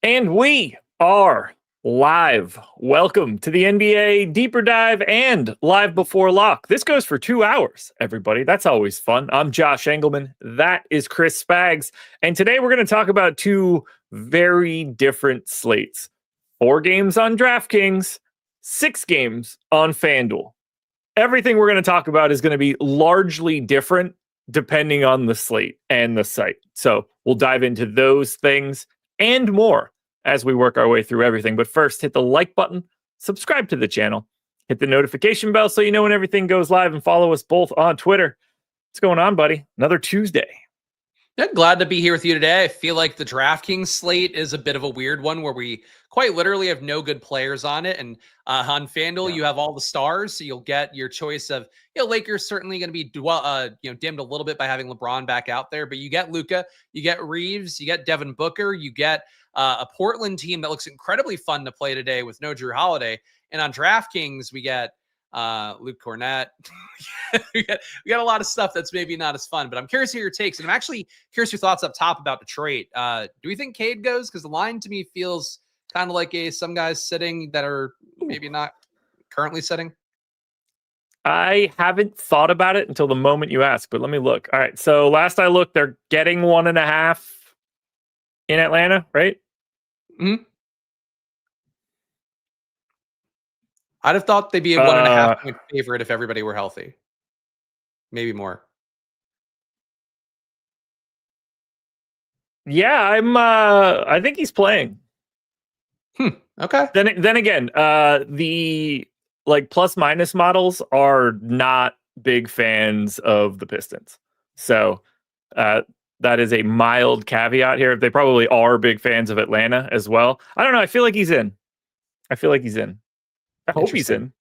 And we are live. Welcome to the NBA Deeper Dive and Live Before Lock. This goes for 2 hours, everybody. That's always fun. I'm Josh Engleman. That is Chris Spags. And today we're going to talk about two very different slates. 4 games on DraftKings, 6 games on FanDuel. Everything we're going to talk about is going to be largely different depending on the slate and the site. So we'll dive into those things and more as we work our way through everything. But first, hit the like button, subscribe to the channel, hit the notification bell so you know when everything goes live, and follow us both on Twitter. What's going on, buddy? Another Tuesday. Yeah, glad to be here with you today. I feel like the DraftKings slate is a bit of a weird one where we quite literally have no good players on it. And on FanDuel, you have all the stars, so you'll get your choice of, Lakers certainly going to be dimmed a little bit by having LeBron back out there, but you get Luka, you get Reeves, you get Devin Booker, you get a Portland team that looks incredibly fun to play today with no Drew Holiday. And on DraftKings, we get Luke Cornett. we got a lot of stuff that's maybe not as fun, but I'm curious to hear your takes. And I'm actually curious your thoughts up top about Detroit. Do we think Cade goes? Because the line to me feels kind of like some guys sitting that are maybe not currently sitting. I haven't thought about it until the moment you asked, but let me look. All right. So last I looked, they're getting 1.5 in Atlanta, right? Mm-hmm. I'd have thought they'd be a 1.5 point favorite if everybody were healthy. Maybe more. Yeah, I think he's playing. Okay. Then again, the plus minus models are not big fans of the Pistons. So that is a mild caveat here. They probably are big fans of Atlanta as well. I don't know. I feel like he's in. I hope he's in.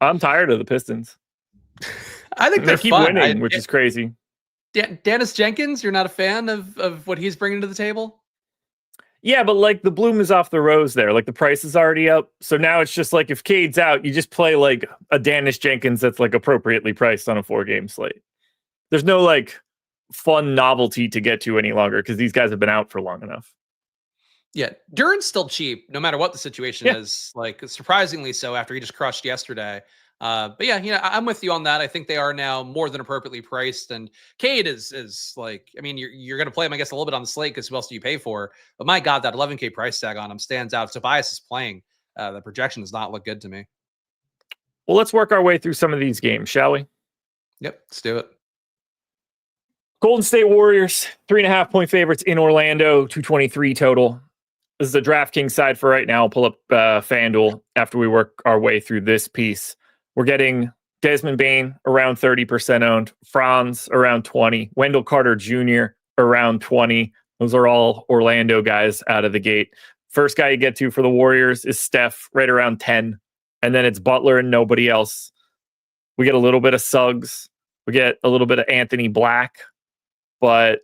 I'm tired of the Pistons. I think they keep fun. winning, which is crazy. Dennis Jenkins, you're not a fan of what he's bringing to the table? Yeah, but the bloom is off the rose there. The price is already up. So now it's just if Cade's out, you just play a Dennis Jenkins that's appropriately priced on a 4-game slate. There's no fun novelty to get to any longer because these guys have been out for long enough. Yeah, Duran's still cheap, no matter what the situation is. Surprisingly so after he just crushed yesterday. But yeah, I'm with you on that. I think they are now more than appropriately priced. And Cade is you're going to play him, I guess, a little bit on the slate because who else do you pay for? But my God, that 11K price tag on him stands out. If Tobias is playing, the projection does not look good to me. Well, let's work our way through some of these games, shall we? Yep, let's do it. Golden State Warriors, 3.5 point favorites in Orlando, 223 total. This is the DraftKings side for right now. I'll pull up FanDuel after we work our way through this piece. We're getting Desmond Bane around 30% owned, Franz around 20, Wendell Carter Jr. around 20. Those are all Orlando guys out of the gate. First guy you get to for the Warriors is Steph, right around 10. And then it's Butler and nobody else. We get a little bit of Suggs. We get a little bit of Anthony Black. But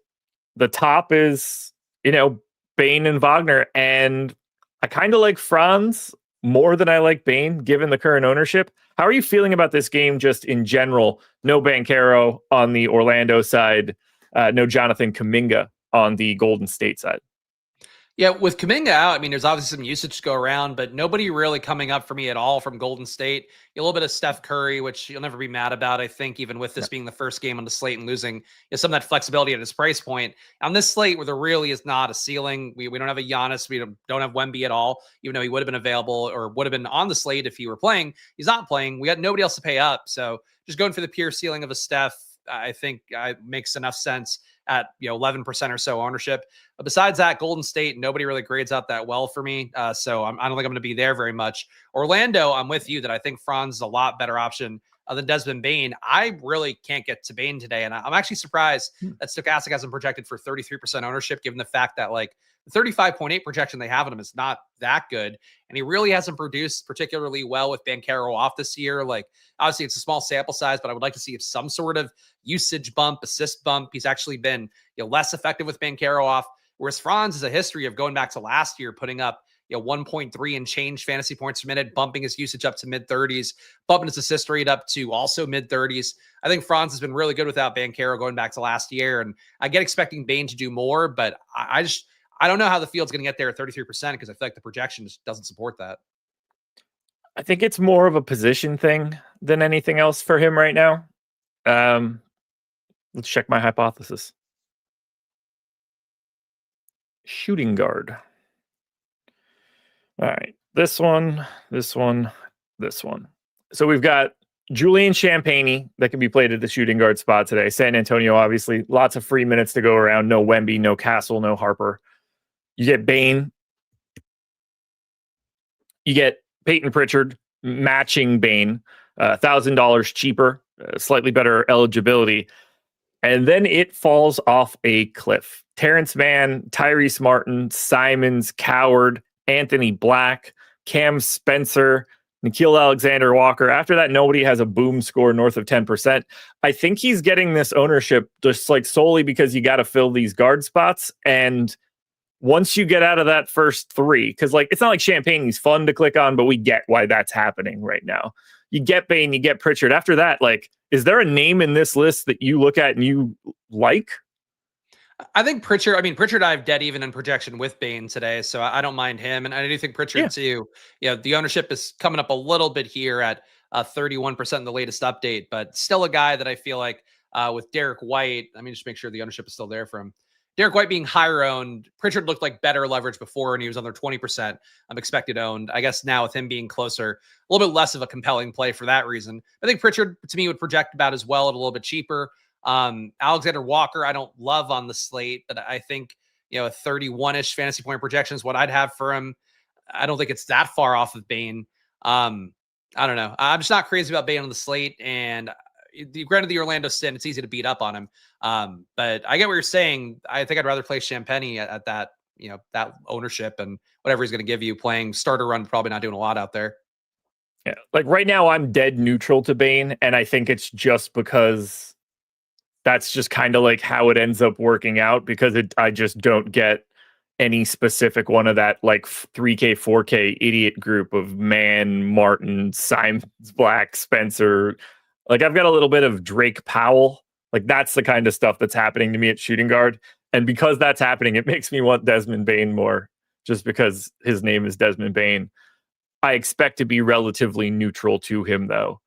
the top is, Bane and Wagner. And I kind of like Franz more than I like Bane, given the current ownership. How are you feeling about this game just in general? No Banchero on the Orlando side. No Jonathan Kuminga on the Golden State side. Yeah, with Kuminga out, there's obviously some usage to go around, but nobody really coming up for me at all from Golden State. A little bit of Steph Curry, which you'll never be mad about, I think, even with this being the first game on the slate and losing some of that flexibility at his price point. On this slate, where there really is not a ceiling, we don't have a Giannis, we don't have Wemby at all, even though he would have been available or would have been on the slate if he were playing. He's not playing. We got nobody else to pay up. So just going for the pure ceiling of a Steph, I think makes enough sense at 11% or so ownership. But besides that, Golden State, nobody really grades out that well for me. So I don't think I'm going to be there very much. Orlando, I'm with you that I think Franz is a lot better option than Desmond Bane. I really can't get to Bane today. And I'm actually surprised that Stokastic hasn't projected for 33% ownership, given the fact that the 35.8 projection they have on him is not that good. And he really hasn't produced particularly well with Banchero off this year. Obviously it's a small sample size, but I would like to see some sort of usage bump, assist bump. He's actually been less effective with Banchero off, whereas Franz has a history of going back to last year, putting up 1.3 and change fantasy points per minute, bumping his usage up to mid-30s, bumping his assist rate up to also mid-30s. I think Franz has been really good without Banchero going back to last year, and I get expecting Bane to do more, but I don't know how the field's going to get there at 33% because I feel like the projection just doesn't support that. I think it's more of a position thing than anything else for him right now. Let's check my hypothesis. Shooting guard. All right. This one. So we've got Julian Champagnie that can be played at the shooting guard spot today. San Antonio, obviously, lots of free minutes to go around. No Wemby, no Castle, no Harper. You get Bane. You get Peyton Pritchard matching Bane, $1,000 cheaper, slightly better eligibility. And then it falls off a cliff. Terrence Mann, Tyrese Martin, Simons, Coward, Anthony Black, Cam Spencer, Nickeil Alexander-Walker. After that, nobody has a boom score north of 10%. I think he's getting this ownership just like solely because you got to fill these guard spots. And once you get out of that first three, because like it's not like Champagnie's fun to click on, but we get why that's happening right now. You get Bane, you get Pritchard. After that, like, is there a name in this list that you look at and you like? I think Pritchard I have dead even in projection with Bane today, so I don't mind him. And I do think Pritchard too. The ownership is coming up a little bit here at 31% in the latest update, but still a guy that I feel like with Derek White, let me just make sure the ownership is still there from Derek White being higher owned. Pritchard looked like better leverage before, and he was under 20% expected owned. I guess now with him being closer, a little bit less of a compelling play for that reason. I think Pritchard, to me, would project about as well at a little bit cheaper. Alexander Walker, I don't love on the slate, but I think, a 31-ish fantasy point projection is what I'd have for him. I don't think it's that far off of Bane. I don't know. I'm just not crazy about Bane on the slate. And granted, the Orlando stint, it's easy to beat up on him. But I get what you're saying. I think I'd rather play Champagnie at that, that ownership and whatever he's going to give you. Playing starter run, probably not doing a lot out there. Yeah. Like right now, I'm dead neutral to Bane. And I think it's just because that's just kind of like how it ends up working out, because I just don't get any specific one of that like 3K, 4K idiot group of Mann, Martin, Simons, Black, Spencer. Like I've got a little bit of Drake Powell. Like that's the kind of stuff that's happening to me at shooting guard. And because that's happening, it makes me want Desmond Bane more, just because his name is Desmond Bane. I expect to be relatively neutral to him though.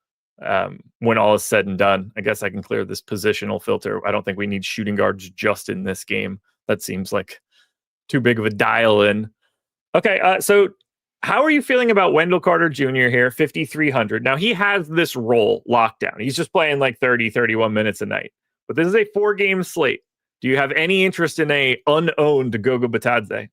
When all is said and done, I guess I can clear this positional filter. I don't think we need shooting guards just in this game. That seems like too big of a dial in. Okay, so how are you feeling about Wendell Carter Jr. here, 5,300? Now, he has this role locked down. He's just playing like 30, 31 minutes a night. But this is a 4-game slate. Do you have any interest in a unowned Goga Batadze?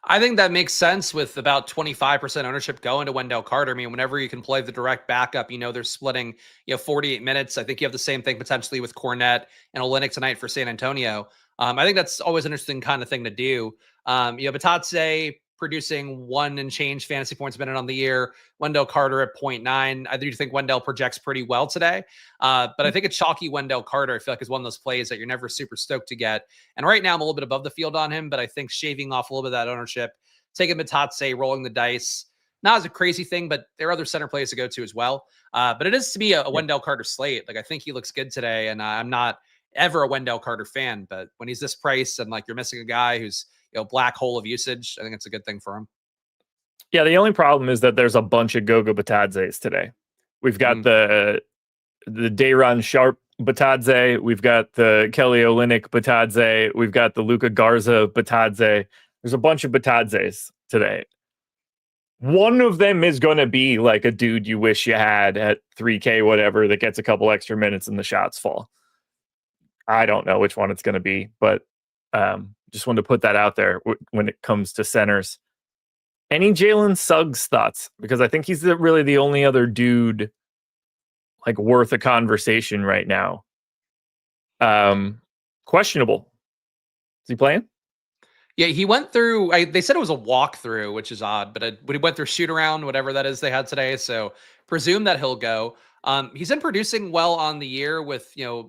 I think that makes sense with about 25% ownership going to Wendell Carter. I mean, whenever you can play the direct backup, they're splitting, 48 minutes. I think you have the same thing potentially with Cornette and Olynyk tonight for San Antonio. I think that's always an interesting kind of thing to do. Batadze producing 1 and change fantasy points a minute on the year. Wendell Carter at 0.9. I do think Wendell projects pretty well today. But I think a chalky Wendell Carter, I feel like, is one of those plays that you're never super stoked to get. And right now I'm a little bit above the field on him, but I think shaving off a little bit of that ownership, taking Batadze, rolling the dice, not as a crazy thing, but there are other center plays to go to as well. But it is to be a Wendell Carter slate. Like I think he looks good today, and I'm not ever a Wendell Carter fan, but when he's this price and like you're missing a guy who's black hole of usage, I think it's a good thing for him. Yeah, the only problem is that there's a bunch of Goga Batadzes today. We've got the Day'Ron Sharp Batadze, we've got the Kelly Olynyk Batadze, we've got the Luka Garza Batadze. There's a bunch of Batadzes today. One of them is going to be like a dude you wish you had at 3K whatever that gets a couple extra minutes and the shots fall. I don't know which one it's going to be, but just wanted to put that out there when it comes to centers. Any Jaylen Suggs thoughts? Because I think he's really the only other dude like worth a conversation right now. Questionable. Is he playing? Yeah, he went through, they said it was a walkthrough, which is odd, but he went through shoot around, whatever that is they had today. So presume that he'll go. He's been producing well on the year with, 1.1,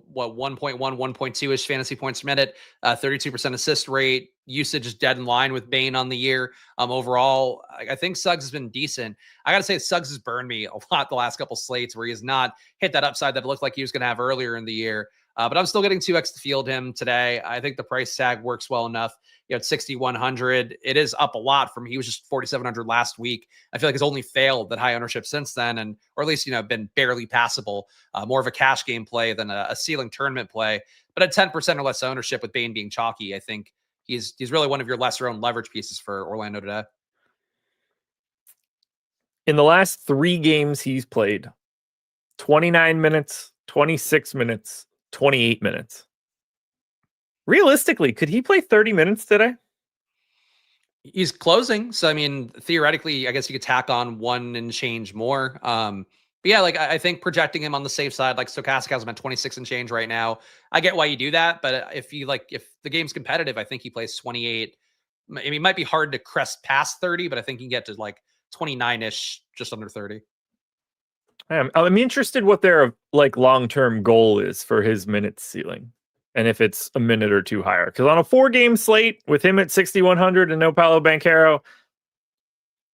1.2-ish fantasy points per minute, 32% assist rate, usage is dead in line with Bane on the year. Overall, I think Suggs has been decent. I got to say, Suggs has burned me a lot the last couple slates where he has not hit that upside that it looked like he was going to have earlier in the year. But I'm still getting 2x to field him today. I think the price tag works well enough. At 6,100, it is up a lot from he was just 4,700 last week. I feel like he's only failed that high ownership since then, or at least been barely passable. More of a cash game play than a ceiling tournament play. But at 10% or less ownership with Bane being chalky, I think he's really one of your lesser owned leverage pieces for Orlando today. In the last 3 games he's played, 29 minutes, 26 minutes, 28 minutes. Realistically, could he play 30 minutes today? He's closing. So, theoretically, I guess you could tack on 1 and change more. But yeah, I think projecting him on the safe side, like Stokastic has him at 26 and change right now. I get why you do that. But if the game's competitive, I think he plays 28. It might be hard to crest past 30, but I think you can get to 29-ish, just under 30. I'm interested what their long-term goal is for his minutes ceiling. And if it's a minute or 2 higher. Because on a 4-game slate with him at 6,100 and no Paolo Banchero,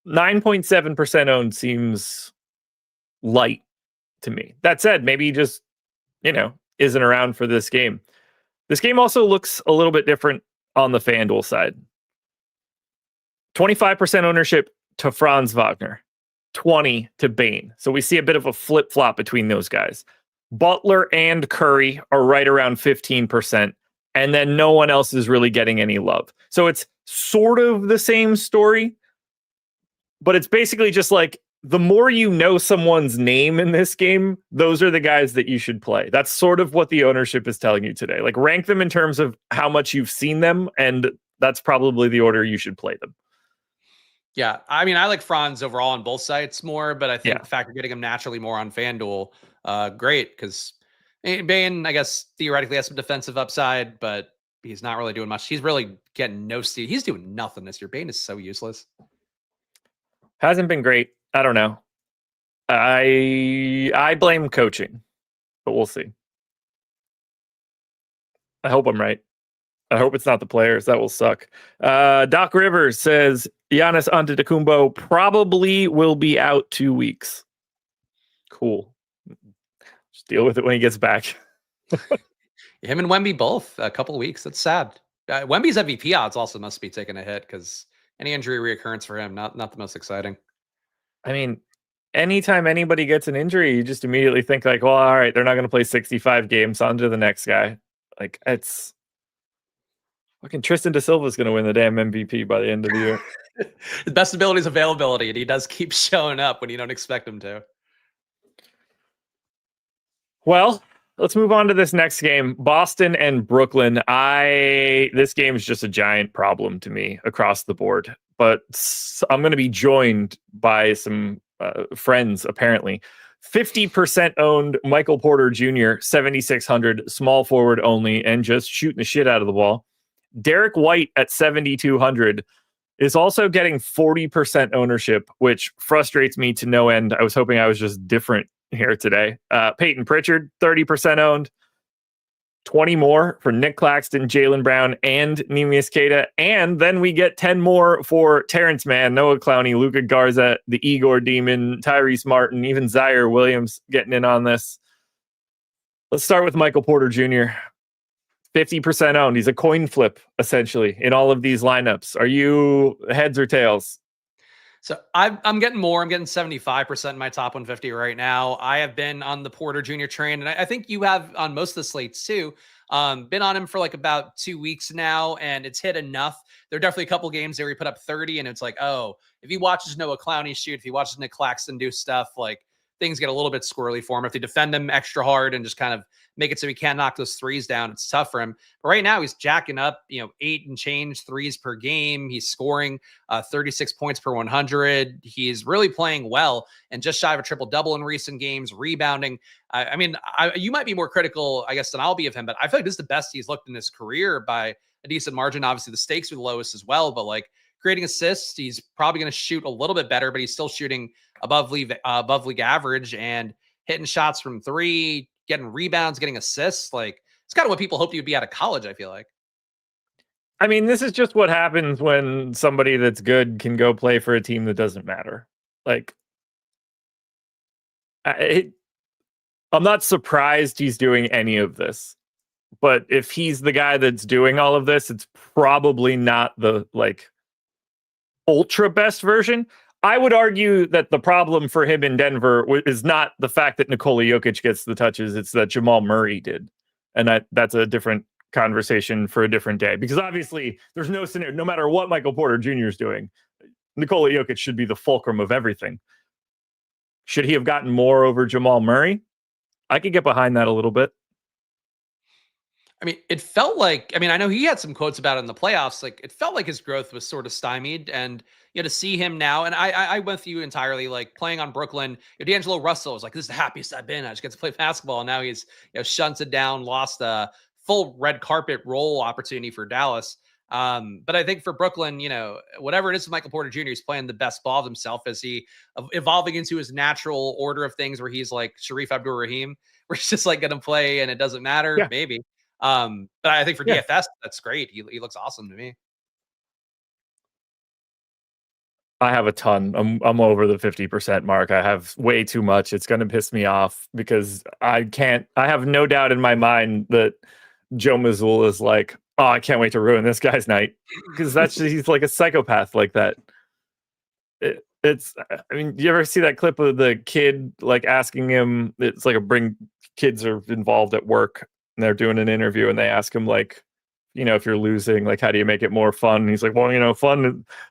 9.7% owned seems light to me. That said, maybe he just, isn't around for this game. This game also looks a little bit different on the FanDuel side. 25% ownership to Franz Wagner, 20 to Bane. So we see a bit of a flip-flop between those guys. Butler and Curry are right around 15%, and then no one else is really getting any love. So it's sort of the same story, but it's basically just the more you know someone's name in this game, those are the guys that you should play. That's sort of what the ownership is telling you today. Rank them in terms of how much you've seen them, and that's probably the order you should play them. Yeah, I like Franz overall on both sites more, but I think the fact you're getting him naturally more on FanDuel, great, because Bane, I guess, theoretically has some defensive upside, but he's not really doing much. He's really getting no steal. He's doing nothing this year. Bane is so useless. Hasn't been great. I don't know. I blame coaching, but we'll see. I hope I'm right. I hope it's not the players. That will suck. Doc Rivers says Giannis Antetokounmpo probably will be out 2 weeks. Cool. Just deal with it when he gets back. Him and Wemby both a couple of weeks. That's sad. Wemby's MVP odds also must be taking a hit because any injury reoccurrence for him, not the most exciting. Anytime anybody gets an injury, you just immediately think well, all right, they're not going to play 65 games. On to the next guy. It's fucking Tristan Da Silva is going to win the damn MVP by the end of the year. His best ability is availability, and he does keep showing up when you don't expect him to. Well, let's move on to this next game. Boston and Brooklyn. This game is just a giant problem to me across the board. But I'm going to be joined by some friends, apparently. 50% owned Michael Porter Jr., 7,600, small forward only, and just shooting the shit out of the ball. Derek White at 7,200 is also getting 40% ownership, which frustrates me to no end. I was hoping I was just different here today. Peyton Pritchard, 30% owned. 20 more for Nick Claxton, Jaylen Brown, and Neemias Queta. And then we get 10 more for Terrence Mann, Noah Clowney, Luka Garza, the Igor Demon, Tyrese Martin, even Zaire Williams getting in on this. Let's start with Michael Porter Jr. 50% owned. He's a coin flip, essentially, in all of these lineups. Are you heads or tails? So I'm getting more. I'm getting 75% in my top 150 right now. I have been on the Porter Jr. train, and I think you have on most of the slates too. Been on him for about 2 weeks now, and it's hit enough. There are definitely a couple games where he put up 30, and it's if he watches Noah Clowney shoot, if he watches Nick Claxton do stuff, things get a little bit squirrely for him. If they defend him extra hard and just kind of make it so he can't knock those threes down, it's tough for him. But right now he's jacking up, 8 and change threes per game. He's scoring 36 points per 100. He's really playing well and just shy of a triple double in recent games, rebounding. You might be more critical, I guess, than I'll be of him, but I feel like this is the best he's looked in his career by a decent margin. Obviously the stakes are the lowest as well, but creating assists, he's probably going to shoot a little bit better, but he's still shooting above league average and hitting shots from 3, getting rebounds, getting assists. It's kind of what people hoped he would be out of college, I feel like. This is just what happens when somebody that's good can go play for a team that doesn't matter. I'm not surprised he's doing any of this. But if he's the guy that's doing all of this, it's probably not the like ultra best version. I would argue that the problem for him in Denver is not the fact that Nikola Jokic gets the touches, it's that Jamal Murray did. And that's a different conversation for a different day. Because obviously there's no scenario, no matter what Michael Porter Jr. is doing, Nikola Jokic should be the fulcrum of everything. Should he have gotten more over Jamal Murray? I could get behind that a little bit. I mean, it felt like, I mean, I know he had some quotes about it in the playoffs. Like, it felt like his growth was sort of stymied. And, you know, to see him now, and I went with you entirely, like playing on Brooklyn, D'Angelo Russell was like, this is the happiest I've been. I just get to play basketball. And now he's, you know, shunted down, lost a full red carpet role opportunity for Dallas. But I think for Brooklyn, you know, whatever it is with Michael Porter Jr., he's playing the best ball of himself as he evolving into his natural order of things where he's like Sharif Abdul-Rahim, where he's just like going to play and it doesn't matter. Yeah. Maybe. But I think for DFS, that's great. He looks awesome to me. I have a ton. I'm over the 50% mark. I have way too much. It's going to piss me off because I have no doubt in my mind that Joe Mazzulla is like, oh, I can't wait to ruin this guy's night because he's like a psychopath like that. I mean, do you ever see that clip of the kid like asking him? It's like kids are involved at work and they're doing an interview and they ask him like, you know, if you're losing, like, how do you make it more fun? And he's like, well, you know,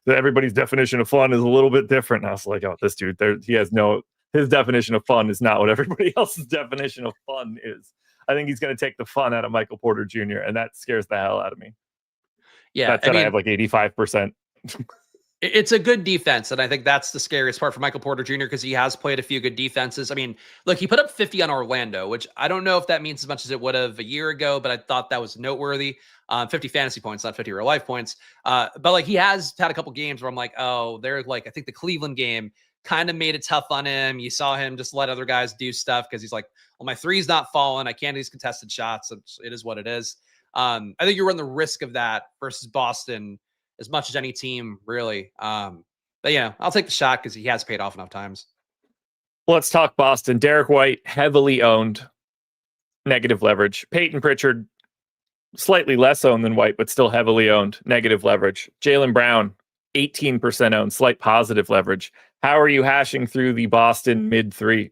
everybody's definition of fun is a little bit different. And I was like, oh, this dude, his definition of fun is not what everybody else's definition of fun is. I think he's going to take the fun out of Michael Porter Jr. and that scares the hell out of me. Yeah. That said, I have like 85%. It's a good defense, and I think that's the scariest part for Michael Porter Jr. because he has played a few good defenses. I mean, look, he put up 50 on Orlando, which I don't know if that means as much as it would have a year ago, but I thought that was noteworthy. 50 fantasy points, not 50 real life points. But like he has had a couple games where I'm like, oh, they're like, I think the Cleveland game kind of made it tough on him. You saw him just let other guys do stuff because he's like, well, my three's not falling. I can't do these contested shots. It is what it is. I think you run the risk of that versus Boston as much as any team, really. But yeah, I'll take the shot because he has paid off enough times. Let's talk Boston. Derek White, heavily owned, negative leverage. Peyton Pritchard, slightly less owned than White, but still heavily owned, negative leverage. Jaylen Brown, 18% owned, slight positive leverage. How are you hashing through the Boston mid-3?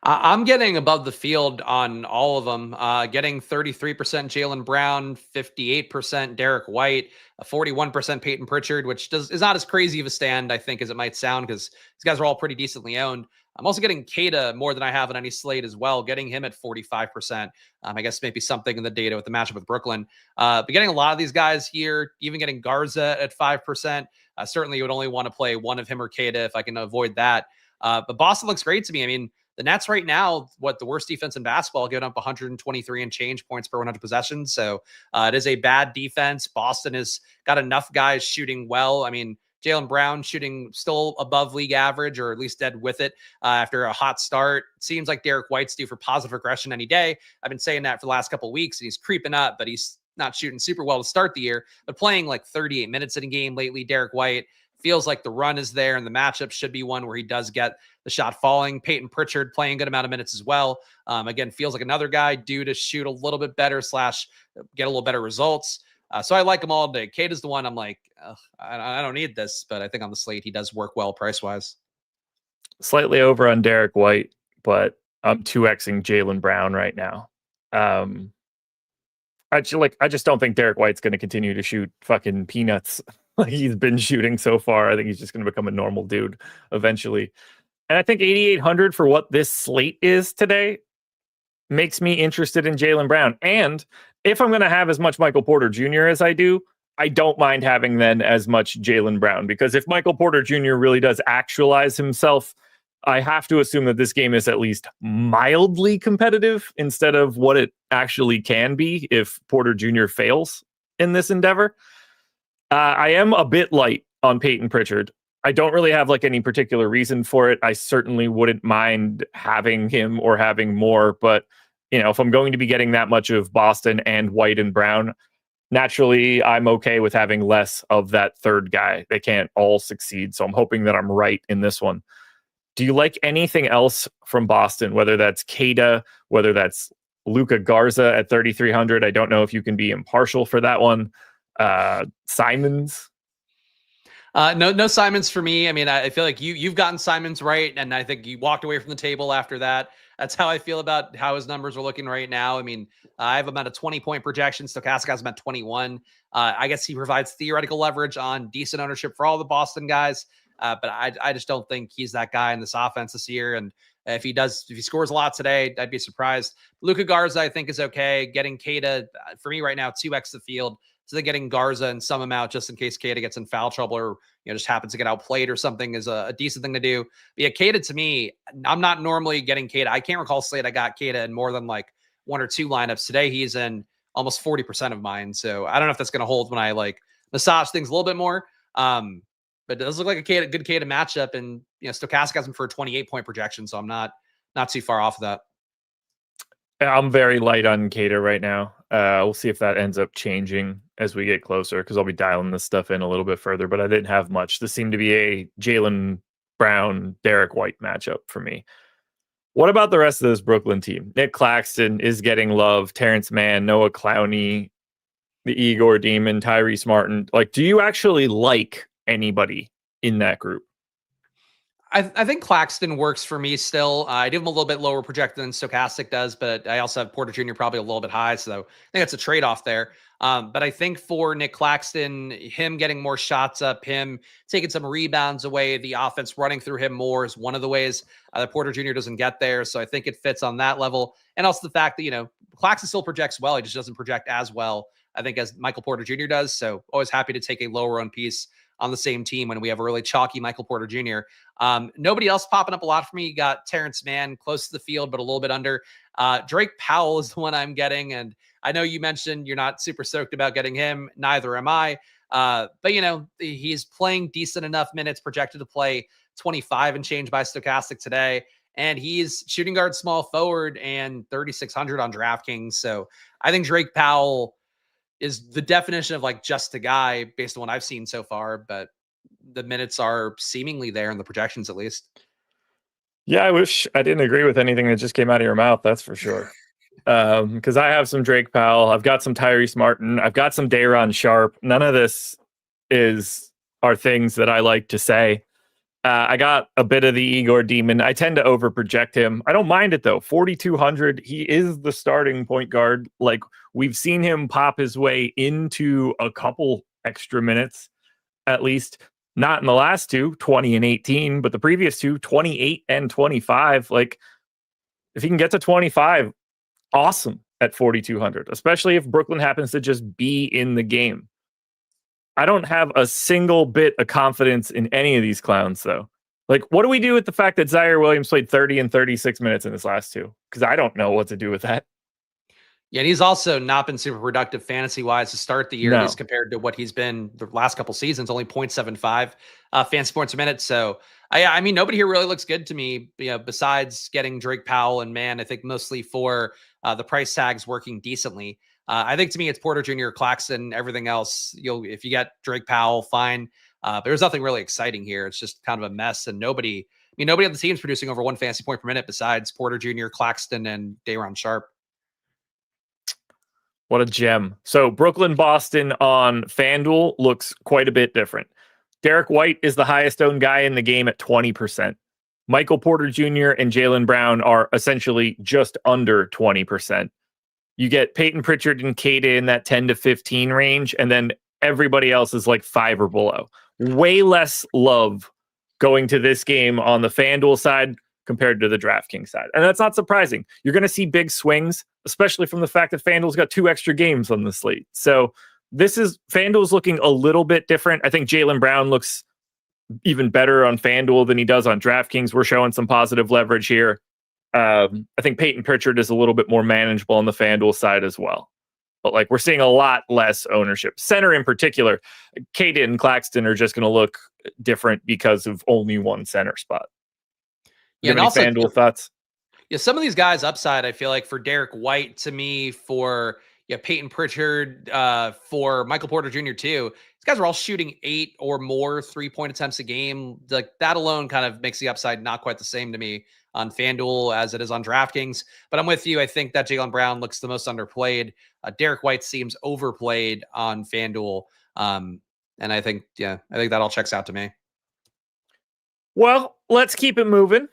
I'm getting above the field on all of them. Getting 33% Jaylen Brown, 58% Derek White, 41% Peyton Pritchard, which is not as crazy of a stand, I think, as it might sound, because these guys are all pretty decently owned. I'm also getting Kata more than I have on any slate as well, getting him at 45%. I guess maybe something in the data with the matchup with Brooklyn. But getting a lot of these guys here, even getting Garza at 5%. Certainly you would only want to play one of him or Kata if I can avoid that. But Boston looks great to me. I mean, the Nets right now, the worst defense in basketball, giving up 123 and change points per 100 possessions. So it is a bad defense. Boston has got enough guys shooting well. I mean, Jaylen Brown shooting still above league average, or at least dead with it after a hot start. It seems like Derek White's due for positive regression any day. I've been saying that for the last couple of weeks, and he's creeping up, but he's not shooting super well to start the year, but playing like 38 minutes in a game lately. Derek White feels like the run is there, and the matchup should be one where he does get the shot falling. Peyton Pritchard playing a good amount of minutes as well. Again, feels like another guy due to shoot a little bit better / get a little better results. So I like them all day. Kate is the one I'm like, I don't need this, but I think on the slate, he does work well price-wise. Slightly over on Derek White, but I'm 2xing Jaylen Brown right now. I just don't think Derek White's going to continue to shoot fucking peanuts like he's been shooting so far. I think he's just going to become a normal dude eventually. And I think 8,800 for what this slate is today makes me interested in Jaylen Brown. And if I'm going to have as much Michael Porter Jr. as I do, I don't mind having then as much Jaylen Brown, because if Michael Porter Jr. really does actualize himself, I have to assume that this game is at least mildly competitive instead of what it actually can be if Porter Jr. fails in this endeavor. I am a bit light on Peyton Pritchard. I don't really have like any particular reason for it. I certainly wouldn't mind having him or having more, but you know, if I'm going to be getting that much of Boston and White and Brown, naturally I'm okay with having less of that third guy. They can't all succeed, so I'm hoping that I'm right in this one. Do you like anything else from Boston, whether that's Kata, whether that's Luka Garza at 3,300. I don't know if you can be impartial for that one. Simons. No Simons for me. I mean, I feel like you've gotten Simons right, and I think you walked away from the table after that. That's how I feel about how his numbers are looking right now. I mean, I have him at a 20-point projection. Stokastic has him at 21. I guess he provides theoretical leverage on decent ownership for all the Boston guys, but I just don't think he's that guy in this offense this year. And if he scores a lot today, I'd be surprised. Luka Garza, I think, is okay. Getting Keita, for me right now, 2x the field. So they're getting Garza and some amount just in case Keita gets in foul trouble or just happens to get outplayed or something is a decent thing to do. But yeah, Keita to me, I'm not normally getting Keita. I can't recall Slate I got Keita in more than like one or two lineups. Today he's in almost 40% of mine. So I don't know if that's going to hold when I like massage things a little bit more. But it does look like a good Keita matchup, and Stokastic has him for a 28-point projection, so I'm not too far off of that. I'm very light on Keita right now. We'll see if that ends up changing as we get closer, because I'll be dialing this stuff in a little bit further, but I didn't have much. This seemed to be a Jaylen Brown, Derek White matchup for me. What about the rest of this Brooklyn team? Nick Claxton is getting love. Terrence Mann, Noah Clowney, the Igor Demon, Tyrese Martin. Like, do you actually like anybody in that group? I think Claxton works for me still. I do him a little bit lower projected than Stokastic does, but I also have Porter Jr. probably a little bit high. So I think that's a trade-off there. But I think for Nick Claxton, him getting more shots up, him taking some rebounds away, the offense running through him more is one of the ways that Porter Jr. doesn't get there. So I think it fits on that level. And also the fact that, Claxton still projects well. He just doesn't project as well, I think, as Michael Porter Jr. does. So always happy to take a lower owned piece on the same team when we have a really chalky Michael Porter Jr. Nobody else popping up a lot for me. You got Terrence Mann close to the field, but a little bit under. Drake Powell is the one I'm getting. And I know you mentioned you're not super stoked about getting him. Neither am I. But he's playing decent enough minutes, projected to play 25 and change by Stokastic today. And he's shooting guard, small forward, and 3,600 on DraftKings. So I think Drake Powell is the definition of like just a guy based on what I've seen so far, but the minutes are seemingly there in the projections, at least. Yeah, I wish I didn't agree with anything that just came out of your mouth. That's for sure. Because I have some Drake Powell. I've got some Tyrese Martin. I've got some Day'Ron Sharpe. None of this are things that I like to say. I got a bit of the Igor Demon. I tend to overproject him. I don't mind it though. 4,200. He is the starting point guard. Like, we've seen him pop his way into a couple extra minutes, at least. Not in the last two, 20 and 18, but the previous two, 28 and 25. Like, if he can get to 25, awesome at 4,200, especially if Brooklyn happens to just be in the game. I don't have a single bit of confidence in any of these clowns, though. Like, what do we do with the fact that Zaire Williams played 30 and 36 minutes in his last two? Because I don't know what to do with that. Yeah, and he's also not been super productive fantasy-wise to start the year, No. at least compared to what he's been the last couple seasons, only 0.75 fantasy points a minute. So, I mean, nobody here really looks good to me, besides getting Drake Powell and Mann. I think mostly for the price tags working decently. I think to me, it's Porter Jr., Claxton, everything else. If you get Drake Powell, fine. But there's nothing really exciting here. It's just kind of a mess, and nobody on the team is producing over 1 fantasy point per minute besides Porter Jr., Claxton, and Day'Ron Sharpe. What a gem. So Brooklyn, Boston on FanDuel looks quite a bit different. Derek White is the highest owned guy in the game at 20%. Michael Porter Jr. and Jaylen Brown are essentially just under 20%. You get Peyton Pritchard and Keita in that 10 to 15 range, and then everybody else is like 5 or below. Way less love going to this game on the FanDuel side compared to the DraftKings side. And that's not surprising. You're going to see big swings, especially from the fact that FanDuel's got 2 extra games on the slate. So FanDuel's looking a little bit different. I think Jaylen Brown looks even better on FanDuel than he does on DraftKings. We're showing some positive leverage here. I think Peyton Pritchard is a little bit more manageable on the FanDuel side as well. But like, we're seeing a lot less ownership. Center in particular, Keita and Claxton are just going to look different because of only one center spot. Yeah, and also FanDuel thoughts. Yeah, some of these guys upside, I feel like for Derek White, to me, for Peyton Pritchard, for Michael Porter Jr. too, it's guys are all shooting 8 or more 3-point attempts a game. Like that alone kind of makes the upside not quite the same to me on FanDuel as it is on DraftKings. But I'm with you. I think that Jaylen Brown looks the most underplayed. Derek White seems overplayed on FanDuel. And I think that all checks out to me. Well, let's keep it moving.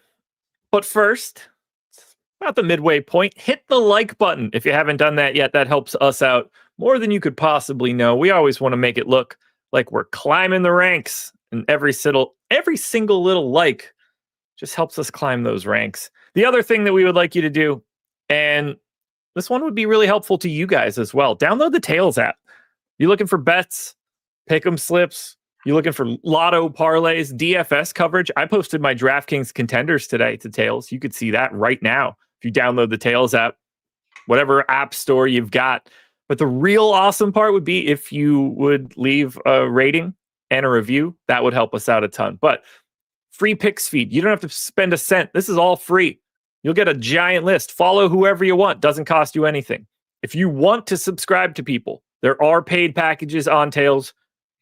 But first, about the midway point, hit the like button if you haven't done that yet. That helps us out more than you could possibly know. We always want to make it look like we're climbing the ranks, and every single little like just helps us climb those ranks. The other thing that we would like you to do, and this one would be really helpful to you guys as well, download the Tails app. You looking for bets, pick'em slips, you looking for lotto parlays, DFS coverage? I posted my DraftKings contenders today to Tails. You could see that right now if you download the Tails app, whatever app store you've got. But the real awesome part would be if you would leave a rating and a review. That would help us out a ton. But free picks feed. You don't have to spend a cent. This is all free. You'll get a giant list. Follow whoever you want. Doesn't cost you anything. If you want to subscribe to people, there are paid packages on Tails.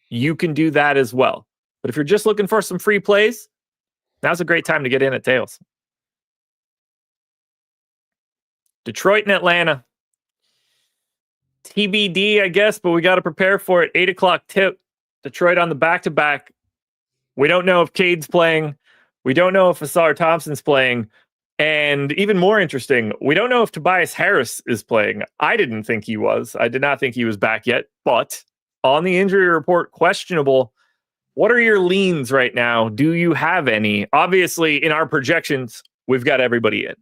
You can do that as well. But if you're just looking for some free plays, now's a great time to get in at Tails. Detroit and Atlanta. TBD, I guess, but we got to prepare for it. 8 o'clock tip. Detroit on the back-to-back. We don't know if Cade's playing. We don't know if Asar Thompson's playing. And even more interesting, we don't know if Tobias Harris is playing. I didn't think he was. I did not think he was back yet. But on the injury report, questionable. What are your leans right now? Do you have any? Obviously, in our projections, we've got everybody in.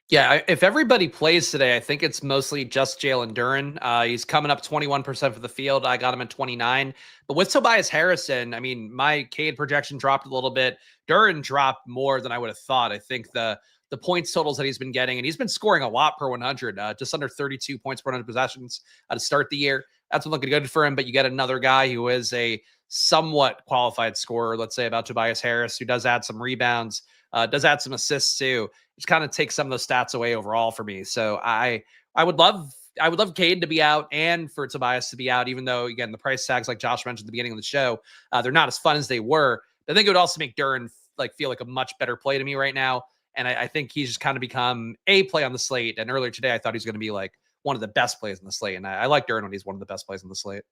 Yeah, if everybody plays today, I think it's mostly just Jalen Duren. He's coming up 21% for the field. I got him at 29. But with Tobias Harrison, I mean, my Cade projection dropped a little bit. Duren dropped more than I would have thought. I think the points totals that he's been getting, and he's been scoring a lot per 100, just under 32 points per 100 possessions to start the year. That's been looking good for him. But you get another guy who is a somewhat qualified scorer, let's say about Tobias Harris, who does add some rebounds, does add some assists too. Just kind of takes some of those stats away overall for me. So I would love Cade to be out and for Tobias to be out, even though, again, the price tags, like Josh mentioned at the beginning of the show, they're not as fun as they were. I think it would also make Duren feel like a much better play to me right now. And I think he's just kind of become a play on the slate. And earlier today, I thought he was going to be like one of the best plays on the slate. And I like Duren when he's one of the best plays on the slate.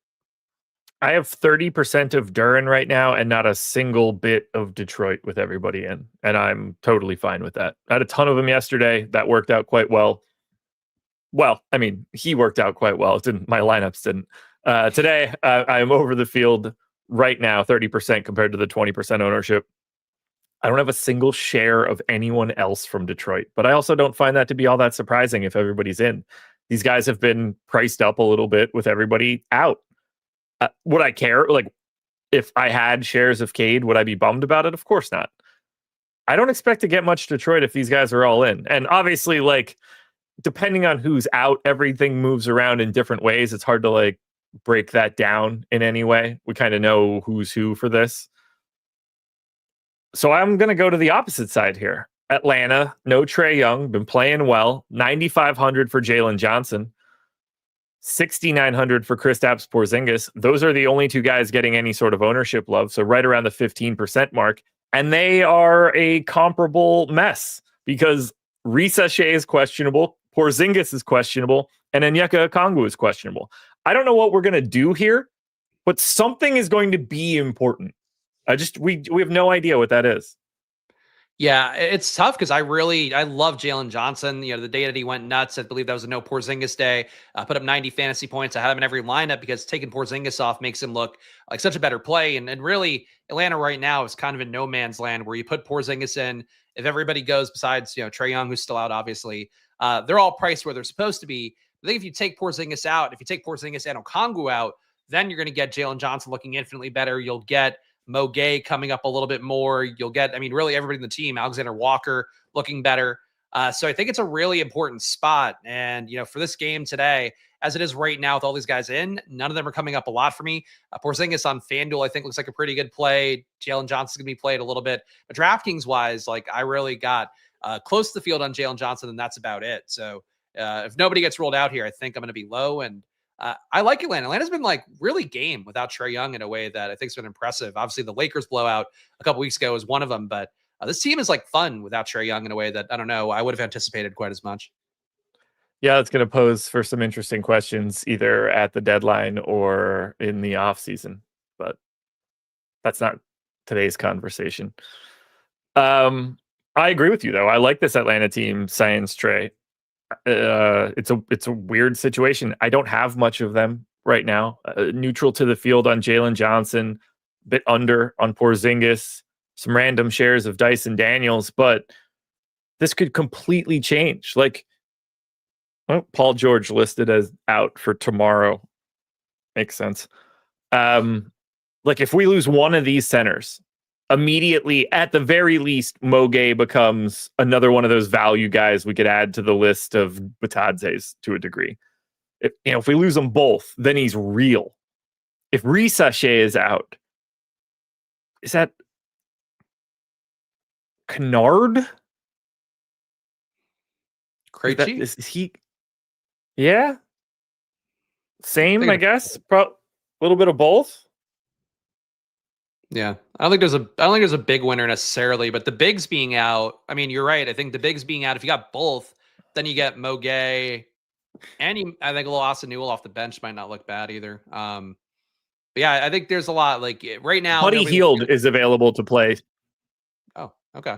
I have 30% of Duren right now and not a single bit of Detroit with everybody in. And I'm totally fine with that. I had a ton of them yesterday. That worked out quite well. Well, I mean, he worked out quite well. It didn't, my lineups didn't. Today, I'm over the field right now, 30% compared to the 20% ownership. I don't have a single share of anyone else from Detroit, but I also don't find that to be all that surprising if everybody's in. These guys have been priced up a little bit with everybody out. Would I care? Like, if I had shares of Cade, would I be bummed about it? Of course not. I don't expect to get much Detroit if these guys are all in. And obviously, like, depending on who's out, everything moves around in different ways. It's hard to, like, break that down in any way. We kind of know who's who for this. So I'm going to go to the opposite side here. Atlanta, no Trae Young, been playing well. 9,500 for Jalen Johnson. 6,900 for Kristaps Porzingis. Those are the only two guys getting any sort of ownership love. So right around the 15% mark. And they are a comparable mess because Risa Shea is questionable. Porzingis is questionable. And Onyeka Okongwu is questionable. I don't know what we're going to do here, but something is going to be important. We have no idea what that is. Yeah, it's tough because I love Jalen Johnson. You know, the day that he went nuts, I believe that was a no Porzingis day. Put up 90 fantasy points. I had him in every lineup because taking Porzingis off makes him look like such a better play. And really, Atlanta right now is kind of in no man's land where you put Porzingis in. If everybody goes besides, Trae Young, who's still out, obviously, they're all priced where they're supposed to be. I think if you take Porzingis out, if you take Porzingis and Okongwu out, then you're going to get Jalen Johnson looking infinitely better. You'll get Mo Gay coming up a little bit more. You'll get, really everybody in the team, Alexander Walker looking better. So I think it's a really important spot. And, for this game today, as it is right now with all these guys in, none of them are coming up a lot for me. Porzingis on FanDuel, I think, looks like a pretty good play. Jalen Johnson's going to be played a little bit. But DraftKings-wise, I really got close to the field on Jalen Johnson, and that's about it. So if nobody gets rolled out here, I think I'm going to be low. And I like Atlanta. Atlanta's been like really game without Trae Young in a way that I think's been impressive. Obviously, the Lakers blowout a couple weeks ago was one of them, but this team is like fun without Trae Young in a way that I don't know I would have anticipated quite as much. Yeah, it's going to pose for some interesting questions either at the deadline or in the off season, but that's not today's conversation. I agree with you though. I like this Atlanta team, Science Trae. It's a weird situation. I don't have much of them right now. Neutral to the field on Jaylen Johnson, bit under on Porzingis, some random shares of Dyson Daniels, but this could completely change. Like, Paul George listed as out for tomorrow. Makes sense. Like if we lose one of these centers, immediately, at the very least, Moge becomes another one of those value guys we could add to the list of Batadze's to a degree. If we lose them both, then he's real. If Risache is out, is that Kennard? Krejci? Is he? Yeah. Same, I guess. A little bit of both. Yeah, I don't think there's a big winner necessarily, but the bigs being out. I mean, you're right. I think the bigs being out. If you got both, then you get Moge, and I think a little Austin Newell off the bench might not look bad either. But yeah, I think there's a lot like right now. Buddy Hield is available to play. Oh, okay.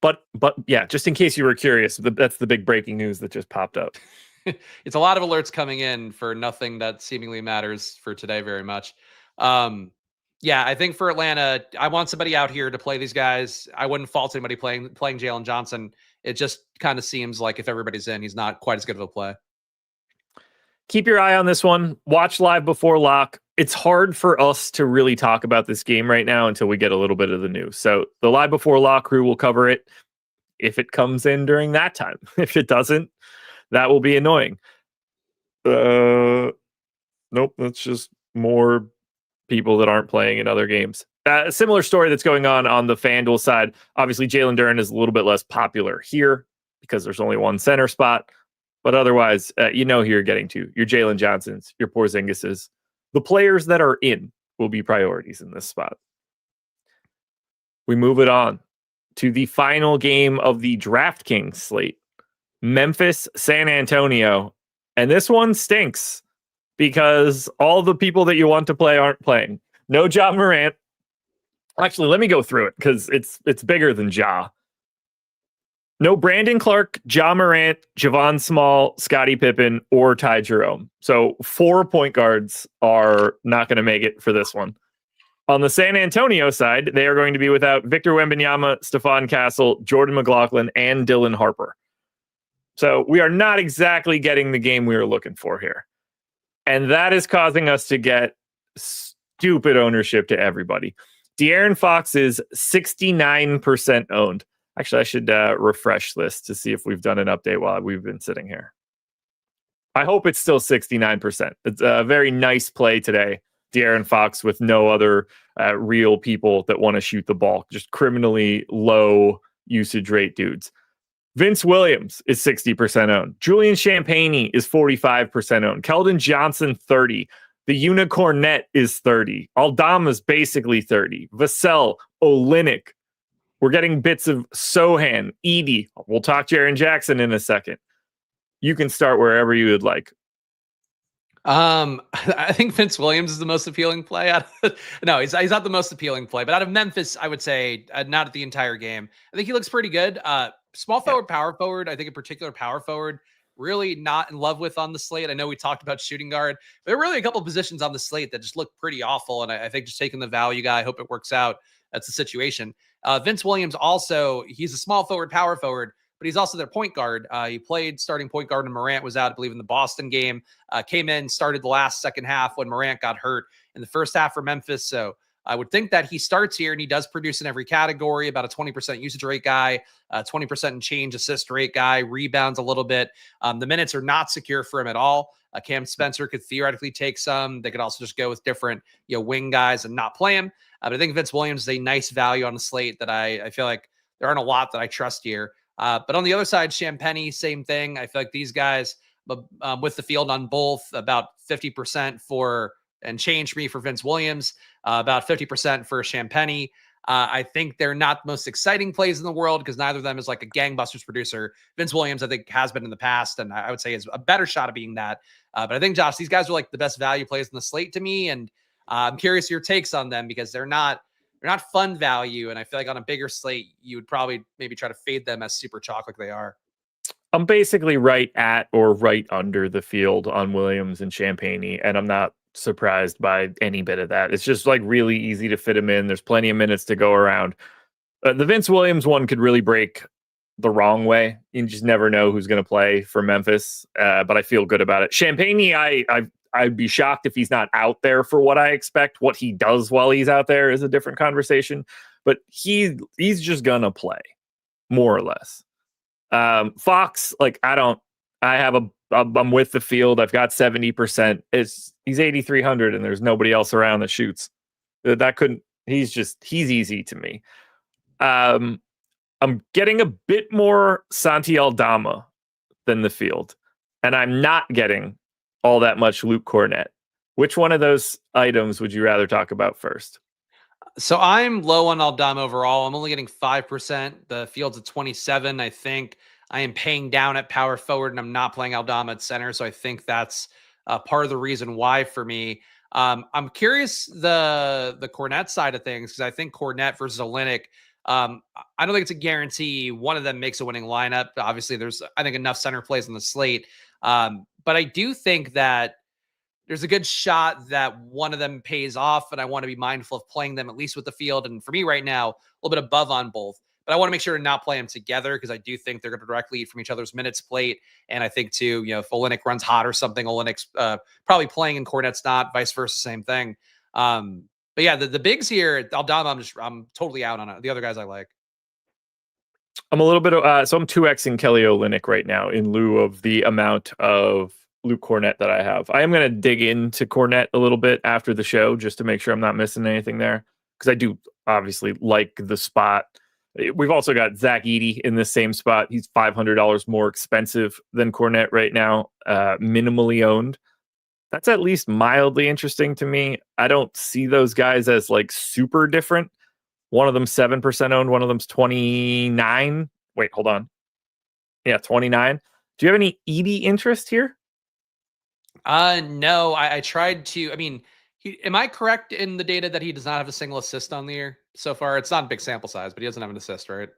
But yeah, just in case you were curious, that's the big breaking news that just popped up. It's a lot of alerts coming in for nothing that seemingly matters for today very much. Yeah, I think for Atlanta, I want somebody out here to play these guys. I wouldn't fault anybody playing Jaylen Johnson. It just kind of seems like if everybody's in, he's not quite as good of a play. Keep your eye on this one. Watch live before lock. It's hard for us to really talk about this game right now until we get a little bit of the news. So the live before lock crew will cover it if it comes in during that time. If it doesn't, that will be annoying. Nope, that's just more people that aren't playing in other games. A similar story that's going on the FanDuel side. Obviously, Jalen Duren is a little bit less popular here because there's only one center spot. But otherwise, you know who you're getting to. Your Jalen Johnsons, your Porzingises. The players that are in will be priorities in this spot. We move it on to the final game of the DraftKings slate. Memphis, San Antonio. And this one stinks because all the people that you want to play aren't playing. No Ja Morant. Actually, let me go through it because it's bigger than Ja. No Brandon Clark, Ja Morant, Javon Small, Scottie Pippen, or Ty Jerome. So 4 point guards are not going to make it for this one. On the San Antonio side, they are going to be without Victor Wembanyama, Stephon Castle, Jordan McLaughlin, and Dylan Harper. So we are not exactly getting the game we were looking for here. And that is causing us to get stupid ownership to everybody. De'Aaron Fox is 69% owned. Actually, I should refresh this to see if we've done an update while we've been sitting here. I hope it's still 69%. It's a very nice play today. De'Aaron Fox with no other real people that want to shoot the ball. Just criminally low usage rate dudes. Vince Williams is 60% owned. Julian Champagnie is 45% owned. Keldon Johnson, 30%. The Unicorn Net is 30%. Aldama's basically 30%. Vassell, Olynyk. We're getting bits of Sohan, Edey. We'll talk Jaren Jackson in a second. You can start wherever you would like. I think Vince Williams is the most appealing play. No, he's not the most appealing play, but out of Memphis, I would say not at the entire game. I think he looks pretty good. Small forward, power forward. I think in particular power forward, really not in love with on the slate. I know we talked about shooting guard, but there are really a couple positions on the slate that just look pretty awful. And I think just taking the value guy, I hope it works out. That's the situation. Vince Williams also, he's a small forward, power forward, but he's also their point guard. He played starting point guard when Morant was out, I believe, in the Boston game. Came in, started the last second half when Morant got hurt in the first half for Memphis. So I would think that he starts here and he does produce in every category, about a 20% usage rate guy, 20% and change assist rate guy, rebounds a little bit. The minutes are not secure for him at all. Cam Spencer could theoretically take some. They could also just go with different, wing guys and not play him. But I think Vince Williams is a nice value on the slate that I feel like there aren't a lot that I trust here. But on the other side, Champagnie, same thing. I feel like these guys with the field on both, about 50% and change for me for Vince Williams, about 50% for Champagnie. I think they're not the most exciting plays in the world because neither of them is like a gangbusters producer. Vince Williams, I think, has been in the past, and I would say is a better shot at being that. But I think, Josh, these guys are like the best value plays in the slate to me, and I'm curious your takes on them because they're not fun value, and I feel like on a bigger slate, you would probably maybe try to fade them as super chalk like they are. I'm basically right at or right under the field on Williams and Champagnie, and I'm not surprised by any bit of that. It's just like really easy to fit him in. There's plenty of minutes to go around. The Vince Williams one could really break the wrong way. You just never know who's going to play for Memphis, but I feel good about it. Champagnie, I'd be shocked if he's not out there for what I expect. What he does while he's out there is a different conversation, but he's just going to play, more or less. Fox, like I'm with the field. I've got 70%. He's 8,300 and there's nobody else around that shoots. He's easy to me. I'm getting a bit more Santi Aldama than the field, and I'm not getting all that much Luke Cornett. Which one of those items would you rather talk about first? So I'm low on Aldama overall. I'm only getting 5%. The field's at 27. I think I am paying down at power forward and I'm not playing Aldama at center. So I think that's part of the reason why for me. I'm curious the Cornett side of things because I think Cornett versus Olynyk, I don't think it's a guarantee one of them makes a winning lineup. Obviously, there's, I think, enough center plays on the slate. But I do think that there's a good shot that one of them pays off, and I want to be mindful of playing them at least with the field. And for me right now, a little bit above on both. But I want to make sure to not play them together because I do think they're going to directly eat from each other's minutes plate. And I think, too, if Olynyk runs hot or something, Olynyk's probably playing and Cornett's not, vice versa, same thing. But yeah, the bigs here, Aldama, I'm totally out on it. The other guys I like. I'm a little bit so I'm 2xing Kelly Olynyk right now in lieu of the amount of Luke Cornett that I have. I am going to dig into Cornett a little bit after the show just to make sure I'm not missing anything there because I do obviously like the spot. We've also got Zach Edey in the same spot. He's $500 more expensive than Cornett right now, minimally owned. That's at least mildly interesting to me. I don't see those guys as like super different. One of them's 7% owned. One of them's 29. Wait, hold on. Yeah, 29. Do you have any Edey interest here? No, I tried to. I mean, am I correct in the data that he does not have a single assist on the year so far? It's not a big sample size, but he doesn't have an assist, right?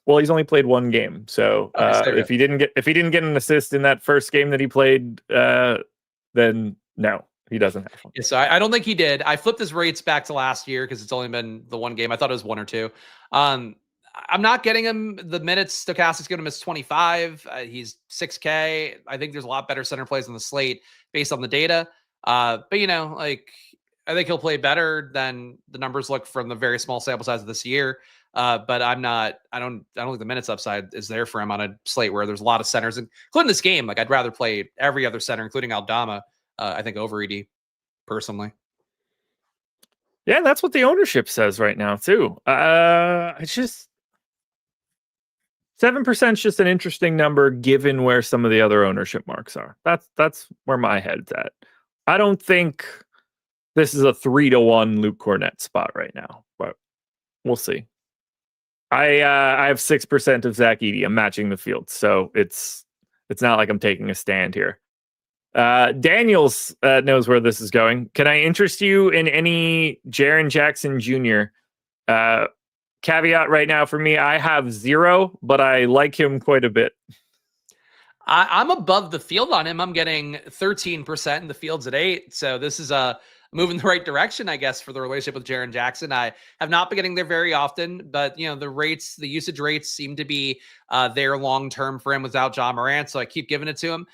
Well, he's only played one game, so if he didn't get an assist in that first game that he played, then no, he doesn't have one. Yeah, so I don't think he did. I flipped his rates back to last year because it's only been the one game. I thought it was one or two. I'm not getting him the minutes. Stokastic's going to miss 25. He's 6K. I think there's a lot better center plays on the slate based on the data. But I think he'll play better than the numbers look from the very small sample size of this year. But I don't think the minutes upside is there for him on a slate where there's a lot of centers, including this game. Like I'd rather play every other center, including Aldama, I think over Edey personally. Yeah, that's what the ownership says right now too. It's just 7% is just an interesting number given where some of the other ownership marks are. That's where my head's at. I don't think this is a 3-1 Luke Cornett spot right now, but we'll see. I have 6% of Zach Edey. I'm matching the field, so it's not like I'm taking a stand here. Daniels knows where this is going. Can I interest you in any Jaren Jackson Jr.? Caveat right now for me, I have 0, but I like him quite a bit. I'm above the field on him. I'm getting 13% and the field's at 8. So this is a move in the right direction, I guess, for the relationship with Jaren Jackson. I have not been getting there very often, but the usage rates seem to be there long-term for him without Ja Morant. So I keep giving it to him.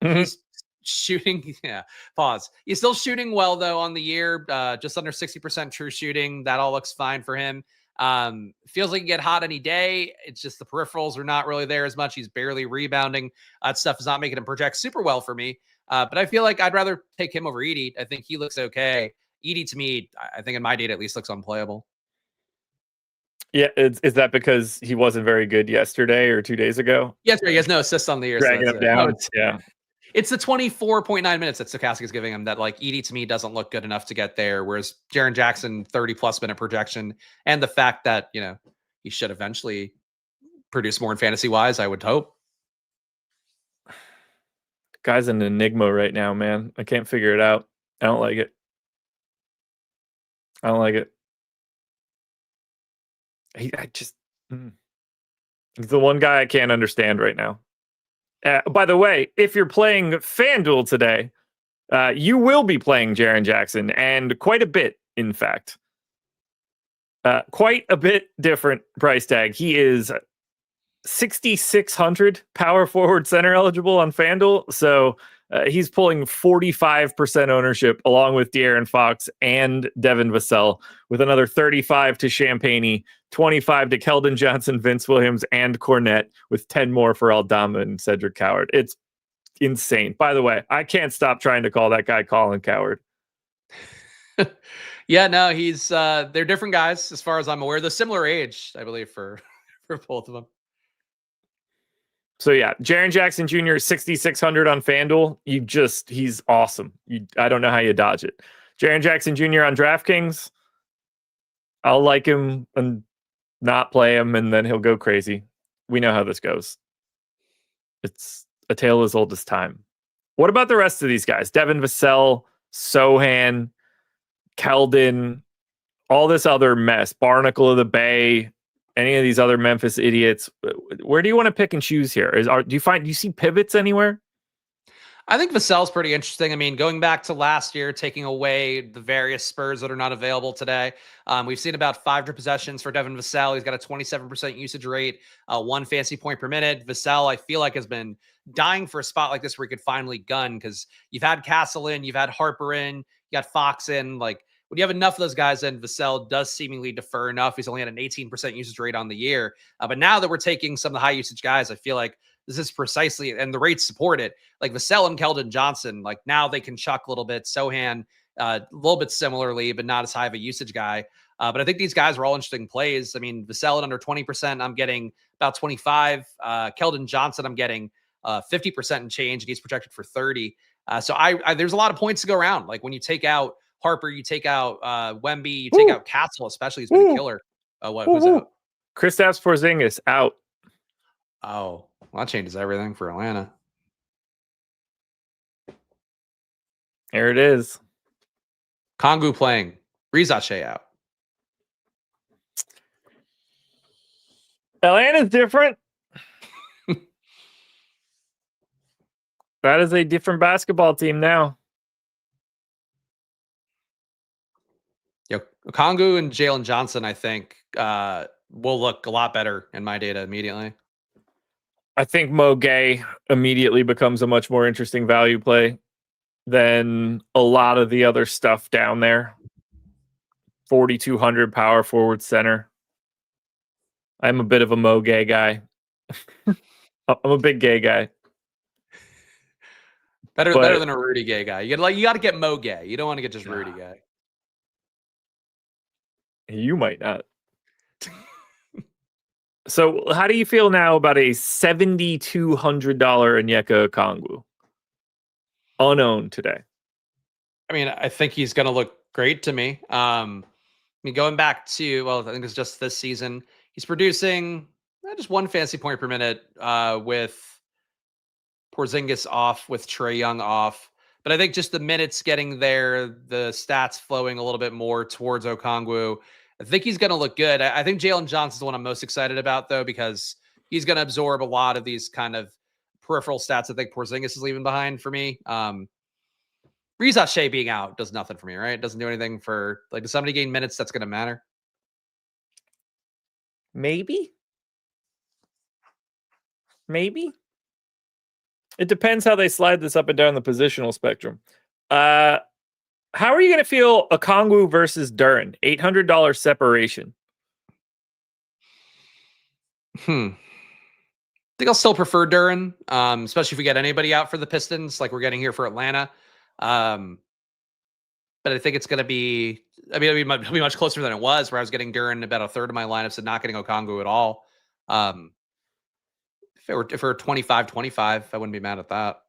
He's shooting. Yeah. Pause. He's still shooting well though on the year, just under 60% true shooting. That all looks fine for him. Feels like he can get hot any day. It's just the peripherals are not really there as much. He's barely rebounding. That stuff is not making him project super well for me. But I feel like I'd rather take him over Edey. I think he looks okay. Edey to me, I think in my data at least looks unplayable. Yeah, is that because he wasn't very good yesterday or 2 days ago? Yes, he has no assists on the year, so Dragging that's him it. No, down. Yeah. it's the 24.9 minutes that Stokastic is giving him that, like, Edie to me doesn't look good enough to get there, whereas Jaren Jackson 30+ minute projection, and the fact that, he should eventually produce more in fantasy wise, I would hope. Guy's an enigma right now, man. I can't figure it out. I don't like it. I don't like it. He's the one guy I can't understand right now. By the way, if you're playing FanDuel today, you will be playing Jaren Jackson, and quite a bit, in fact. Quite a bit different price tag. He is 6,600 power forward center eligible on FanDuel. So he's pulling 45% ownership along with De'Aaron Fox and Devin Vassell, with another 35 to Champagny, 25 to Keldon Johnson, Vince Williams, and Cornette, with 10 more for Aldama and Cedric Coward. It's insane. By the way, I can't stop trying to call that guy Colin Coward. Yeah, no, he's they're different guys as far as I'm aware. They're similar age, I believe, for both of them. So yeah, Jaren Jackson Jr. 6,600 on FanDuel. He's awesome. I don't know how you dodge it. Jaren Jackson Jr. on DraftKings. I'll like him and not play him, and then he'll go crazy. We know how this goes. It's a tale as old as time. What about the rest of these guys? Devin Vassell, Sohan, Keldon, all this other mess. Barnacle of the Bay, any of these other Memphis idiots. Where do you want to pick and choose here? Do you see pivots anywhere? I think Vassell's pretty interesting. I mean, going back to last year, taking away the various Spurs that are not available today, we've seen about 500 possessions for Devin Vassell. He's got a 27% usage rate, 1 fantasy point per minute. Vassell, I feel like, has been dying for a spot like this where he could finally gun, because you've had Castle in, you've had Harper in, you got Fox in. Like, when you have enough of those guys in, Vassell does seemingly defer enough. He's only had an 18% usage rate on the year. But now that we're taking some of the high usage guys, I feel like this is precisely, and the rates support it. Like Vassell and Keldon Johnson, like now they can chuck a little bit. Sohan, a little bit similarly, but not as high of a usage guy. But I think these guys are all interesting plays. I mean, Vassell at under 20%, I'm getting about 25. Keldon Johnson, I'm getting 50% and change, and he's projected for 30. So I there's a lot of points to go around. Like when you take out Harper, you take out Wemby, you take out Castle, especially, he's been a killer. Who's out? Kristaps Porzingis out. Oh, well, that changes everything for Atlanta. There it is. Kongu playing. Reza Shea out. Atlanta's different. That is a different basketball team now. Yo, Kongu and Jaylen Johnson, I think, will look a lot better in my data immediately. I think Mo Gay immediately becomes a much more interesting value play than a lot of the other stuff down there. 4,200 power forward center. I'm a bit of a Mo Gay guy. I'm a big gay guy. Better than a Rudy Gay guy. You got to get Mo Gay. You don't want to get just Rudy Gay. You might not. So how do you feel now about a $7,200 Onyeka Okongwu? Unowned today. I mean, I think he's going to look great to me. I mean, going back to, well, I think it's just this season, he's producing just 1 fantasy point per minute with Porzingis off, with Trae Young off. But I think just the minutes getting there, the stats flowing a little bit more towards Okongwu, I think he's going to look good. I think Jaylen Johnson's the one I'm most excited about, though, because he's going to absorb a lot of these kind of peripheral stats I think Porzingis is leaving behind for me. Reza Shea being out does nothing for me, right? It doesn't do anything for, like, does somebody gain minutes that's going to matter? Maybe. It depends how they slide this up and down the positional spectrum. How are you going to feel Okongwu versus Duren? $800 separation. I think I'll still prefer Duren, especially if we get anybody out for the Pistons, like we're getting here for Atlanta. But but I think it's going to be, it'll be much closer than it was, where I was getting Duren about a third of my lineups and not getting Okongwu at all. If it were 25-25, I wouldn't be mad at that.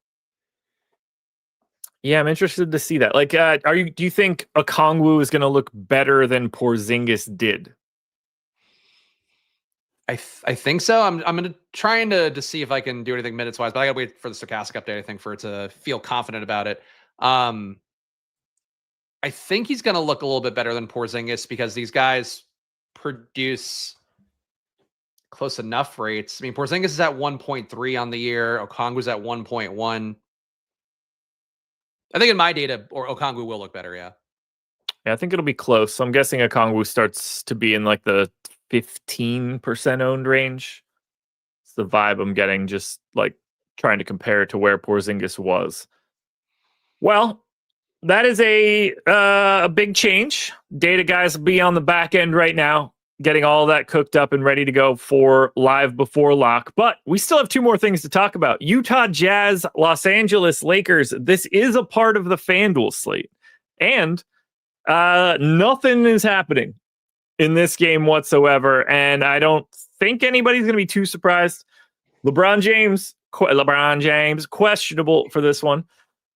Yeah, I'm interested to see that. Like, do you think Okongwu is going to look better than Porzingis did? I think so. I'm going to trying to see if I can do anything minutes wise, but I got to wait for the Stokastic update, I think, for it to feel confident about it. I think he's going to look a little bit better than Porzingis because these guys produce close enough rates. I mean, Porzingis is at 1.3 on the year. Okongwu's at 1.1. I think in my data, or Okongwu will look better. Yeah. Yeah, I think it'll be close. So I'm guessing Okongwu starts to be in like the 15% owned range. It's the vibe I'm getting, just like trying to compare it to where Porzingis was. Well, that is a big change. Data guys will be on the back end right now, getting all that cooked up and ready to go for live before lock. But we still have two more things to talk about. Utah Jazz, Los Angeles Lakers. This is a part of the FanDuel slate. And nothing is happening in this game whatsoever. And I don't think anybody's going to be too surprised. LeBron James, questionable for this one.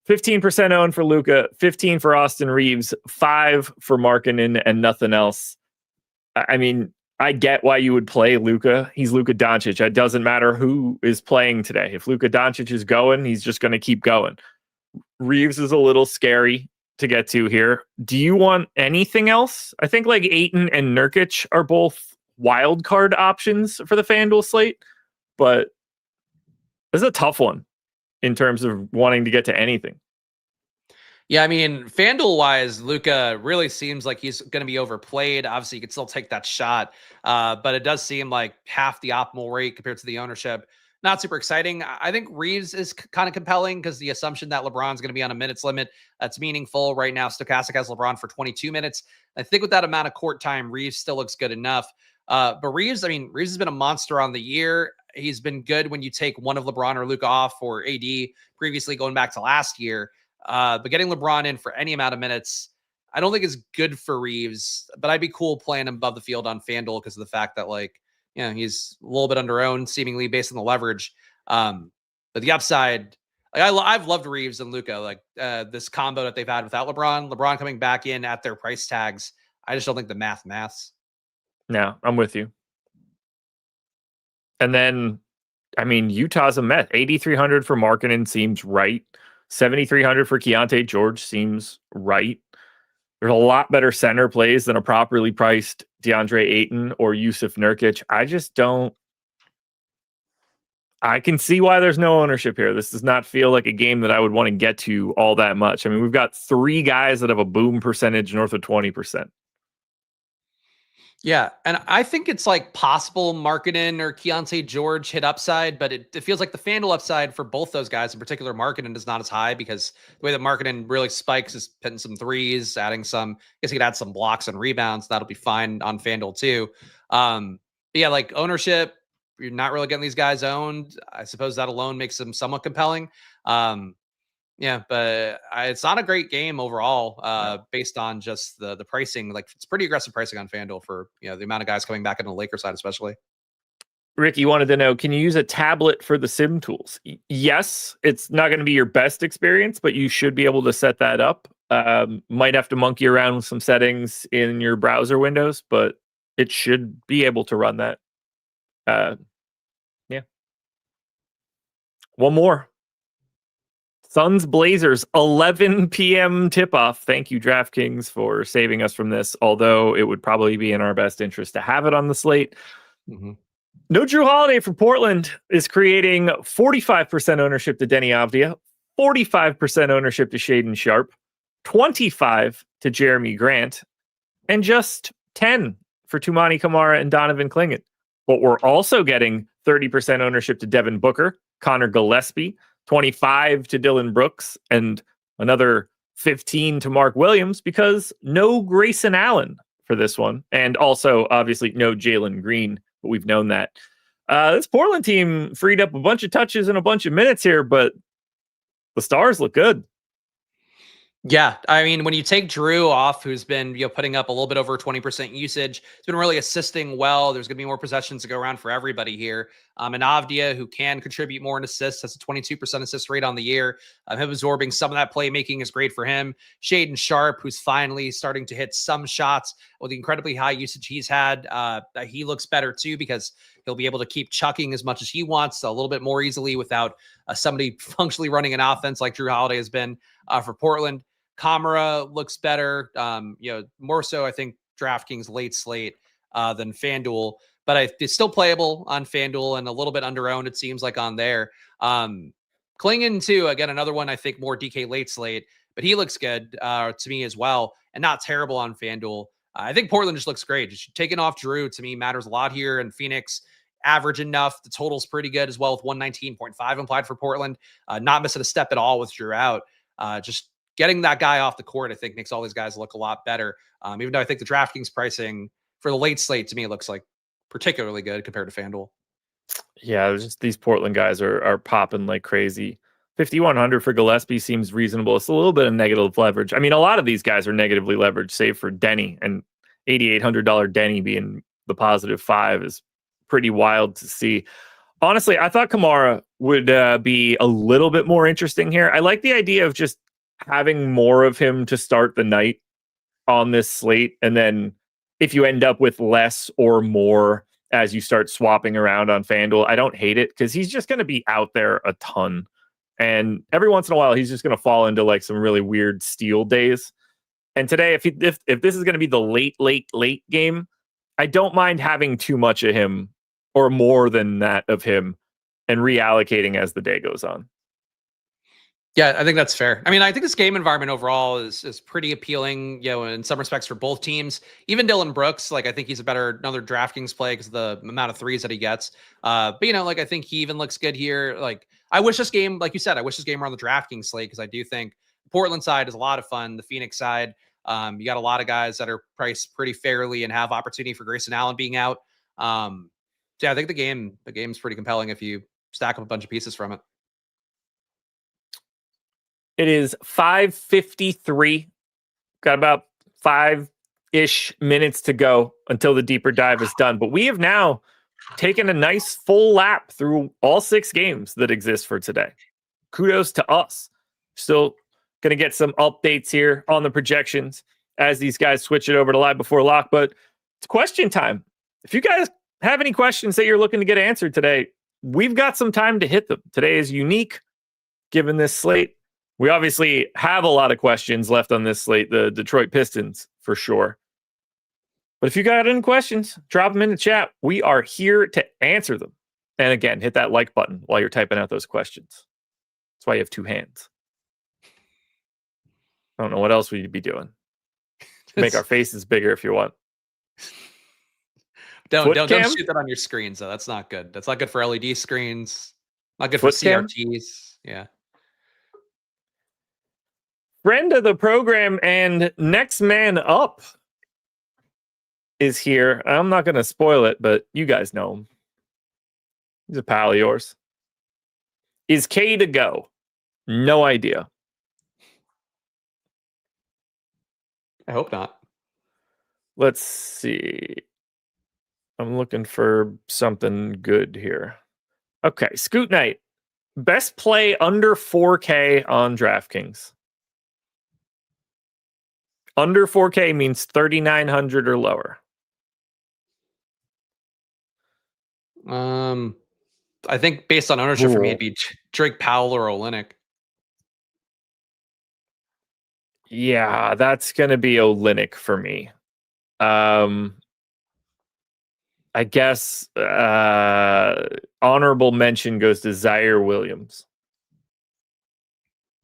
15% owned for Luka, 15 for Austin Reeves, 5 for Markkanen, and nothing else. I mean, I get why you would play Luka. He's Luka Doncic. It doesn't matter who is playing today. If Luka Doncic is going, he's just going to keep going. Reeves is a little scary to get to here. Do you want anything else? I think like Ayton and Nurkic are both wild card options for the FanDuel slate, but this is a tough one in terms of wanting to get to anything. Yeah, I mean, FanDuel wise, Luka really seems like he's going to be overplayed. Obviously, you could still take that shot, but it does seem like half the optimal rate compared to the ownership. Not super exciting. I think Reeves is kind of compelling because the assumption that LeBron's going to be on a minutes limit, that's meaningful. Right now, Stokastic has LeBron for 22 minutes. I think with that amount of court time, Reeves still looks good enough. But Reeves has been a monster on the year. He's been good when you take one of LeBron or Luka off, or AD previously going back to last year. But getting LeBron in for any amount of minutes, I don't think is good for Reeves, but I'd be cool playing him above the field on FanDuel because of the fact that, like, you know, he's a little bit under-owned, seemingly based on the leverage. But the upside, like, I've loved Reeves and Luka, like this combo that they've had without LeBron coming back in at their price tags. I just don't think the maths. No, I'm with you. And then, I mean, Utah's a mess. 8,300 for Markkanen seems right. 7,300 for Keontae George seems right. There's a lot better center plays than a properly priced DeAndre Ayton or Yusuf Nurkic. I can see why there's no ownership here. This does not feel like a game that I would want to get to all that much. I mean, we've got 3 guys that have a boom percentage north of 20%. Yeah, and I think it's like possible Markkanen or Keontae George hit upside, but it feels like the FanDuel upside for both those guys, in particular Markkanen, is not as high because the way that Markkanen really spikes is hitting some threes, adding some, I guess he could add some blocks and rebounds. That'll be fine on FanDuel too. But yeah, like ownership, you're not really getting these guys owned. I suppose that alone makes them somewhat compelling. Yeah, but it's not a great game overall, based on just the pricing. Like, it's pretty aggressive pricing on FanDuel for, you know, the amount of guys coming back into the Lakers side, especially. Ricky wanted to know, can you use a tablet for the sim tools? Yes, it's not going to be your best experience, but you should be able to set that up. Might have to monkey around with some settings in your browser windows, but it should be able to run that. Yeah. One more. Suns Blazers, 11 p.m. tip-off. Thank you, DraftKings, for saving us from this, although it would probably be in our best interest to have it on the slate. Mm-hmm. No Drew Holiday for Portland is creating 45% ownership to Denny Avdia, 45% ownership to Shaden Sharp, 25 to Jeremy Grant, and just 10 for Tumani Kamara and Donovan Clingan. But we're also getting 30% ownership to Devin Booker, Connor Gillespie, 25 to Dylan Brooks, and another 15 to Mark Williams, because no Grayson Allen for this one. And also, obviously, no Jalen Green, but we've known that. This Portland team freed up a bunch of touches and a bunch of minutes here, but the stars look good. Yeah, I mean, when you take Drew off, who's been putting up a little bit over 20% usage, it's been really assisting well. There's going to be more possessions to go around for everybody here. And Avdia, who can contribute more in assists, has a 22% assist rate on the year. Him absorbing some of that playmaking is great for him. Shaden Sharp, who's finally starting to hit some shots with the incredibly high usage he's had. He looks better too because he'll be able to keep chucking as much as he wants a little bit more easily without somebody functionally running an offense like Drew Holiday has been for Portland. Kamara looks better. More so, I think DraftKings late slate than FanDuel, but it's still playable on FanDuel and a little bit underowned, it seems like, on there. Klingon, too, again, another one, I think, more DK late slate, but he looks good to me as well, and not terrible on FanDuel. I think Portland just looks great. Just taking off Drew, to me, matters a lot here, and Phoenix, average enough. The total's pretty good as well with 119.5 implied for Portland. Not missing a step at all with Drew out. Just getting that guy off the court, I think, makes all these guys look a lot better. Even though I think the DraftKings pricing for the late slate, to me, looks like particularly good compared to FanDuel. Yeah, just these Portland guys are popping like crazy. 5,100 for Gillespie seems reasonable. It's a little bit of negative leverage. I mean, a lot of these guys are negatively leveraged, save for Denny, and $8,800 Denny being the +5 is pretty wild to see. Honestly, I thought Kamara would be a little bit more interesting here. I like the idea of just having more of him to start the night on this slate. And then if you end up with less or more as you start swapping around on FanDuel, I don't hate it because he's just going to be out there a ton. And every once in a while, he's just going to fall into like some really weird steal days. And today, if this is going to be the late game, I don't mind having too much of him or more than that of him and reallocating as the day goes on. Yeah, I think that's fair. I mean, I think this game environment overall is pretty appealing, in some respects for both teams. Even Dylan Brooks, like, I think he's another DraftKings play because of the amount of threes that he gets. But I think he even looks good here. Like, I wish this game, like you said, I wish this game were on the DraftKings slate because I do think the Portland side is a lot of fun. The Phoenix side, you got a lot of guys that are priced pretty fairly and have opportunity for Grayson Allen being out. So yeah, I think the game's pretty compelling if you stack up a bunch of pieces from it. It is 5:53. Got about 5-ish minutes to go until the deeper dive is done. But we have now taken a nice full lap through all 6 games that exist for today. Kudos to us. Still going to get some updates here on the projections as these guys switch it over to live before lock. But it's question time. If you guys have any questions that you're looking to get answered today, we've got some time to hit them. Today is unique given this slate. We obviously have a lot of questions left on this slate, the Detroit Pistons for sure. But if you got any questions, drop them in the chat. We are here to answer them. And again, hit that like button while you're typing out those questions. That's why you have 2 hands. I don't know what else we'd be doing. Make our faces bigger if you want. Don't shoot that on your screens though. That's not good. That's not good for LED screens. Not good for CRTs. Yeah. Friend of the program and next man up is here. I'm not going to spoil it, but you guys know him. He's a pal of yours. Is K to go? No idea. I hope not. Let's see. I'm looking for something good here. Okay, Scoot Knight. Best play under 4K on DraftKings. Under 4K means 3,900 or lower. I think based on ownership for me, it'd be Drake Powell or Olynyk. Yeah, that's going to be Olynyk for me. I guess honorable mention goes to Zaire Williams.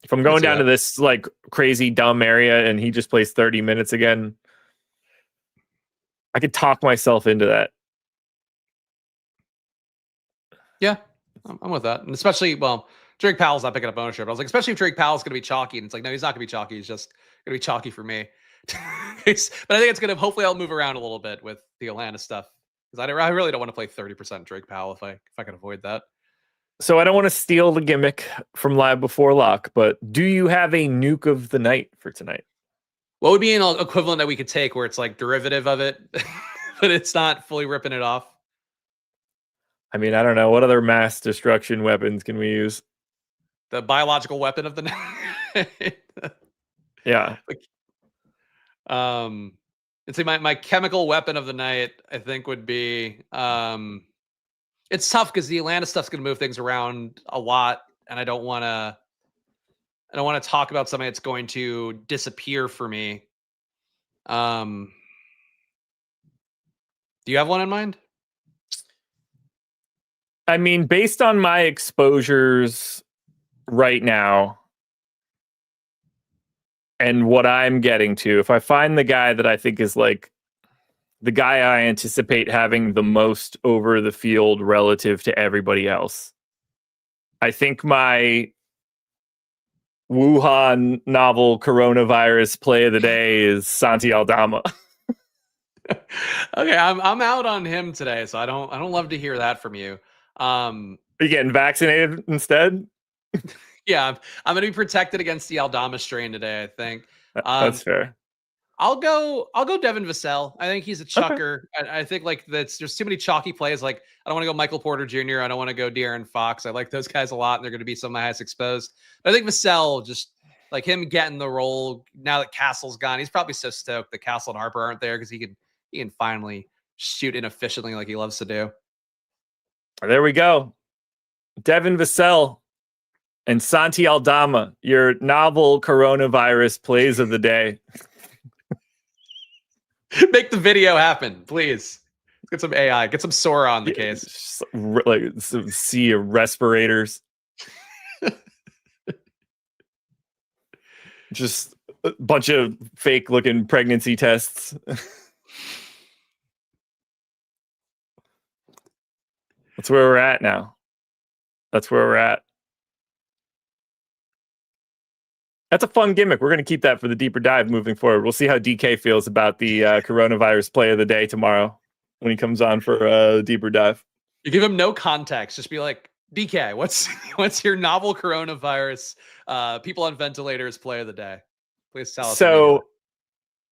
If I'm going down to this like crazy dumb area and he just plays 30 minutes again, I could talk myself into that. Yeah, I'm with that. And especially, Drake Powell's not picking up ownership. I was like, especially if Drake Powell's going to be chalky. And it's like, no, he's not going to be chalky. He's just going to be chalky for me. But I think it's going to, hopefully I'll move around a little bit with the Atlanta stuff. Because I really don't want to play 30% Drake Powell if I can avoid that. So I don't want to steal the gimmick from Live Before Lock, but do you have a nuke of the night for tonight? What would be an equivalent that we could take where it's like derivative of it, but it's not fully ripping it off? I mean, I don't know. What other mass destruction weapons can we use? The biological weapon of the night. Yeah. Let's see, my chemical weapon of the night, I think, would be it's tough because the Atlanta stuff's going to move things around a lot, and I don't want to talk about something that's going to disappear for me. Do you have one in mind? I mean, based on my exposures right now and what I'm getting to, if I find the guy that I think is like the guy I anticipate having the most over the field relative to everybody else, I think my Wuhan novel coronavirus play of the day is Santi Aldama. Okay, I'm out on him today, so I don't love to hear that from you. Are you getting vaccinated instead? Yeah, I'm going to be protected against the Aldama strain today, I think. That's fair. I'll go Devin Vassell. I think he's a chucker. Okay. I think like there's too many chalky plays. Like I don't want to go Michael Porter Jr. I don't want to go De'Aaron Fox. I like those guys a lot, and they're going to be some of my highest exposed. But I think Vassell, just like him getting the role now that Castle's gone, he's probably so stoked that Castle and Harper aren't there because he can finally shoot inefficiently like he loves to do. There we go. Devin Vassell and Santi Aldama, your novel coronavirus plays of the day. Make the video happen, please. Get some AI. Get some Sora on the case. Like some sea of respirators. Just a bunch of fake-looking pregnancy tests. That's where we're at now. That's where we're at. That's a fun gimmick. We're going to keep that for the deeper dive moving forward. We'll see how DK feels about the coronavirus play of the day tomorrow when he comes on for a deeper dive. You give him no context. Just be like, DK, what's your novel coronavirus people on ventilators play of the day? Please tell us. So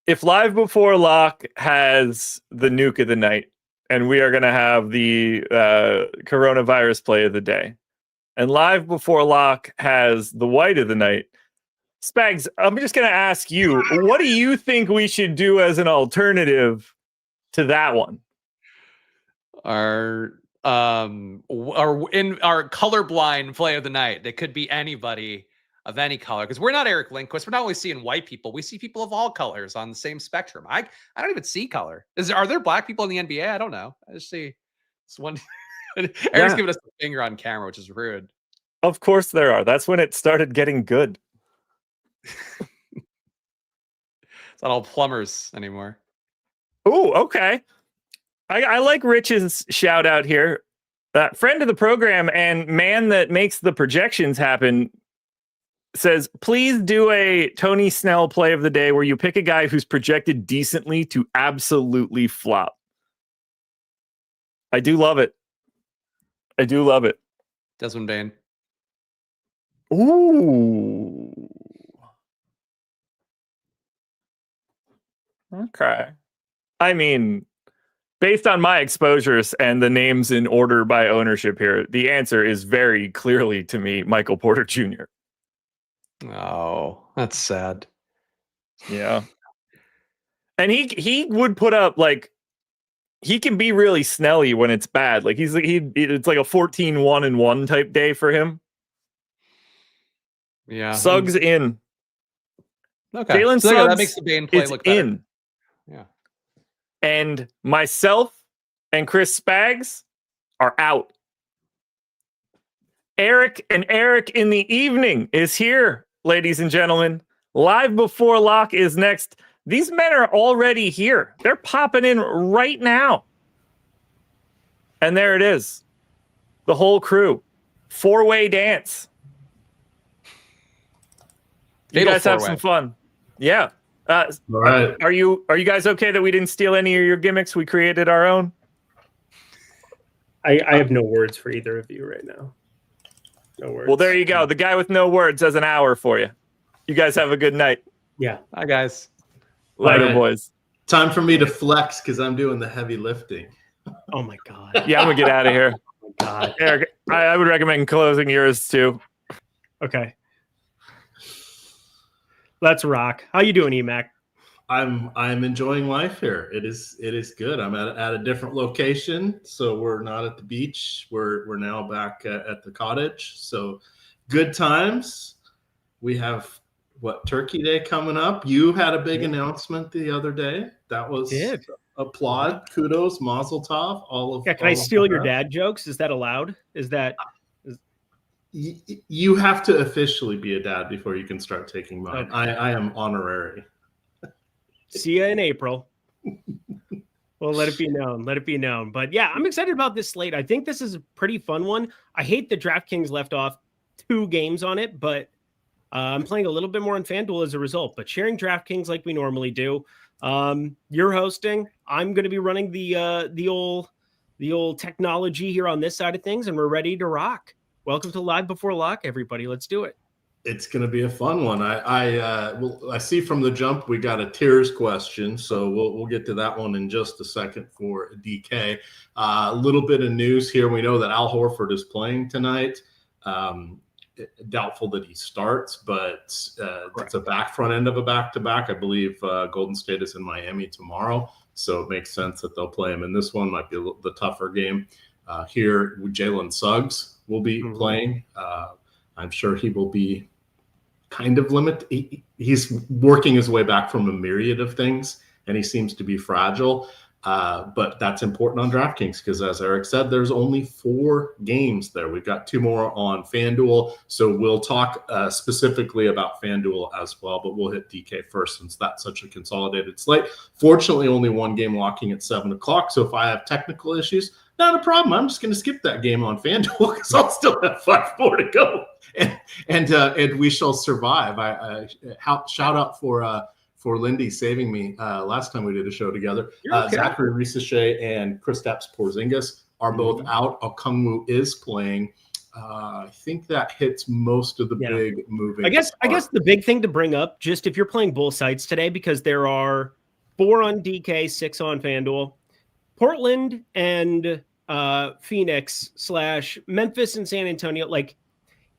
if Live Before Lock has the nuke of the night, and we are going to have the coronavirus play of the day, and Live Before Lock has the white of the night, Spags, I'm just going to ask you, what do you think we should do as an alternative to that one? Our colorblind play of the night. It could be anybody of any color, because we're not Eric Lindquist. We're not only seeing white people. We see people of all colors on the same spectrum. I don't even see color. Are there black people in the NBA? I don't know. I just see this one. Eric's giving us a finger on camera, which is rude. Of course there are. That's when it started getting good. It's not all plumbers anymore. Oh, okay. I like Rich's shout out here. Friend of the program and man that makes the projections happen says, please do a Tony Snell play of the day where you pick a guy who's projected decently to absolutely flop. I do love it. I do love it. Desmond Bain. Ooh. Okay. I mean, based on my exposures and the names in order by ownership here, the answer is very clearly to me, Michael Porter Jr. Oh, that's sad. Yeah. And he would put up like, he can be really snelly when it's bad. Like it's like a 14-1-1 type day for him. Yeah. Suggs in. Okay. Jaylen so Suggs, that makes the Bain play look better. In. Yeah. And myself and Chris Spags are out. Eric in the evening is here, ladies and gentlemen. Live Before Lock is next. These men are already here. They're popping in right now. And there it is. The whole crew. 4-way dance. You guys have some fun. Yeah. All right. Are you guys okay that we didn't steal any of your gimmicks? We created our own. I have no words for either of you right now. No words. Well, there you go. The guy with no words has an hour for you. You guys have a good night. Yeah. Hi, guys. Later, All right. boys. Time for me to flex because I'm doing the heavy lifting. Oh my God. Yeah, I'm going to get out of here. Oh my God. Eric, I would recommend closing yours too. Okay. Let's rock. How you doing, Emac? I'm enjoying life here. It is good. I'm at a different location, so we're not at the beach. We're now back at the cottage. So good times. We have Turkey Day coming up. You had a big announcement the other day. That was applaud, kudos, mazel tov. Can I steal your dad jokes? Is that allowed? You have to officially be a dad before you can start taking mine. Okay. I am honorary. See you in April. Well, let it be known. Let it be known. But yeah, I'm excited about this slate. I think this is a pretty fun one. I hate that DraftKings left off 2 games on it, but I'm playing a little bit more on FanDuel as a result. But sharing DraftKings like we normally do. You're hosting. I'm going to be running the old technology here on this side of things, and we're ready to rock. Welcome to Live Before Lock, everybody. Let's do it. It's going to be a fun one. I see from the jump we got a tiers question, so we'll get to that one in just a second for DK. A little bit of news here. We know that Al Horford is playing tonight. Doubtful that he starts, but it's a front end of a back-to-back. I believe Golden State is in Miami tomorrow, so it makes sense that they'll play him in this one. Might be the tougher game. Here, Jaylen Suggs will be playing. I'm sure he will be kind of limited. He's working his way back from a myriad of things, and he seems to be fragile. But that's important on DraftKings because, as Eric said, there's only 4 games there. We've got 2 more on FanDuel, so we'll talk specifically about FanDuel as well, but we'll hit DK first since that's such a consolidated slate. Fortunately, only 1 game locking at 7 o'clock, so if I have technical issues, not a problem. I'm just going to skip that game on FanDuel because I'll still have 5 more to go, and we shall survive. I shout out for Lindy saving me last time we did a show together. Okay. Zachary Risachet and Kristaps Porzingis are both out. Okongwu is playing. I think that hits most of the big moving. I guess the big thing to bring up, just if you're playing both sites today, because there are 4 on DK, 6 on FanDuel, Portland and Phoenix / Memphis and San Antonio. Like,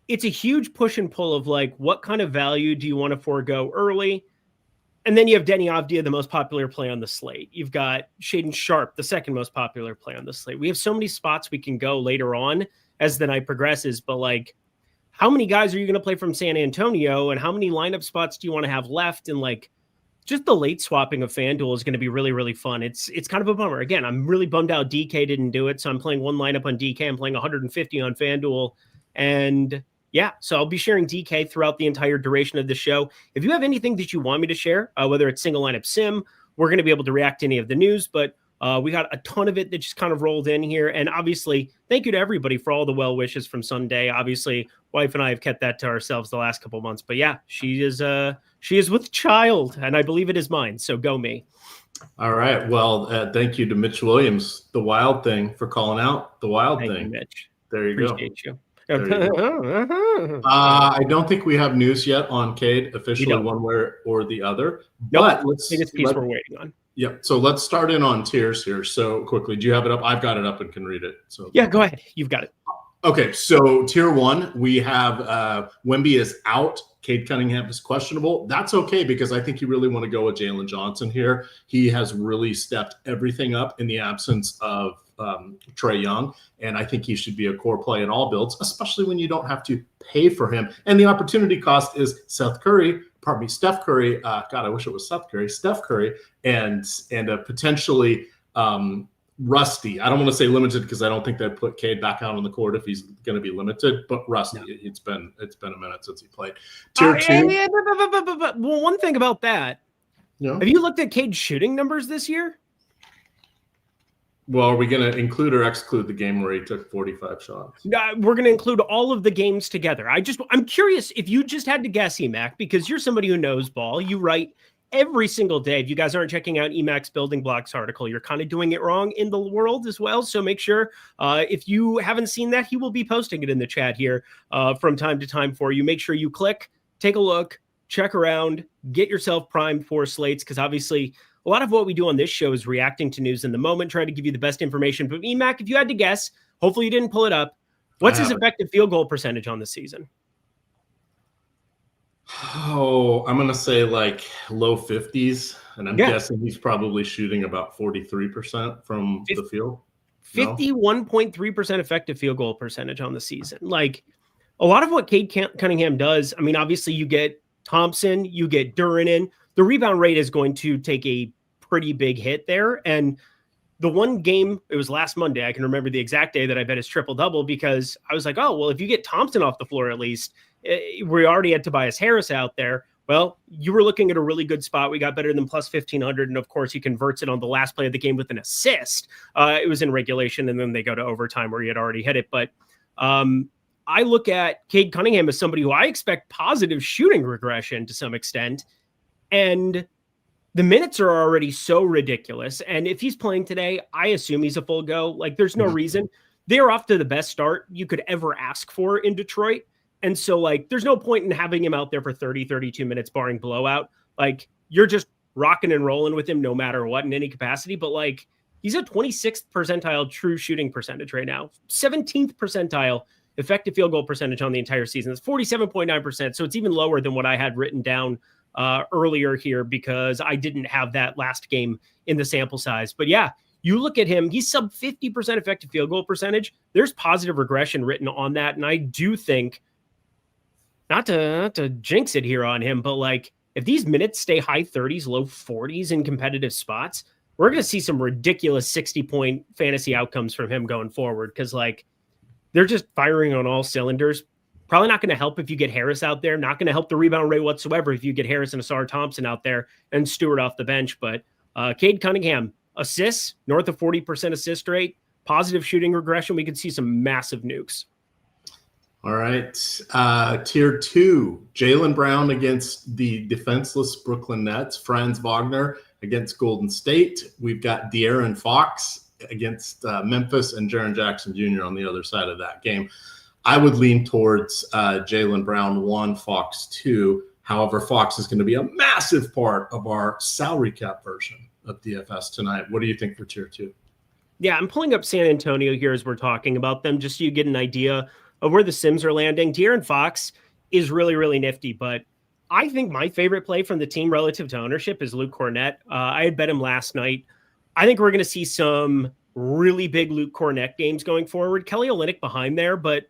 it's a huge push and pull of like, what kind of value do you want to forego early? And then you have Denny Avdia, the most popular play on the slate. You've got Shaden Sharp, the second most popular play on the slate. We have so many spots we can go later on as the night progresses. But like, how many guys are you going to play from San Antonio, and how many lineup spots do you want to have left? And like, just the late swapping of FanDuel is going to be really, really fun. It's kind of a bummer. Again, I'm really bummed out DK didn't do it. So I'm playing 1 lineup on DK. I'm playing 150 on FanDuel. And yeah, so I'll be sharing DK throughout the entire duration of the show. If you have anything that you want me to share, whether it's single lineup sim, we're going to be able to react to any of the news, but we got a ton of it that just kind of rolled in here. And obviously, thank you to everybody for all the well wishes from Sunday. Obviously, wife and I have kept that to ourselves the last couple of months, but yeah, she is with child, and I believe it is mine. So go me. All right. Well, thank you to Mitch Williams, the Wild Thing, for calling out the Wild Thing. You, Mitch. There you Appreciate go. You. I don't think we have news yet on Cade officially one way or the other. But biggest piece we're waiting on. Yeah. So let's start in on tiers here. So quickly, do you have it up? I've got it up and can read it. So yeah, go ahead. You've got it. Okay. So tier 1, we have Wemby is out. Cade Cunningham is questionable. That's okay because I think you really want to go with Jalen Johnson here. He has really stepped everything up in the absence of Trae Young, and I think he should be a core play in all builds, especially when you don't have to pay for him. And the opportunity cost is Steph Curry, God, I wish it was Steph Curry, and potentially Rusty. I don't want to say limited because I don't think they'd put Cade back out on the court if he's going to be limited, but Rusty. Yeah. It's been a minute since he played. Tier 2. Well, one thing about that, have you looked at Cade's shooting numbers this year? Well, are we going to include or exclude the game where he took 45 shots? We're going to include all of the games together. I'm curious if you just had to guess, Emac, because you're somebody who knows ball. You write every single day. If you guys aren't checking out Emacs Building Blocks article, you're kind of doing it wrong in the world as well. So make sure if you haven't seen that, he will be posting it in the chat here from time to time for you. Make sure you click, take a look, check around, get yourself primed for slates, because obviously a lot of what we do on this show is reacting to news in the moment, try to give you the best information. But Emac, if you had to guess, hopefully you didn't pull it up, what's his effective field goal percentage on the season? Oh, I'm going to say like low 50s. And I'm guessing he's probably shooting about 43% from the field. 51.3% effective field goal percentage on the season. Like a lot of what Cade Cunningham does, I mean, obviously you get Thompson, you get Duren in. The rebound rate is going to take a pretty big hit there. And the one game, it was last Monday, I can remember the exact day that I bet his triple-double, because I was like, oh, well, if you get Thompson off the floor at least, we already had Tobias Harris out there. Well, you were looking at a really good spot. We got better than plus 1,500. And of course, he converts it on the last play of the game with an assist. It was in regulation, and then they go to overtime where he had already hit it. But I look at Cade Cunningham as somebody who I expect positive shooting regression to some extent. And the minutes are already so ridiculous. And if he's playing today, I assume he's a full go. Like, there's no reason. They're off to the best start you could ever ask for in Detroit. And so, like, there's no point in having him out there for 30, 32 minutes barring blowout. Like, you're just rocking and rolling with him no matter what in any capacity. But, like, he's a 26th percentile true shooting percentage right now. 17th percentile effective field goal percentage on the entire season. It's 47.9%. So it's even lower than what I had written down earlier here, because I didn't have that last game in the sample size. But yeah, you look at him, he's sub 50% effective field goal percentage. There's positive regression written on that. And I do think, not to jinx it here on him, but like if these minutes stay high 30s, low 40s in competitive spots, we're going to see some ridiculous 60-point fantasy outcomes from him going forward. Cause like they're just firing on all cylinders. Probably not going to help if you get Harris out there. Not going to help the rebound rate whatsoever if you get Harris and Asar Thompson out there and Stewart off the bench. But Cade Cunningham, assists, north of 40% assist rate, positive shooting regression. We could see some massive nukes. All right. Tier 2, Jaylen Brown against the defenseless Brooklyn Nets. Franz Wagner against Golden State. We've got De'Aaron Fox against Memphis, and Jaren Jackson Jr. on the other side of that game. I would lean towards Jaylen Brown 1, Fox 2. However, Fox is going to be a massive part of our salary cap version of DFS tonight. What do you think for tier 2? Yeah, I'm pulling up San Antonio here as we're talking about them, just so you get an idea of where the Sims are landing. De'Aaron Fox is really, really nifty, but I think my favorite play from the team relative to ownership is Luke Cornett. I had bet him last night. I think we're going to see some really big Luke Cornett games going forward. Kelly Olynyk behind there, but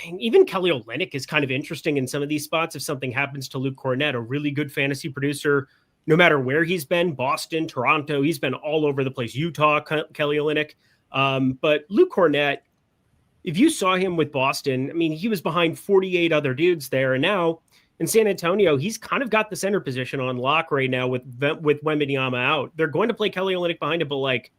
man, even Kelly Olynyk is kind of interesting in some of these spots if something happens to Luke Cornett, a really good fantasy producer, no matter where he's been, Boston, Toronto, he's been all over the place, Utah, Kelly Olynyk. But Luke Cornett, if you saw him with Boston, I mean, he was behind 48 other dudes there. And now in San Antonio, he's kind of got the center position on lock right now with Wembanyama out. They're going to play Kelly Olynyk behind him, but like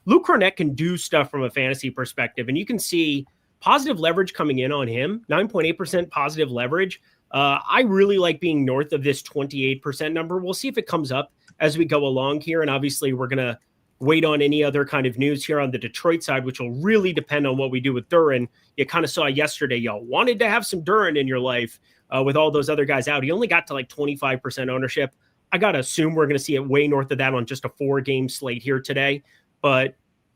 Luke Cornett can do stuff from a fantasy perspective. And you can see positive leverage coming in on him, 9.8% positive leverage. I really like being north of this 28% number. We'll see if it comes up as we go along here. And obviously we're going to wait on any other kind of news here on the Detroit side, which will really depend on what we do with Duren. You kind of saw yesterday, y'all wanted to have some Duren in your life with all those other guys out. He only got to like 25% ownership. I got to assume we're going to see it way north of that on just a 4-game slate here today. But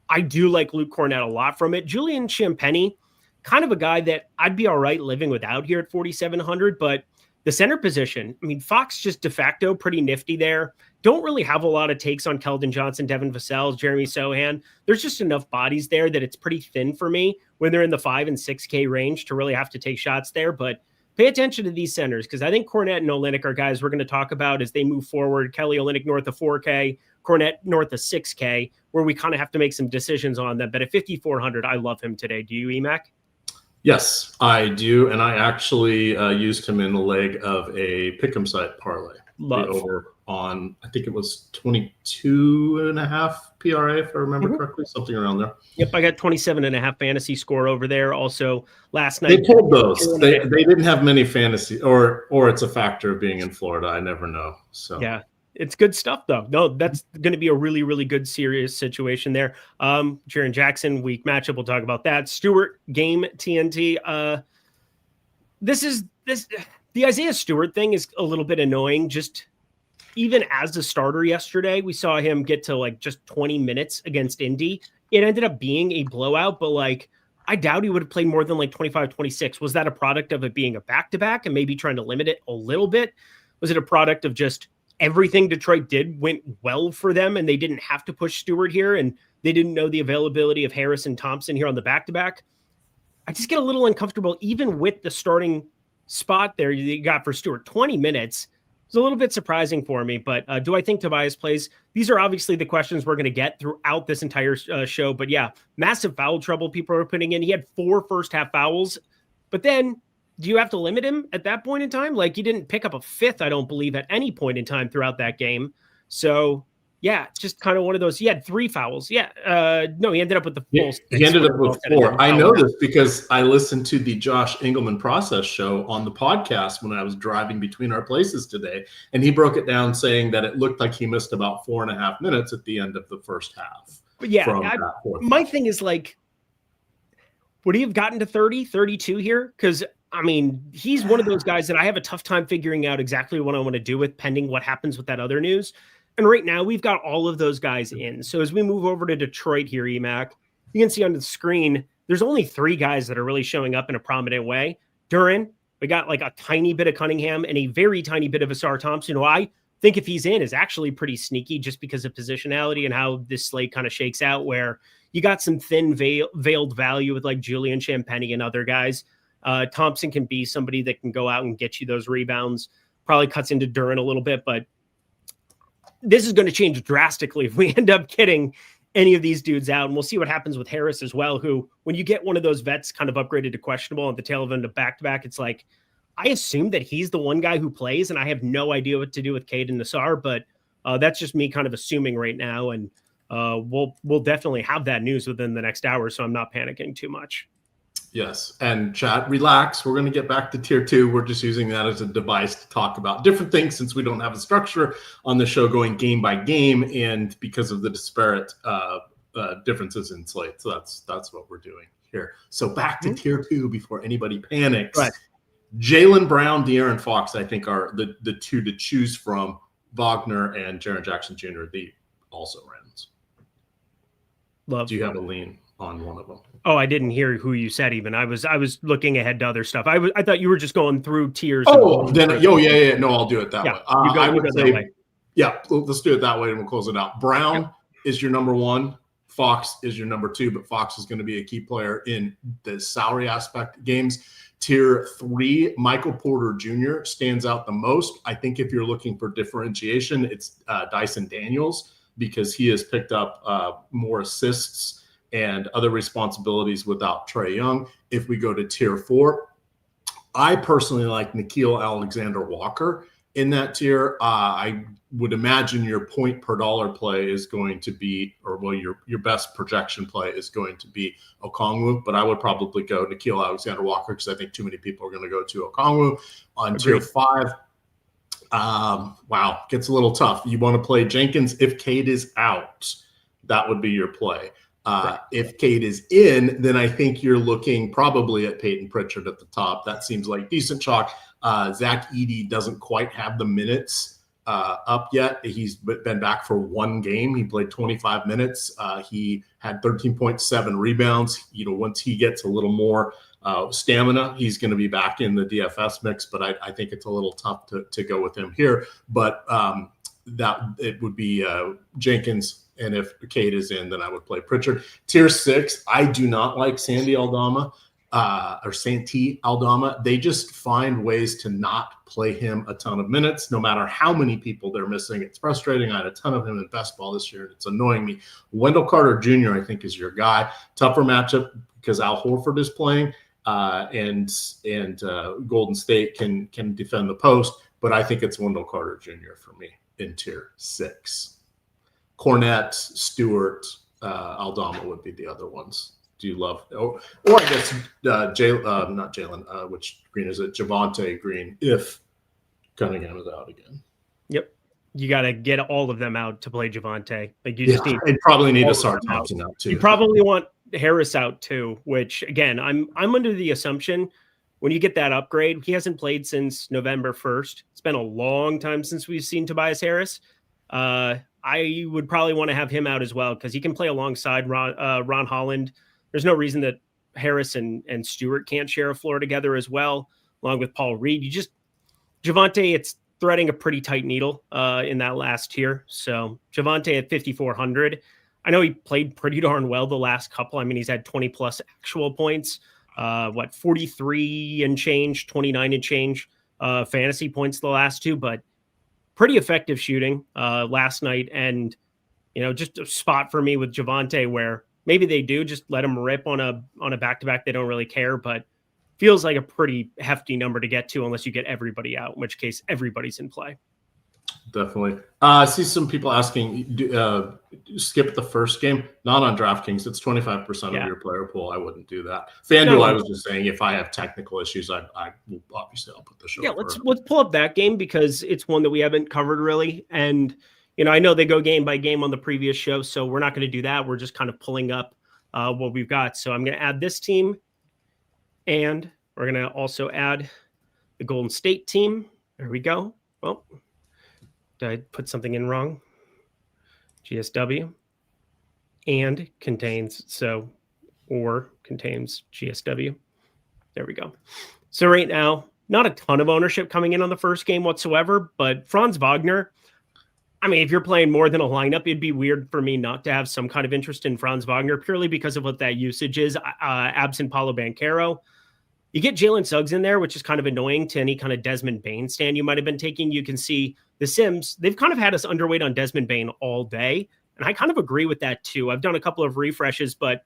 I do like Luke Cornett a lot from it. Julian Champagnie, kind of a guy that I'd be all right living without here at 4,700, but the center position, I mean, Fox just de facto pretty nifty there. Don't really have a lot of takes on Keldon Johnson, Devin Vassell, Jeremy Sohan. There's just enough bodies there that it's pretty thin for me when they're in the 5 and 6K range to really have to take shots there. But pay attention to these centers, because I think Cornett and Olynyk are guys we're going to talk about as they move forward. Kelly Olynyk north of 4K, Cornett north of 6K, where we kind of have to make some decisions on them. But at 5,400, I love him today. Do you, Emac? Yes, I do. And I actually used him in the leg of a pick'em site parlay. Love. Over on, I think it was 22.5 PRA, if I remember correctly, something around there. Yep, I got 27.5 fantasy score over there. Also, last night. They pulled those. They didn't have many fantasy, or it's a factor of being in Florida. I never know. So yeah. It's good stuff, though. No, that's going to be a really, really good, serious situation there. Jaren Jackson, week matchup. We'll talk about that. Stewart, game TNT. The Isaiah Stewart thing is a little bit annoying. Just even as a starter yesterday, we saw him get to like just 20 minutes against Indy. It ended up being a blowout, but like, I doubt he would have played more than like 25, 26. Was that a product of it being a back-to-back and maybe trying to limit it a little bit? Was it a product of just everything Detroit did went well for them and they didn't have to push Stewart here and they didn't know the availability of Harris and Thompson here on the back-to-back? I just get a little uncomfortable even with the starting spot there you got for Stewart. 20 minutes is a little bit surprising for me, but do I think Tobias plays? These are obviously the questions we're going to get throughout this entire show, but yeah, massive foul trouble people are putting in. He had 4 first-half fouls, but then do you have to limit him at that point in time? Like, he didn't pick up a 5th, I don't believe, at any point in time throughout that game. So, yeah, it's just kind of one of those. He had 3 fouls. Yeah. No, he ended up with the full. He ended up with 4. I know this because I listened to the Josh Engleman process show on the podcast when I was driving between our places today. And he broke it down saying that it looked like he missed about 4.5 minutes at the end of the first half. But yeah, my thing is like, would he have gotten to 30, 32 here? Because I mean, he's one of those guys that I have a tough time figuring out exactly what I want to do with pending what happens with that other news. And right now we've got all of those guys in. So as we move over to Detroit here, EMAC, you can see on the screen, there's only 3 guys that are really showing up in a prominent way. Duran, we got like a tiny bit of Cunningham and a very tiny bit of Asar Thompson, who I think if he's in is actually pretty sneaky just because of positionality and how this slate kind of shakes out, where you got some thin veiled value with like Julian Champagny and other guys. Thompson can be somebody that can go out and get you those rebounds, probably cuts into Duran a little bit, but this is going to change drastically if we end up getting any of these dudes out. And we'll see what happens with Harris as well, who, when you get one of those vets kind of upgraded to questionable at the tail of end of back-to-back, it's like, I assume that he's the one guy who plays, and I have no idea what to do with Cade and Nassar, but that's just me kind of assuming right now. And we'll definitely have that news within the next hour, so I'm not panicking too much. Yes. And chat, relax. We're going to get back to tier 2. We're just using that as a device to talk about different things since we don't have a structure on the show going game by game and because of the disparate differences in slate. So that's what we're doing here. So back to tier 2 before anybody panics. Right. Jaylen Brown, De'Aaron Fox, I think are the 2 to choose from. Wagner and Jaren Jackson Jr., the also rounds. Do you have a lean on one of them? Oh, I didn't hear who you said even. I was looking ahead to other stuff. I thought you were just going through tiers. Oh, then yeah. No, I'll do it that way. I would say, that way. Yeah, let's do it that way and we'll close it out. Brown is your number 1. Fox is your number 2, but Fox is going to be a key player in the salary aspect games. Tier 3, Michael Porter Jr. stands out the most. I think if you're looking for differentiation, it's Dyson Daniels, because he has picked up more assists and other responsibilities without Trae Young. If we go to tier 4, I personally like Nickeil Alexander-Walker in that tier. I would imagine your point per dollar play is going to be, your best projection play is going to be Okongwu, but I would probably go Nickeil Alexander-Walker because I think too many people are going to go to Okongwu. On tier 5, gets a little tough. You want to play Jenkins if Cade is out. That would be your play. If Cade is in, then I think you're looking probably at Peyton Pritchard at the top. That seems like decent chalk. Zach Edey doesn't quite have the minutes up yet. He's been back for 1 game. He played 25 minutes. He had 13.7 rebounds. Once he gets a little more stamina, he's going to be back in the DFS mix, but I think it's a little tough to go with him here. But that it would be Jenkins. And if Cade is in, then I would play Pritchard. Tier 6, I do not like Santi Aldama. They just find ways to not play him a ton of minutes, no matter how many people they're missing. It's frustrating. I had a ton of him in best ball this year, and it's annoying me. Wendell Carter Jr., I think, is your guy. Tougher matchup because Al Horford is playing, and Golden State can defend the post, but I think it's Wendell Carter Jr. for me in tier 6. Cornette, Stewart, Aldama would be the other ones. Do you love, or I guess not Jalen, which Green is it? Javonte Green, if Cunningham is out again. Yep. you got to get all of them out to play Javonte. Like you just need. I'd probably need all to of start them out. Thompson out too. You probably want Harris out too, which again, I'm under the assumption when you get that upgrade, he hasn't played since November 1st. It's been a long time since we've seen Tobias Harris. I would probably want to have him out as well because he can play alongside Ron Holland. There's no reason that Harris and Stewart can't share a floor together as well, along with Paul Reed. Javonte, it's threading a pretty tight needle in that last tier. So Javonte at 5,400. I know he played pretty darn well the last couple. I mean, he's had 20 plus actual points, 43 and change, 29 and change fantasy points the last two, but pretty effective shooting last night. And, just a spot for me with Javonte where maybe they do just let him rip on a back-to-back. They don't really care, but feels like a pretty hefty number to get to unless you get everybody out, in which case everybody's in play. Definitely. I see some people asking, skip the first game. Not on DraftKings. It's 25% of your player pool. I wouldn't do that. FanDuel, I was just saying, if I have technical issues, I will obviously I'll put the show. Yeah, let's pull up that game because it's one that we haven't covered really. And I know they go game by game on the previous show, so we're not going to do that. We're just kind of pulling up what we've got. So I'm going to add this team, and we're going to also add the Golden State team. There we go. Well, did I put something in wrong? GSW and contains GSW. There we go. So right now, not a ton of ownership coming in on the first game whatsoever, but Franz Wagner, I mean, if you're playing more than a lineup, it'd be weird for me not to have some kind of interest in Franz Wagner purely because of what that usage is. Absent Paolo Banchero. You get Jaylen Suggs in there, which is kind of annoying to any kind of Desmond Bane stand you might have been taking. You can see the Sims, they've kind of had us underweight on Desmond Bane all day. And I kind of agree with that too. I've done a couple of refreshes, but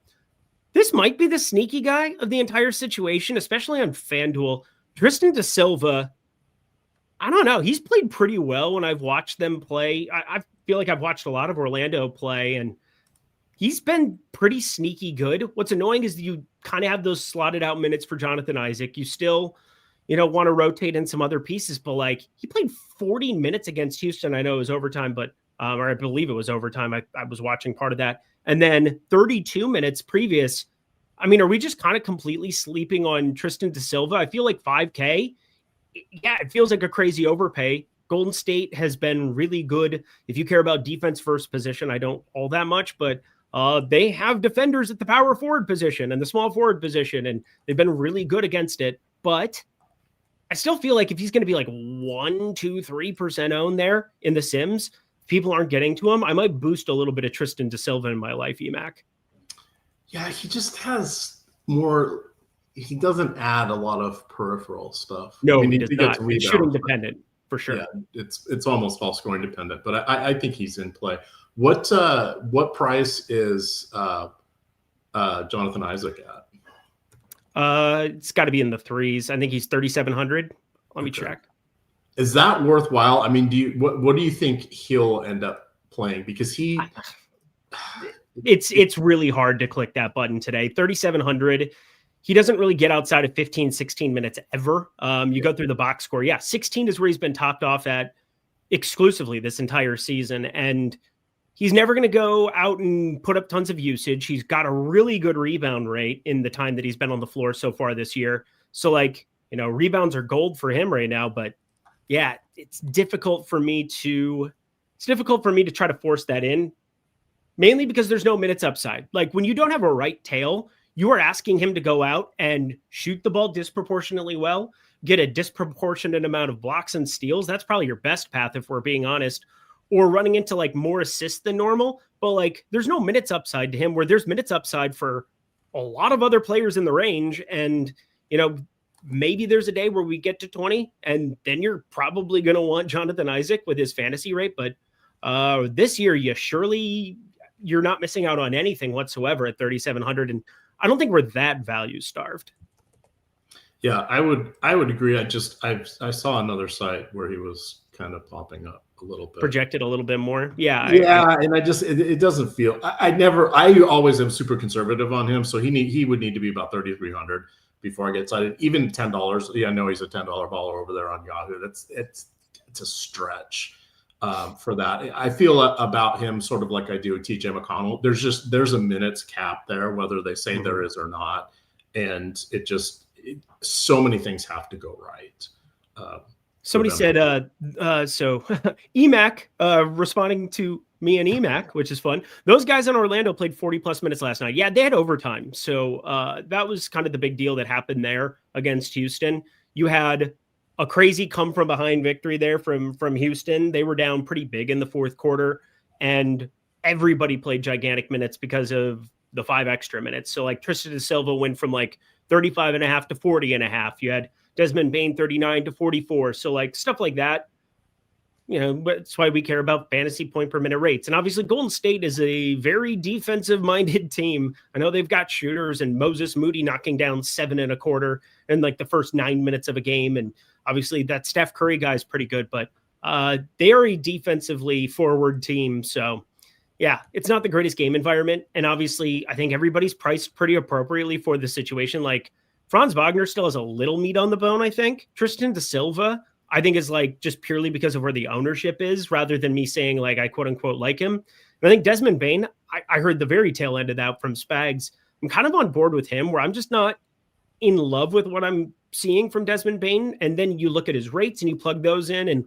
this might be the sneaky guy of the entire situation, especially on FanDuel. Tristan Da Silva, I don't know. He's played pretty well when I've watched them play. I feel like I've watched a lot of Orlando play, and he's been pretty sneaky good. What's annoying is you kind of have those slotted out minutes for Jonathan Isaac. You still, want to rotate in some other pieces, but he played 40 minutes against Houston. I know it was overtime, but or I believe it was overtime. I was watching part of that. And then 32 minutes previous. I mean, are we just kind of completely sleeping on Tristan Da Silva? I feel like 5K. Yeah, it feels like a crazy overpay. Golden State has been really good. If you care about defense first position, I don't all that much, but they have defenders at the power forward position and the small forward position, and they've been really good against it. But I still feel like if he's going to be 1, 2, 3% owned there in the Sims, people aren't getting to him, I might boost a little bit of Tristan Da Silva in my life, EMAC. Yeah, he just has more. He doesn't add a lot of peripheral stuff. No, he does not. It's shooting dependent for sure. Yeah, it's almost all scoring dependent, but I think he's in play. What price is Jonathan Isaac at? It's got to be in the threes. I think he's 3,700. Let me check. Is that worthwhile? I mean, what do you think he'll end up playing? Because it's really hard to click that button today. 3,700. He doesn't really get outside of 15, 16 minutes ever. You go through the box score. Yeah, 16 is where he's been topped off at exclusively this entire season. And he's never going to go out and put up tons of usage. He's got a really good rebound rate in the time that he's been on the floor so far this year. So rebounds are gold for him right now. But yeah, it's difficult for me to try to force that in, mainly because there's no minutes upside. When you don't have a right tail, you are asking him to go out and shoot the ball disproportionately well, get a disproportionate amount of blocks and steals. That's probably your best path if we're being honest, or running into more assists than normal. But there's no minutes upside to him where there's minutes upside for a lot of other players in the range. And, maybe there's a day where we get to 20 and then you're probably going to want Jonathan Isaac with his fantasy rate. But this year, you're not missing out on anything whatsoever at 3,700. And I don't think we're that value starved. Yeah, I would agree. I saw another site where he was kind of popping up a little bit, projected a little bit more. Yeah. And it doesn't feel, I always am super conservative on him. So he would need to be about 3,300 before I get excited. Even $10. Yeah, I know he's a $10 baller over there on Yahoo. It's a stretch. for that. I feel about him sort of like I do with TJ McConnell. There's a minutes cap there, whether they say there is or not. And so many things have to go right. Somebody said, so EMAC, responding to me and EMAC, which is fun. Those guys in Orlando played 40 plus minutes last night. Yeah, they had overtime. So that was kind of the big deal that happened there against Houston. You had a crazy come from behind victory there from Houston. They were down pretty big in the fourth quarter, and everybody played gigantic minutes because of the 5 extra minutes. So like Tristan da Silva went from like 35 and a half to 40 and a half. You had Desmond Bane 39 to 44. So like stuff like that, but that's why we care about fantasy point per minute rates. And obviously Golden State is a very defensive minded team. I know they've got shooters and Moses Moody knocking down 7 1/4 in like the first 9 minutes of a game. And obviously that Steph Curry guy is pretty good, but they are a defensively forward team. So yeah, it's not the greatest game environment. And obviously I think everybody's priced pretty appropriately for the situation. Like Franz Wagner still has a little meat on the bone, I think. Tristan da Silva, I think, is like just purely because of where the ownership is, rather than me saying like I quote unquote like him. And I think Desmond Bane, I heard the very tail end of that from Spags. I'm kind of on board with him, where I'm just not in love with what I'm seeing from Desmond Bane. And then you look at his rates and you plug those in, and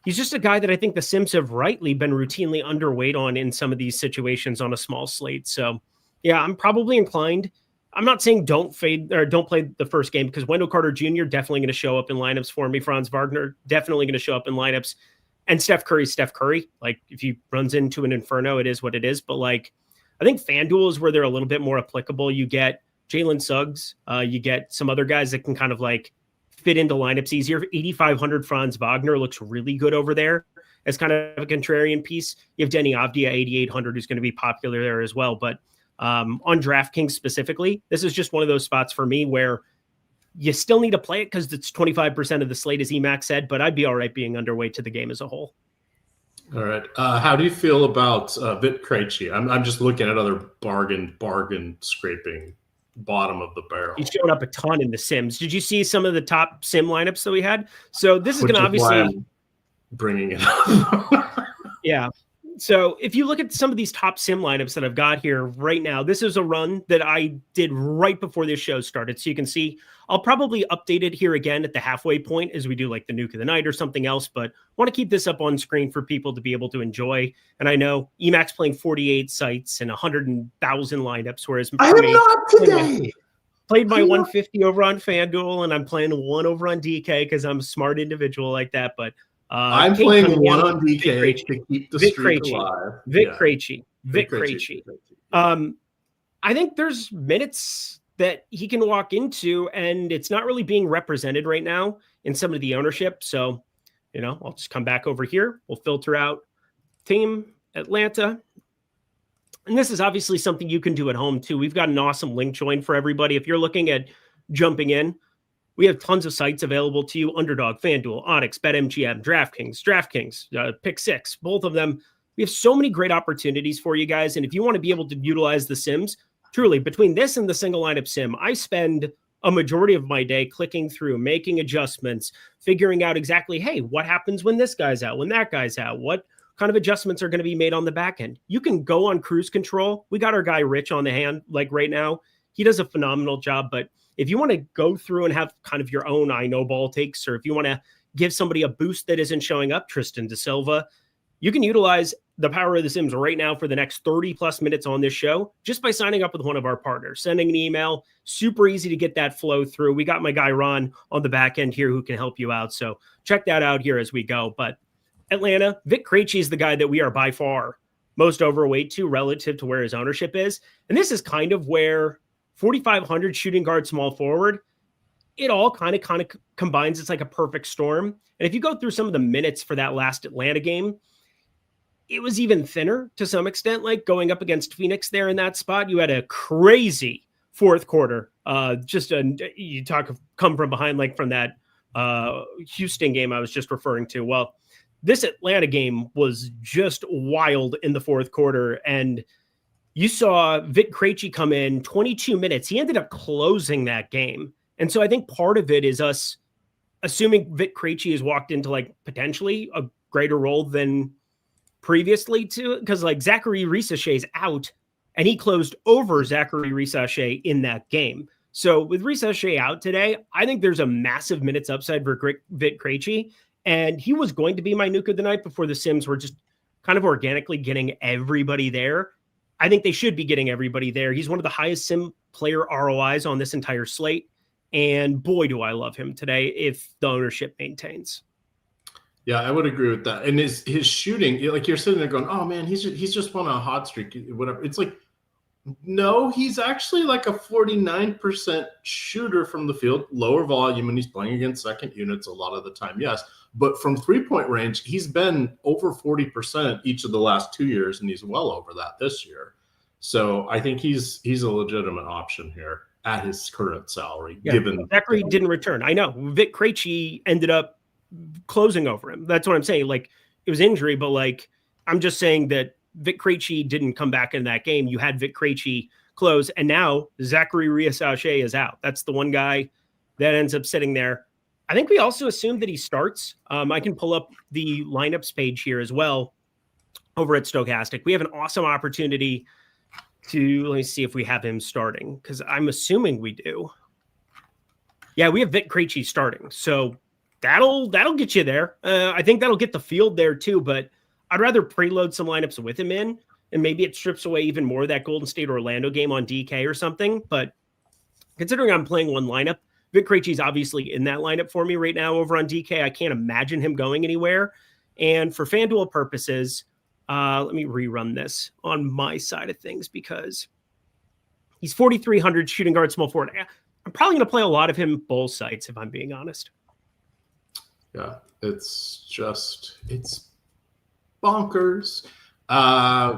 he's just a guy that I think the Sims have rightly been routinely underweight on in some of these situations on a small slate. So yeah, I'm probably inclined. I'm not saying don't fade or don't play the first game, because Wendell Carter Jr. definitely going to show up in lineups for me. Franz Wagner definitely going to show up in lineups, and Steph Curry. Like if he runs into an inferno, it is what it is. But like, I think FanDuel is where they're a little bit more applicable. You get Jaylen Suggs, you get some other guys that can kind of like fit into lineups easier. 8,500 Franz Wagner looks really good over there as kind of a contrarian piece. You have Denny Avdia 8,800, who's going to be popular there as well. But on DraftKings specifically, this is just one of those spots for me where you still need to play it because it's 25% of the slate, as Emac said, but I'd be all right being underweight to the game as a whole. All right. How do you feel about Vit Krejci? I'm just looking at other bargain scraping bottom of the barrel. He's showing up a ton in the Sims. Did you see some of the top Sim lineups that we had? So this is going to obviously bringing it up. Yeah. So if you look at some of these top Sim lineups that I've got here right now, this is a run that I did right before this show started. So you can see I'll probably update it here again at the halfway point as we do like the nuke of the night or something else, but want to keep this up on screen for people to be able to enjoy. And I know Emac's playing 48 sites and 100,000 lineups, whereas I am not today. Played my 150 over on FanDuel, and I'm playing 1 over on DK because I'm a smart individual like that. But I'm playing 1 on DK to keep the streak alive. Vit Krejci. I think there's minutes that he can walk into, and it's not really being represented right now in some of the ownership. So, I'll just come back over here. We'll filter out team Atlanta. And this is obviously something you can do at home too. We've got an awesome link join for everybody. If you're looking at jumping in, we have tons of sites available to you: Underdog, FanDuel, Onyx, BetMGM, DraftKings, Pick Six, both of them. We have so many great opportunities for you guys. And if you want to be able to utilize the Sims, truly, between this and the single lineup Sim, I spend a majority of my day clicking through, making adjustments, figuring out exactly, hey, what happens when this guy's out, when that guy's out, what kind of adjustments are going to be made on the back end. You can go on cruise control. We got our guy Rich on the hand, like right now. He does a phenomenal job. But if you want to go through and have kind of your own I know ball takes, or if you want to give somebody a boost that isn't showing up, Tristan da Silva, you can utilize the power of the Sims right now for the next 30 plus minutes on this show just by signing up with one of our partners, sending an email. Super easy to get that flow through. We got my guy Ron on the back end here who can help you out. So check that out here as we go. But Atlanta, Vit Krejci is the guy that we are by far most overweight to relative to where his ownership is. And this is kind of where 4,500 shooting guard, small forward, it all kind of combines. It's like a perfect storm. And if you go through some of the minutes for that last Atlanta game, it was even thinner to some extent, like going up against Phoenix there in that spot. You had a crazy fourth quarter. You talk of come from behind, like from that Houston game I was just referring to. Well, this Atlanta game was just wild in the fourth quarter. And you saw Vit Krejci come in 22 minutes. He ended up closing that game. And so I think part of it is us assuming Vit Krejci has walked into like potentially a greater role than previously too, because like Zachary Risaché's out and he closed over Zachary Risaché in that game. So with Risaché out today, I think there's a massive minutes upside for Vit Krejci, and he was going to be my nuke of the night before the Sims were just kind of organically getting everybody there. I think they should be getting everybody there. He's one of the highest Sim player ROIs on this entire slate, and boy, do I love him today if the ownership maintains. Yeah, I would agree with that. And his shooting, like you're sitting there going, "Oh man, he's just won a hot streak." Whatever. It's like, no, he's actually like a 49% shooter from the field, lower volume, and he's playing against second units a lot of the time. Yes, but from 3-point range, he's been over 40% each of the last 2 years, and he's well over that this year. So I think he's a legitimate option here at his current salary. Yeah, given Zachary didn't return. I know Vit Krejci ended up closing over him. That's what I'm saying. Like, it was injury, but like, I'm just saying that Vit Krejci didn't come back in that game. You had Vit Krejci close, and now Zachary Risaché is out. That's the one guy that ends up sitting there. I think we also assume that he starts. I can pull up the lineups page here as well over at Stokastic. We have an awesome opportunity to, let me see if we have him starting, because I'm assuming we do. Yeah, we have Vit Krejci starting. So that'll get you there. I think that'll get the field there too, but I'd rather preload some lineups with him in, and maybe it strips away even more of that Golden State Orlando game on DK or something. But considering I'm playing one lineup, Vit Krejci's obviously in that lineup for me right now over on DK. I can't imagine him going anywhere. And for FanDuel purposes, let me rerun this on my side of things because he's 4,300 shooting guard, small forward. I'm probably going to play a lot of him both sides if I'm being honest. Yeah, it's bonkers.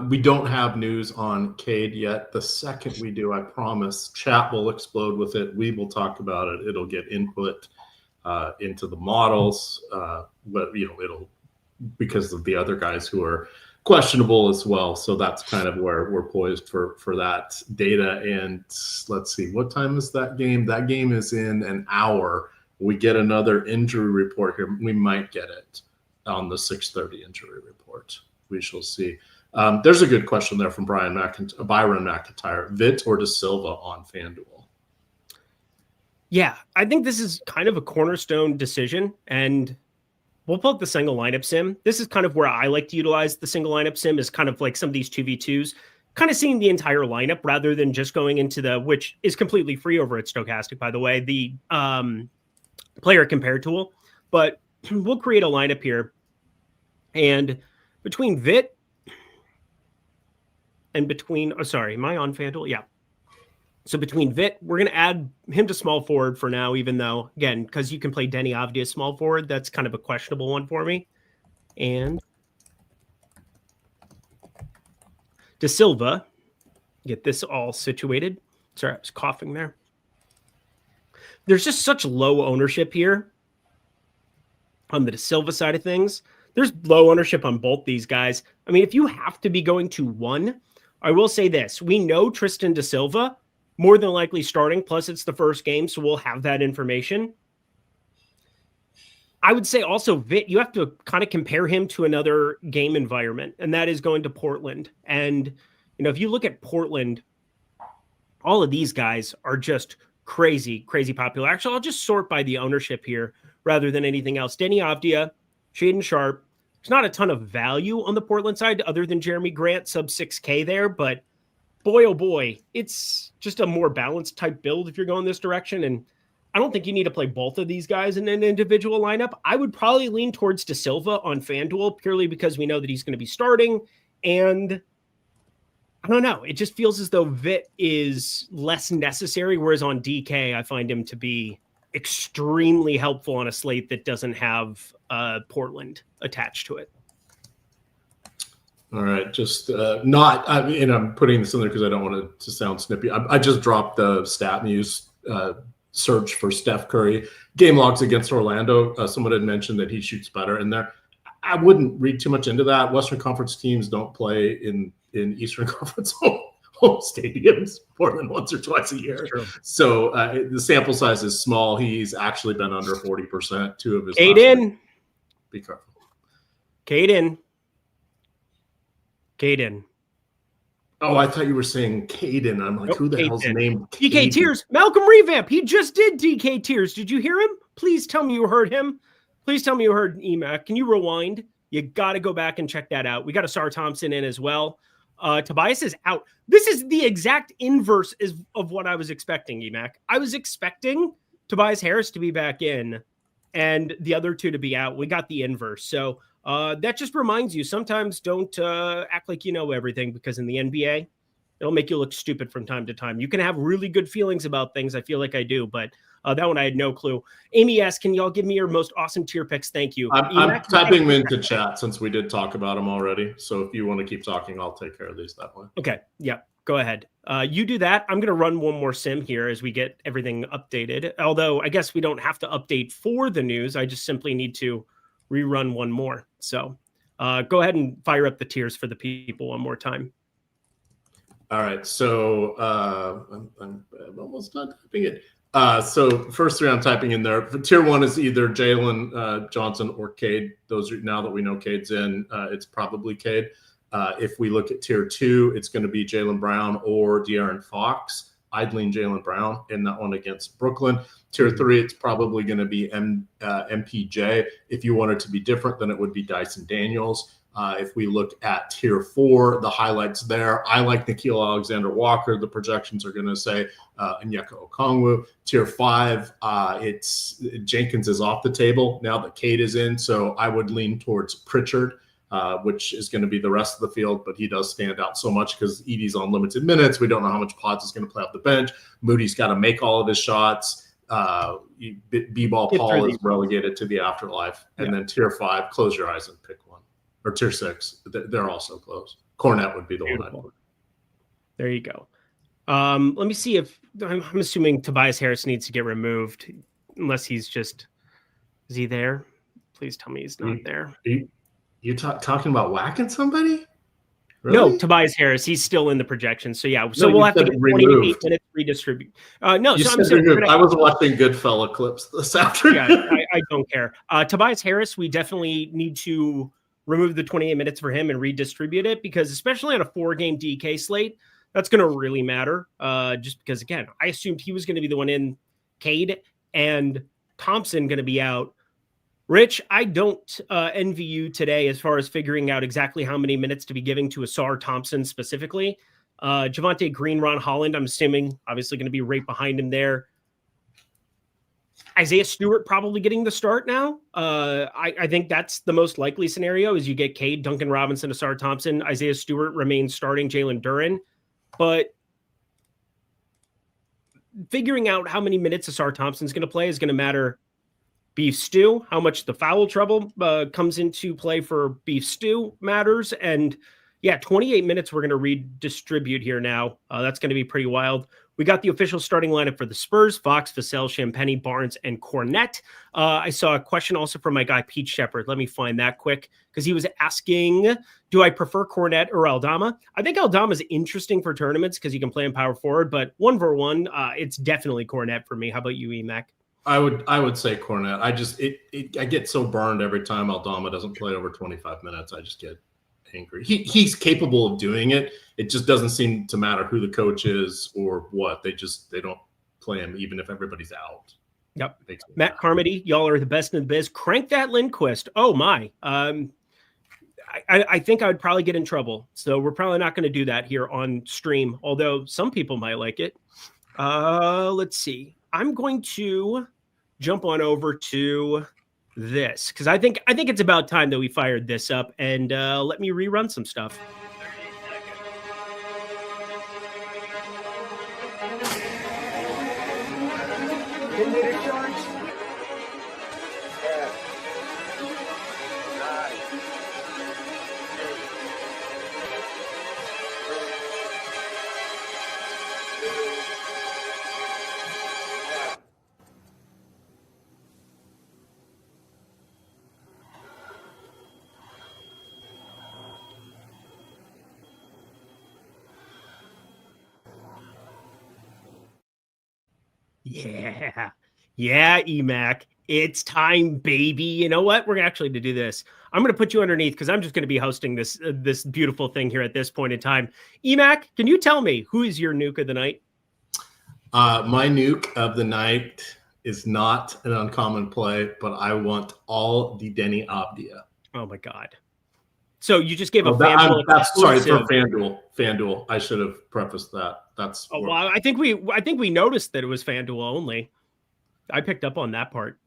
We don't have news on Cade yet. The second we do, I promise, chat will explode with it. We will talk about it. It'll get input into the models, but it'll because of the other guys who are questionable as well. So that's kind of where we're poised for that data. And let's see, what time is that game? That game is in an hour. We get another injury report here. We might get it on the 6:30 injury report. We shall see. There's a good question there from Byron McIntyre. Vit or De Silva on FanDuel? Yeah, I think this is kind of a cornerstone decision, and we'll pull up the single lineup sim. This is kind of where I like to utilize the single lineup sim, is kind of like some of these 2v2s, kind of seeing the entire lineup rather than just going into which is completely free over at Stokastic, by the way, the player compare tool. But we'll create a lineup here, and between Vit and am I on FanDuel? Yeah. So between Vit, we're going to add him to small forward for now, even though, again, because you can play Denny Avdia small forward, that's kind of a questionable one for me. And De Silva, get this all situated. Sorry, I was coughing there. There's just such low ownership here on the De Silva side of things. There's low ownership on both these guys. I mean, if you have to be going to one, I will say this. We know Tristan De Silva more than likely starting, plus it's the first game, so we'll have that information. I would say also Vit, you have to kind of compare him to another game environment, and that is going to Portland. And, if you look at Portland, all of these guys are just crazy, crazy popular. Actually, I'll just sort by the ownership here rather than anything else. Denny Avdia, Shaedon Sharpe. There's not a ton of value on the Portland side other than Jeremy Grant, sub 6K there, but boy, oh boy, it's just a more balanced type build if you're going this direction. And I don't think you need to play both of these guys in an individual lineup. I would probably lean towards De Silva on FanDuel purely because we know that he's going to be starting. And I don't know. It just feels as though Vit is less necessary, whereas on DK, I find him to be extremely helpful on a slate that doesn't have Portland attached to it. All right, just I'm putting this in there because I don't want it to sound snippy. I just dropped the StatMuse search for Steph Curry game logs against Orlando. Someone had mentioned that he shoots better in there. I wouldn't read too much into that. Western Conference teams don't play in Eastern Conference home stadiums more than once or twice a year. So the sample size is small. He's actually been under 40%. Two of his Aiden. Be careful. Caden. Caden. Oh, I thought you were saying Caden. I'm like, Nope, who the hell's Caden. named DK Caden? Tears. Malcolm Revamp. He just did DK Tears. Did you hear him? Please tell me you heard him. Please tell me you heard EMAC. Can you rewind? You got to go back and check that out. We got Asar Thompson in as well. Tobias is out. This is the exact inverse of what I was expecting, EMAC. I was expecting Tobias Harris to be back in and the other two to be out. We got the inverse. So that just reminds you, sometimes don't act like you know everything, because in the NBA, it'll make you look stupid from time to time. You can have really good feelings about things. I feel like I do, but that one I had no clue. Amy asks, can y'all give me your most awesome tier picks? Thank you. I'm typing them into chat since we did talk about them already. So if you want to keep talking, I'll take care of these that way. Okay. Yeah. Go ahead. You do that. I'm going to run one more sim here as we get everything updated. Although I guess we don't have to update for the news. I just simply need to rerun one more. So go ahead and fire up the tiers for the people one more time. All right. So I'm almost done typing it. So first three I'm typing in there. For tier one is either Jalen Johnson or Cade. Those are, now that we know Cade's in, it's probably Cade. If we look at tier two, it's going to be Jaylen Brown or De'Aaron Fox. I'd lean Jaylen Brown in that one against Brooklyn. Tier three, it's probably going to be MPJ. If you wanted to be different, then it would be Dyson Daniels. If we look at tier four, the highlights there, I like Nickeil Alexander-Walker. The projections are going to say Onyeka Okongwu. Tier five, it's Jenkins is off the table now that Cade is in, so I would lean towards Pritchard, which is going to be the rest of the field, but he does stand out so much because Edie's on limited minutes. We don't know how much Pods is going to play off the bench. Moody's got to make all of his shots. B-ball Paul is relegated to the afterlife. And then tier five, close your eyes and pick one. Or tier six, they're also close. Cornette would be the one I'd put. There you go. Let me see if I'm assuming Tobias Harris needs to get removed, unless he's just, is he there? Please tell me he's not there. You talking about whacking somebody? Really? No, Tobias Harris. He's still in the projection. So yeah, so we'll have to get 28 minutes redistribute. No, you so said I'm saying I was watching Goodfella clips this afternoon. Yeah, I don't care. Tobias Harris, we definitely need to remove the 28 minutes for him and redistribute it, because especially on a 4-game DK slate, that's going to really matter. Just because, again, I assumed he was going to be the one in. Cade and Thompson going to be out. Rich, I don't envy you today as far as figuring out exactly how many minutes to be giving to Asar Thompson specifically. Javonte Green, Ron Holland, I'm assuming, obviously going to be right behind him there. Isaiah Stewart probably getting the start now. I think that's the most likely scenario, is you get Cade, Duncan Robinson, Asar Thompson, Isaiah Stewart remains starting, Jalen Duren. But figuring out how many minutes Asar Thompson's going to play is going to matter. Beef Stew, how much the foul trouble comes into play for Beef Stew matters. And yeah, 28 minutes we're going to redistribute here now. That's going to be pretty wild. We got the official starting lineup for the Spurs: Fox, Vassell, Champagny, Barnes, and Cornette. I saw a question also from my guy, Pete Shepard. Let me find that quick, because he was asking, do I prefer Cornette or Aldama? I think Aldama is interesting for tournaments because you can play him power forward, but 1v1, it's definitely Cornette for me. How about you, EMAC? I would say Cornette. I get so burned every time Aldama doesn't play over 25 minutes. I just get angry. He's capable of doing it. It just doesn't seem to matter who the coach is or what. They don't play him even if everybody's out. Yep. Matt Carmody, y'all are the best in the biz. Crank that Lindquist. Oh my. I think I would probably get in trouble. So we're probably not going to do that here on stream, although some people might like it. Let's see. I'm going to jump on over to this, because I think it's about time that we fired this up, and let me rerun some stuff. Yeah, EMAC. It's time, baby. You know what? We're actually to do this. I'm going to put you underneath because I'm just going to be hosting this beautiful thing here at this point in time. Emac, can you tell me who is your nuke of the night? My nuke of the night is not an uncommon play, but I want all the Denny Abdia. Oh my God. So you just gave a FanDuel. Sorry, for FanDuel. FanDuel. I should have prefaced that. That's well, I think we noticed that it was FanDuel only. I picked up on that part.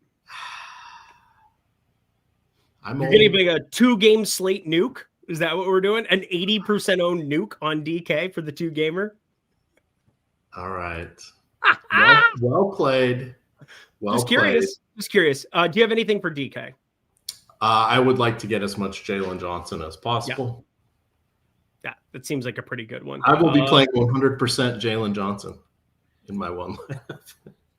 You're getting a 2-game slate nuke. Is that what we're doing? An 80% owned nuke on DK for the 2-gamer. All right. Well played. Just curious. Do you have anything for DK? I would like to get as much Jaylen Johnson as possible. Yeah, that seems like a pretty good one. I will be playing 100% Jaylen Johnson in my one lineup.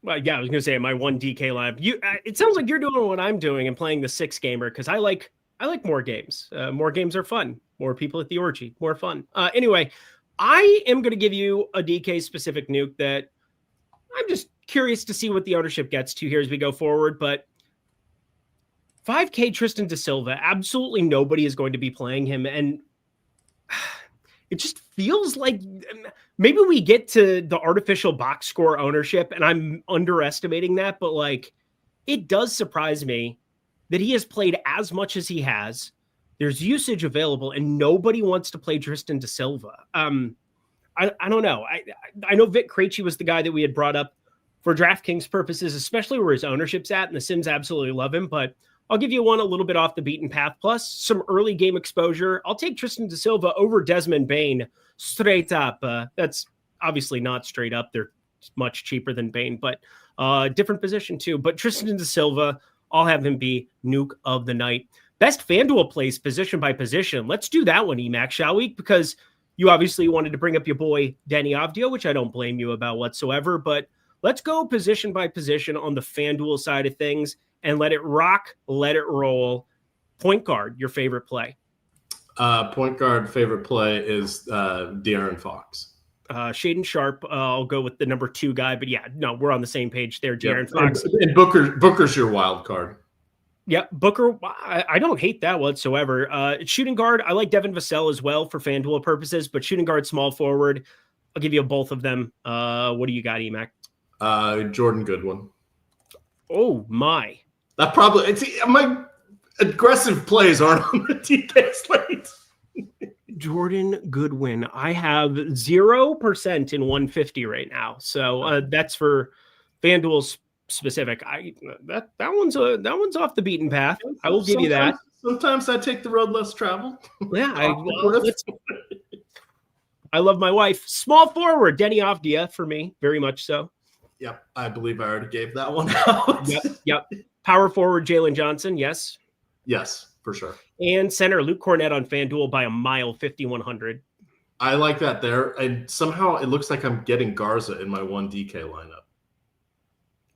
Well, yeah, I was going to say my one DK lineup. It sounds like you're doing what I'm doing and playing the 6-gamer because I like more games. More games are fun. More people at the orgy. More fun. Anyway, I am going to give you a DK specific nuke that I'm just curious to see what the ownership gets to here as we go forward. But 5K Tristan da Silva, absolutely nobody is going to be playing him. And it just feels like maybe we get to the artificial box score ownership and I'm underestimating that, but like it does surprise me that he has played as much as he has. There's usage available and nobody wants to play Tristan da Silva. I don't know. I know Vic Krejci was the guy that we had brought up for DraftKings purposes, especially where his ownership's at, and the Sims absolutely love him, but I'll give you one a little bit off the beaten path, plus some early game exposure. I'll take Tristan da Silva over Desmond Bane straight up. That's obviously not straight up. They're much cheaper than Bane, but different position too. But Tristan da Silva, I'll have him be nuke of the night. Best FanDuel plays position by position. Let's do that one, Emac, shall we? Because you obviously wanted to bring up your boy Danny Avdija, which I don't blame you about whatsoever. But let's go position by position on the FanDuel side of things and let it rock, let it roll. Point guard, your favorite play? Point guard favorite play is De'Aaron Fox. Shaden Sharp, I'll go with the number 2 guy. But yeah, no, we're on the same page there. De'Aaron Fox. And Booker's your wild card. Yeah, Booker, I don't hate that whatsoever. Shooting guard, I like Devin Vassell as well for FanDuel purposes, but shooting guard, small forward, I'll give you both of them. What do you got, Emac? Jordan Goodwin. Oh, my. That probably my aggressive plays aren't on the DK slate. Jordan Goodwin. I have 0% in 150 right now. So that's for FanDuel specific. That one's off the beaten path. I will give you that. Sometimes I take the road less traveled. Yeah, I love my wife. Small forward, Denny Avdija for me, very much so. Yep, I believe I already gave that one out. Yep. Power forward, Jaylen Johnson, yes. Yes, for sure. And center, Luke Cornett on FanDuel by a mile, 5,100. I like that there. And somehow it looks like I'm getting Garza in my one DK lineup.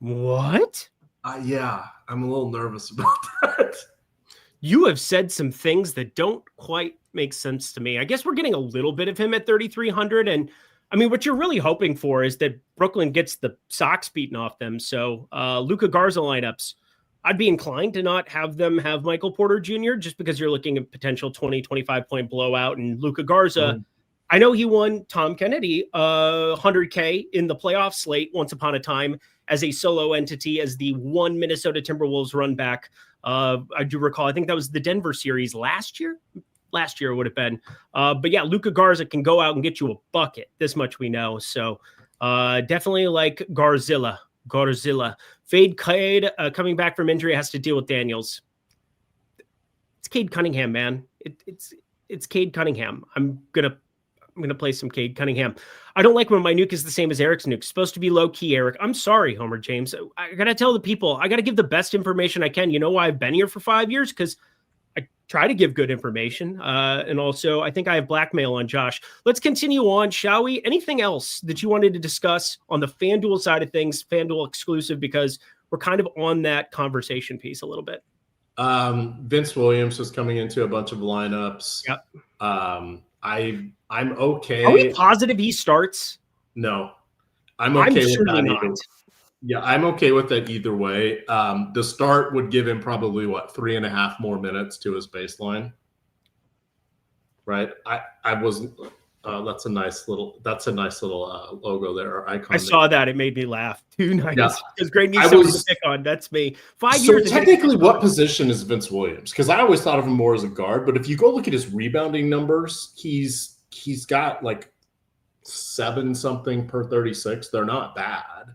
What? Yeah, I'm a little nervous about that. You have said some things that don't quite make sense to me. I guess we're getting a little bit of him at 3,300. And I mean, what you're really hoping for is that Brooklyn gets the socks beaten off them. So Luka Garza lineups, I'd be inclined to not have them have Michael Porter Jr. just because you're looking at potential 20, 25 point blowout. And Luka Garza, I know he won Tom Kennedy 100K in the playoff slate once upon a time as a solo entity, as the one Minnesota Timberwolves run back. I do recall, I think that was the Denver series last year it would have been. But yeah, Luka Garza can go out and get you a bucket. This much we know. So definitely like Garzilla. Fade Cade coming back from injury has to deal with Daniels. It's Cade Cunningham, man. It's Cade Cunningham. I'm gonna play some Cade Cunningham. I don't like when my nuke is the same as Eric's nuke. It's supposed to be low key, Eric. I'm sorry, Homer James. I gotta tell the people. I gotta give the best information I can. You know why I've been here for 5 years? Because I try to give good information. And also, I think I have blackmail on Josh. Let's continue on, shall we? Anything else that you wanted to discuss on the FanDuel side of things, FanDuel exclusive, because we're kind of on that conversation piece a little bit. Vince Williams is coming into a bunch of lineups. Yep. I'm okay. Are we positive he starts? No. I'm okay with that. Yeah, I'm okay with that either way. The start would give him probably 3.5 more minutes to his baseline, right? I was. That's a nice little logo there, icon. I saw that. It made me laugh. Too nice. Yeah. Because Greg needs somebody to pick on. That's me. 5 So years. technically, what position is Vince Williams? Because I always thought of him more as a guard, but if you go look at his rebounding numbers, he's got like 7 something per 36. They're not bad.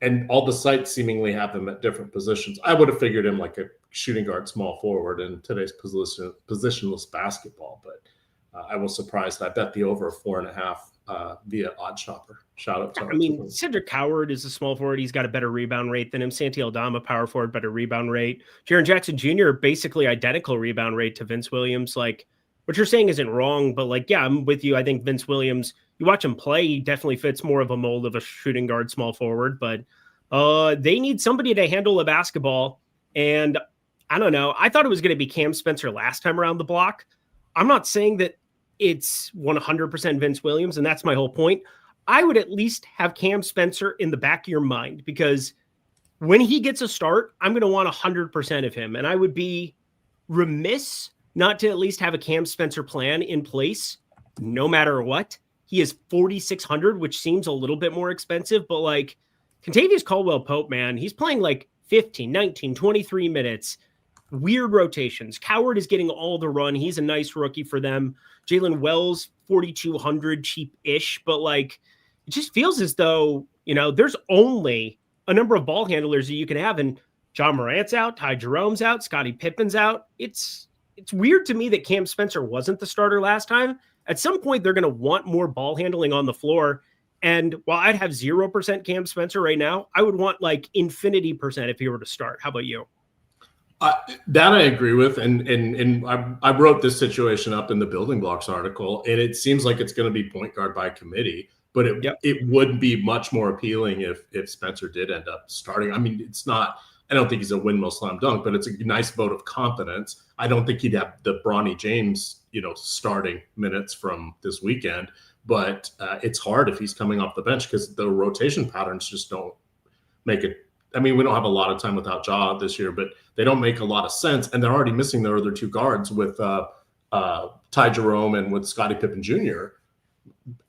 And all the sites seemingly have him at different positions. I would have figured him like a shooting guard, small forward in today's positionless basketball. But I was surprised. I bet the over 4.5 via OddsShopper. Shout out to I mean, Cedric Howard is a small forward. He's got a better rebound rate than him. Santi Aldama, power forward, better rebound rate. Jaren Jackson Jr., basically identical rebound rate to Vince Williams. Like, what you're saying isn't wrong, but like, yeah, I'm with you. I think Vince Williams, you watch him play, he definitely fits more of a mold of a shooting guard, small forward, but they need somebody to handle the basketball. And I don't know. I thought it was going to be Cam Spencer last time around the block. I'm not saying that it's 100% Vince Williams, and that's my whole point. I would at least have Cam Spencer in the back of your mind, because when he gets a start, I'm going to want 100% of him. And I would be remiss not to at least have a Cam Spencer plan in place no matter what. He is 4,600, which seems a little bit more expensive, but like Kentavious Caldwell-Pope, man, he's playing like 15, 19, 23 minutes, weird rotations. Coward is getting all the run. He's a nice rookie for them. Jalen Wells, 4,200, cheap-ish, but like it just feels as though, you know, there's only a number of ball handlers that you can have, and John Morant's out, Ty Jerome's out, Scottie Pippen's out. It's weird to me that Cam Spencer wasn't the starter last time. At some point, they're going to want more ball handling on the floor. And while I'd have 0% Cam Spencer right now, I would want like infinity percent if he were to start. How about you? That I agree with. And I wrote this situation up in the Building Blocks article, and it seems like it's going to be point guard by committee, but it would be much more appealing if Spencer did end up starting. I mean, it's not, I don't think he's a windmill slam dunk, but it's a nice vote of confidence. I don't think he'd have the Bronny James, starting minutes from this weekend, but it's hard if he's coming off the bench because the rotation patterns just don't make it. I mean, we don't have a lot of time without Ja this year, but they don't make a lot of sense. And they're already missing their other 2 guards with Ty Jerome and with Scottie Pippen Jr.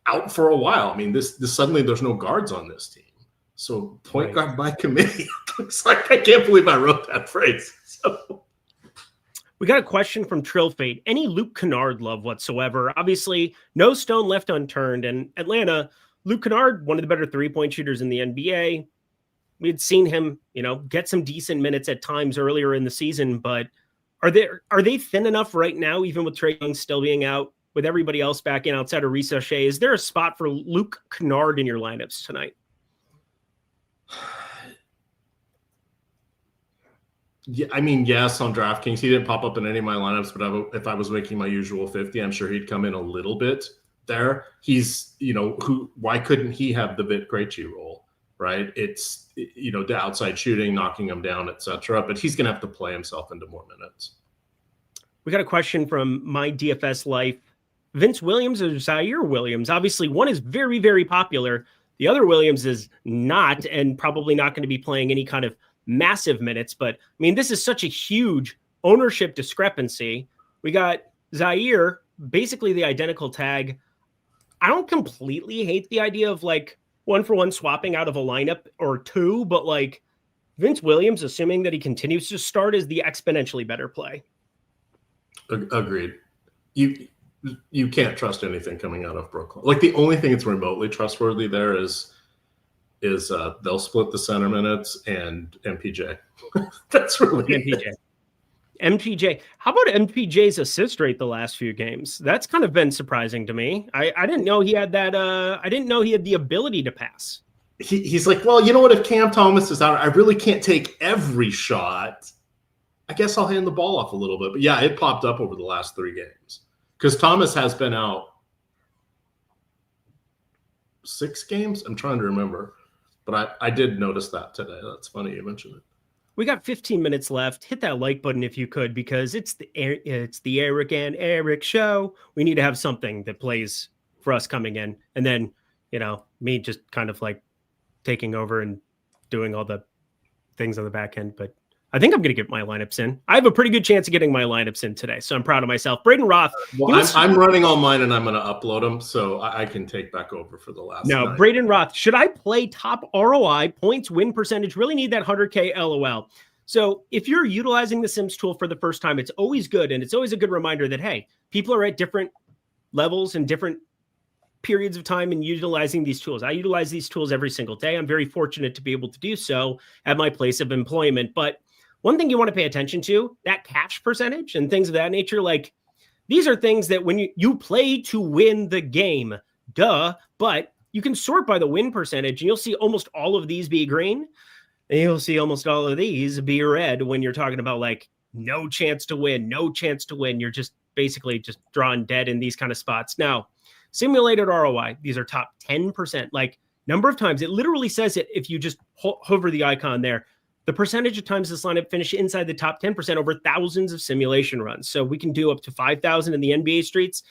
out for a while. I mean, this suddenly there's no guards on this team. So point guard by committee. It's like, I can't believe I wrote that phrase. So. We got a question from Trill Fate. Any Luke Kennard love whatsoever? Obviously, no stone left unturned. And Atlanta, Luke Kennard, one of the better 3-point shooters in the NBA. We had seen him, get some decent minutes at times earlier in the season, but are they thin enough right now, even with Trae Young still being out, with everybody else back in outside of Risa Shea? Is there a spot for Luke Kennard in your lineups tonight? Yeah, I mean, yes, on DraftKings. He didn't pop up in any of my lineups, but if I was making my usual 50, I'm sure he'd come in a little bit there. He's, why couldn't he have the Vit Krejci role, right? It's, the outside shooting, knocking him down, etc. But he's going to have to play himself into more minutes. We got a question from My DFS Life. Vince Williams or Zaire Williams? Obviously, one is very, very popular. The other Williams is not, and probably not going to be playing any kind of massive minutes. But I mean, this is such a huge ownership discrepancy. We got Zaire, basically the identical tag. I don't completely hate the idea of like 1-for-1 swapping out of a lineup or 2, but like Vince Williams, assuming that he continues to start, is the exponentially better play. Agreed. You can't trust anything coming out of Brooklyn. Like the only thing that's remotely trustworthy there is they'll split the center minutes and MPJ. That's really MPJ. How about MPJ's assist rate the last few games? That's kind of been surprising to me. I didn't know he had that. I didn't know he had the ability to pass. He's like, well, you know what? If Cam Thomas is out, I really can't take every shot. I guess I'll hand the ball off a little bit. But yeah, it popped up over the last 3 games because Thomas has been out 6 games. I'm trying to remember. But I did notice that today. That's funny you mentioned it. We got 15 minutes left. Hit that like button if you could, because it's the Eric and Eric show. We need to have something that plays for us coming in. And then, me just kind of like taking over and doing all the things on the back end, but I think I'm going to get my lineups in. I have a pretty good chance of getting my lineups in today, so I'm proud of myself. Braden Roth. Well, I'm running all mine, and I'm going to upload them, so I can take back over for the last night. Braden Roth. Should I play top ROI, points, win percentage? Really need that 100K LOL. So if you're utilizing the Sims tool for the first time, it's always good, and it's always a good reminder that, hey, people are at different levels and different periods of time in utilizing these tools. I utilize these tools every single day. I'm very fortunate to be able to do so at my place of employment, but one thing you want to pay attention to, that cash percentage and things of that nature, like these are things that when you play to win the game, but you can sort by the win percentage and you'll see almost all of these be green and you'll see almost all of these be red when you're talking about like no chance to win. You're just basically just drawn dead in these kind of spots. Now, simulated ROI, these are top 10%, like number of times. It literally says it if you just hover the icon there. The percentage of times this lineup finish inside the top 10% over thousands of simulation runs. So we can do up to 5,000 in the NBA streets,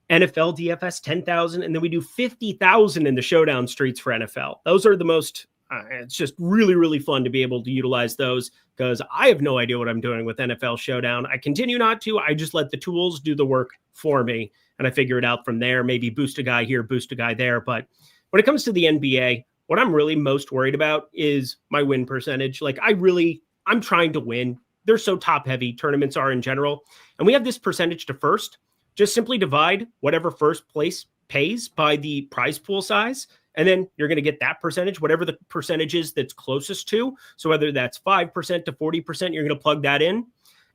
NFL DFS 10,000, and then we do 50,000 in the showdown streets for NFL. Those are the most, it's just really, really fun to be able to utilize those because I have no idea what I'm doing with NFL Showdown. I continue not to. I just let the tools do the work for me, and I figure it out from there. Maybe boost a guy here, boost a guy there. But when it comes to the NBA, what I'm really most worried about is my win percentage. Like I'm trying to win. They're so top heavy, tournaments are in general. And we have this percentage to first. Just simply divide whatever first place pays by the prize pool size. And then you're going to get that percentage, whatever the percentage is that's closest to. So whether that's 5% to 40%, you're going to plug that in.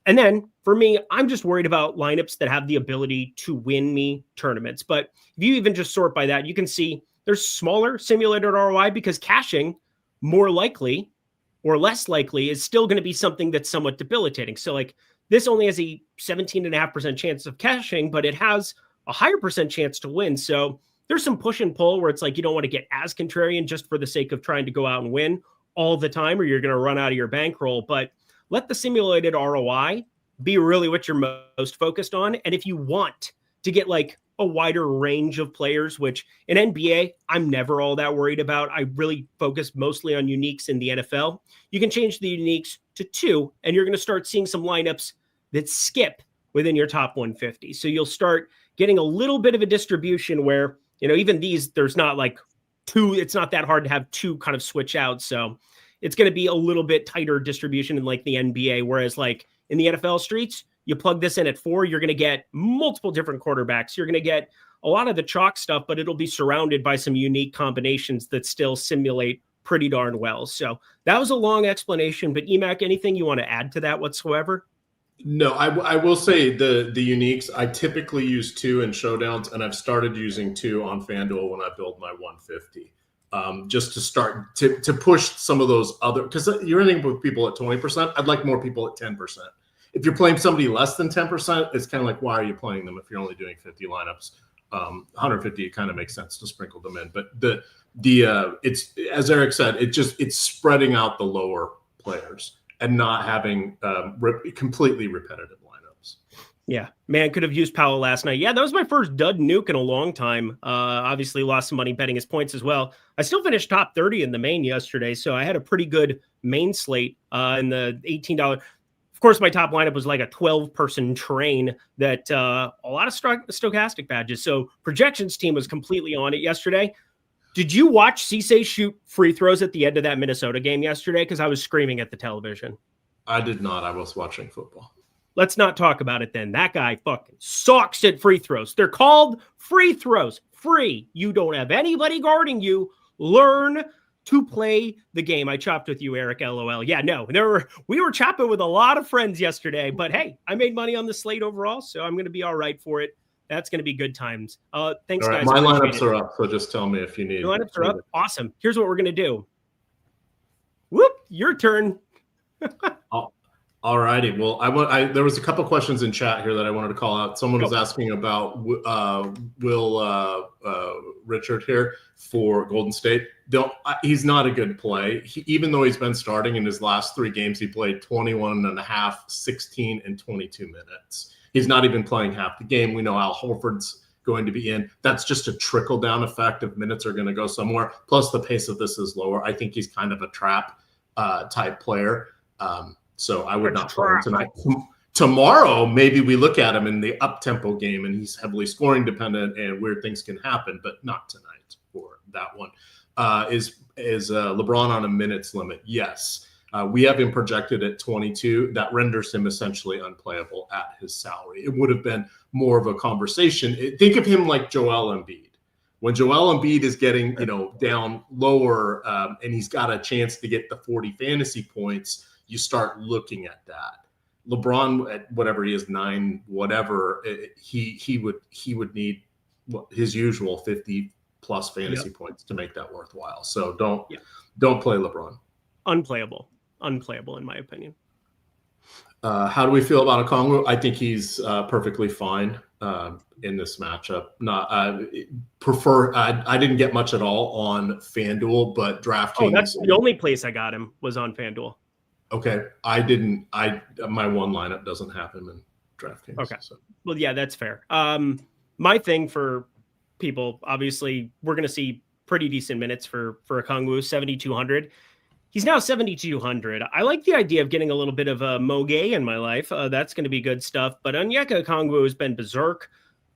And then for me, I'm just worried about lineups that have the ability to win me tournaments. But if you even just sort by that, you can see there's smaller simulated ROI because cashing more likely or less likely is still going to be something that's somewhat debilitating. So like this only has a 17.5% chance of cashing, but it has a higher percent chance to win. So there's some push and pull where it's like you don't want to get as contrarian just for the sake of trying to go out and win all the time, or you're going to run out of your bankroll. But let the simulated ROI be really what you're most focused on. And if you want to get like a wider range of players, which in NBA, I'm never all that worried about. I really focus mostly on uniques in the NFL. You can change the uniques to 2, and you're going to start seeing some lineups that skip within your top 150. So you'll start getting a little bit of a distribution where, even these, there's not like 2, it's not that hard to have 2 kind of switch out. So it's going to be a little bit tighter distribution in like the NBA, whereas like in the NFL streets, you plug this in at 4, you're going to get multiple different quarterbacks. You're going to get a lot of the chalk stuff, but it'll be surrounded by some unique combinations that still simulate pretty darn well. So that was a long explanation, but Emac, anything you want to add to that whatsoever? No, I will say the uniques, I typically use 2 in showdowns, and I've started using 2 on FanDuel when I build my 150. Just to start to push some of those other, because you're ending with people at 20%. I'd like more people at 10%. If you're playing somebody less than 10%, it's kind of like, why are you playing them if you're only doing 50 lineups? 150, it kind of makes sense to sprinkle them in. But it's, as Eric said, it's spreading out the lower players and not having completely repetitive lineups. Yeah, man, could have used Powell last night. Yeah, that was my first dud nuke in a long time. Obviously lost some money betting his points as well. I still finished top 30 in the main yesterday, so I had a pretty good main slate in the $18. Of course, my top lineup was like a 12-person train that a lot of Stokastic badges. So projections team was completely on it yesterday. Did you watch Cisse shoot free throws at the end of that Minnesota game yesterday? Because I was screaming at the television. I did not. I was watching football. Let's not talk about it then. That guy fucking sucks at free throws. They're called free throws. Free. You don't have anybody guarding you. Learn to play the game. I chopped with you, Eric, LOL. Yeah, no, we were chopping with a lot of friends yesterday, but hey, I made money on the slate overall, so I'm going to be all right for it. That's going to be good times. Thanks, all right, guys. My lineups are up, so just tell me if you need. Your lineups are up? Awesome. Here's what we're going to do. Whoop, your turn. All righty. Well, there was a couple questions in chat here that I wanted to call out. Someone was asking about Will Richard here for Golden State. He's not a good play. Even though he's been starting in his last 3 games, he played 21.5, 16, and 22 minutes. He's not even playing half the game. We know Al Horford's going to be in. That's just a trickle down effect of minutes are going to go somewhere. Plus the pace of this is lower. I think he's kind of a trap type player. So I would not play him tonight. Tomorrow, maybe we look at him in the up-tempo game and he's heavily scoring dependent and weird things can happen, but not tonight for that one. Is LeBron on a minutes limit? Yes. We have him projected at 22. That renders him essentially unplayable at his salary. It would have been more of a conversation. Think of him like Joel Embiid. When Joel Embiid is getting, down lower and he's got a chance to get the 40 fantasy points, you start looking at that. LeBron at whatever he is, 9, whatever, he would need his usual 50 plus fantasy points to make that worthwhile. So don't play LeBron. Unplayable in my opinion. How do we feel about Okongwu? I think he's perfectly fine in this matchup. I didn't get much at all on FanDuel, but DraftKings. Oh, that's the only place I got him was on FanDuel. Okay, I didn't. My one lineup doesn't have him in DraftKings. Okay, so. Well, yeah, that's fair. My thing for people, obviously, we're going to see pretty decent minutes for Okongwu, 7,200. He's now 7,200. I like the idea of getting a little bit of a Moget in my life. That's going to be good stuff. But Onyeka Okongwu has been berserk.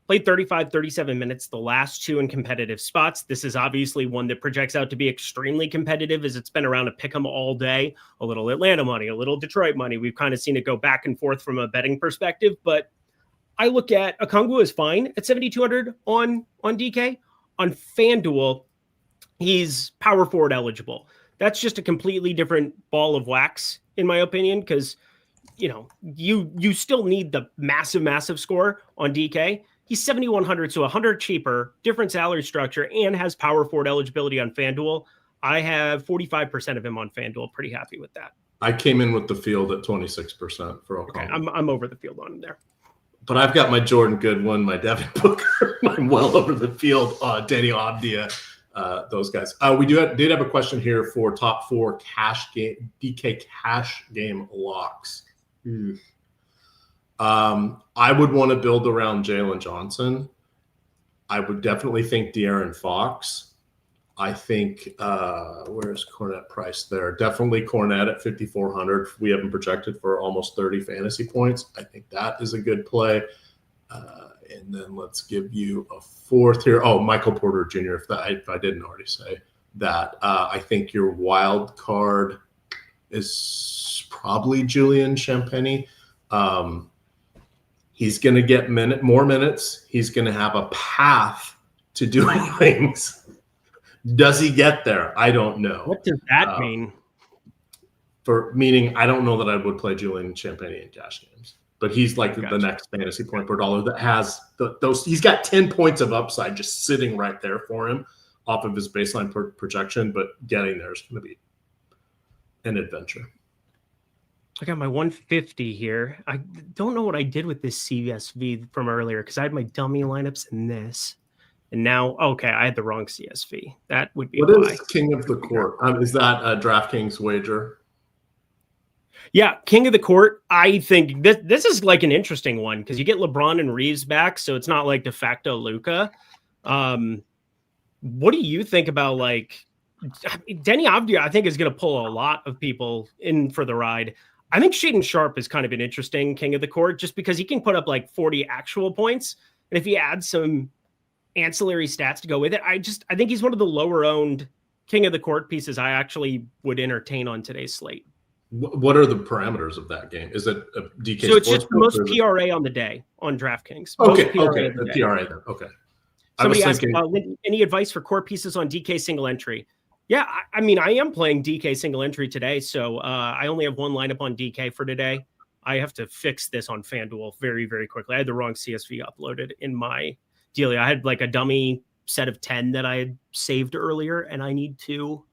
Played 35, 37 minutes, the last 2 in competitive spots. This is obviously one that projects out to be extremely competitive as it's been around to pick 'em all day. A little Atlanta money, a little Detroit money. We've kind of seen it go back and forth from a betting perspective. But I look at Okongwu is fine at 7,200 on DK. On FanDuel, he's power forward eligible. That's just a completely different ball of wax, in my opinion, because, you still need the massive score on DK. He's 7,100, so 100 cheaper, different salary structure, and has power forward eligibility on FanDuel. I have 45% of him on FanDuel. Pretty happy with that. I came in with the field at 26% for Okongwu. Okay, I'm over the field on him there. But I've got my Jordan Goodwin, my Devin Booker, I'm well over the field, Danny Avdia, those guys. We did have a question here for top 4 DK cash game locks. I would want to build around Jalen Johnson. I would definitely think De'Aaron Fox. I think where's Cornette priced there? Definitely Cornette at 5,400. We have him projected for almost 30 fantasy points. I think that is a good play. And then let's give you a 4th here. Oh, Michael Porter Jr. If I didn't already say that, I think your wild card is probably Julian Champagnie. He's going to get more minutes. He's going to have a path to doing things. Does he get there? I don't know. What does that mean? Meaning, I don't know that I would play Julian Champagnie in cash games. But he's like the next fantasy point per dollar that has those. He's got 10 points of upside just sitting right there for him off of his baseline projection. But getting there is going to be an adventure. I got my 150 here. I don't know what I did with this CSV from earlier because I had my dummy lineups in this. And now, okay, I had the wrong CSV. That would be what is King of the Court? Is that a DraftKings wager? Yeah, King of the Court. I think this is like an interesting one because you get LeBron and Reeves back, so it's not like de facto Luka. What do you think about Denny Avdia? I think is going to pull a lot of people in for the ride. I think Shaedon Sharpe is kind of an interesting King of the Court just because he can put up 40 actual points, and if he adds some ancillary stats to go with it, I think he's one of the lower owned King of the Court pieces I actually would entertain on today's slate. What are the parameters of that game? Is it a DK? So it's just the most PRA on the day on DraftKings. Okay, the PRA then. Okay. Somebody asked, any advice for core pieces on DK single entry? Yeah, I mean, I am playing DK single entry today, so I only have one lineup on DK for today. I have to fix this on FanDuel very, very quickly. I had the wrong CSV uploaded in my deal. I had a dummy set of 10 that I had saved earlier, and I need to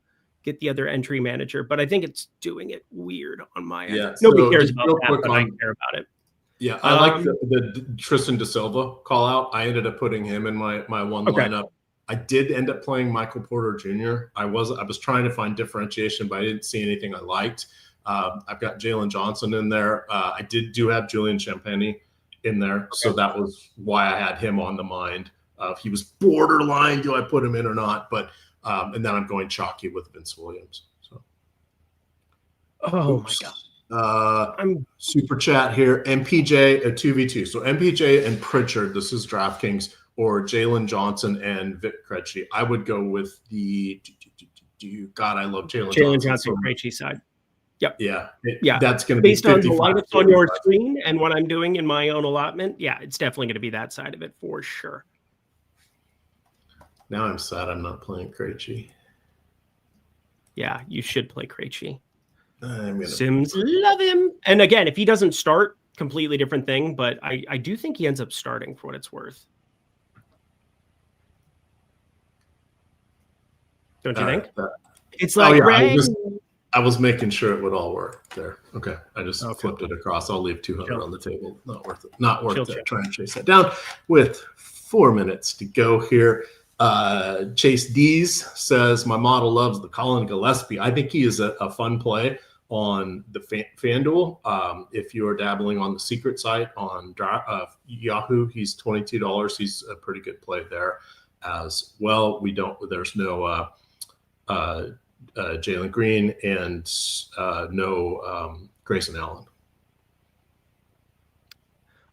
get the other entry manager, but I think it's doing it weird on my end. Yeah, nobody cares about that, but I care about it. Yeah, I like the Tristan Da Silva call out. I ended up putting him in my one lineup. I did end up playing Michael Porter Jr. I was trying to find differentiation, but I didn't see anything I liked. I've got Jalen Johnson in there. I do have Julian Champagnie in there, so that was why I had him on the mind. He was borderline, do I put him in or not? But and then I'm going chalky with Vince Williams. So, my God. I'm super chat here. MPJ at 2v2. So MPJ and Pritchard. This is DraftKings, or Jalen Johnson and Vic Krejci. I would go with the. God, I love Jalen Johnson Krejci side. Yep. Yeah. Yeah. That's going to be based on the 55, lineups on your screen and what I'm doing in my own allotment. Yeah, it's definitely going to be that side of it for sure. Now I'm sad I'm not playing Krejci. Yeah, you should play Krejci. Sims, love him. And again, if he doesn't start, completely different thing. But I do think he ends up starting for what it's worth. Don't you think? It's like I was making sure it would all work there. Okay, I just flipped it across. I'll leave 200 on the table. Not worth it. Not worth it. Trying to chase that down with 4 minutes to go here. Chase Dees says, my model loves the Colin Gillespie. I think he is a fun play on the FanDuel. If you are dabbling on the secret site on Yahoo, he's $22. He's a pretty good play there as well. There's no Jalen Green and no Grayson Allen.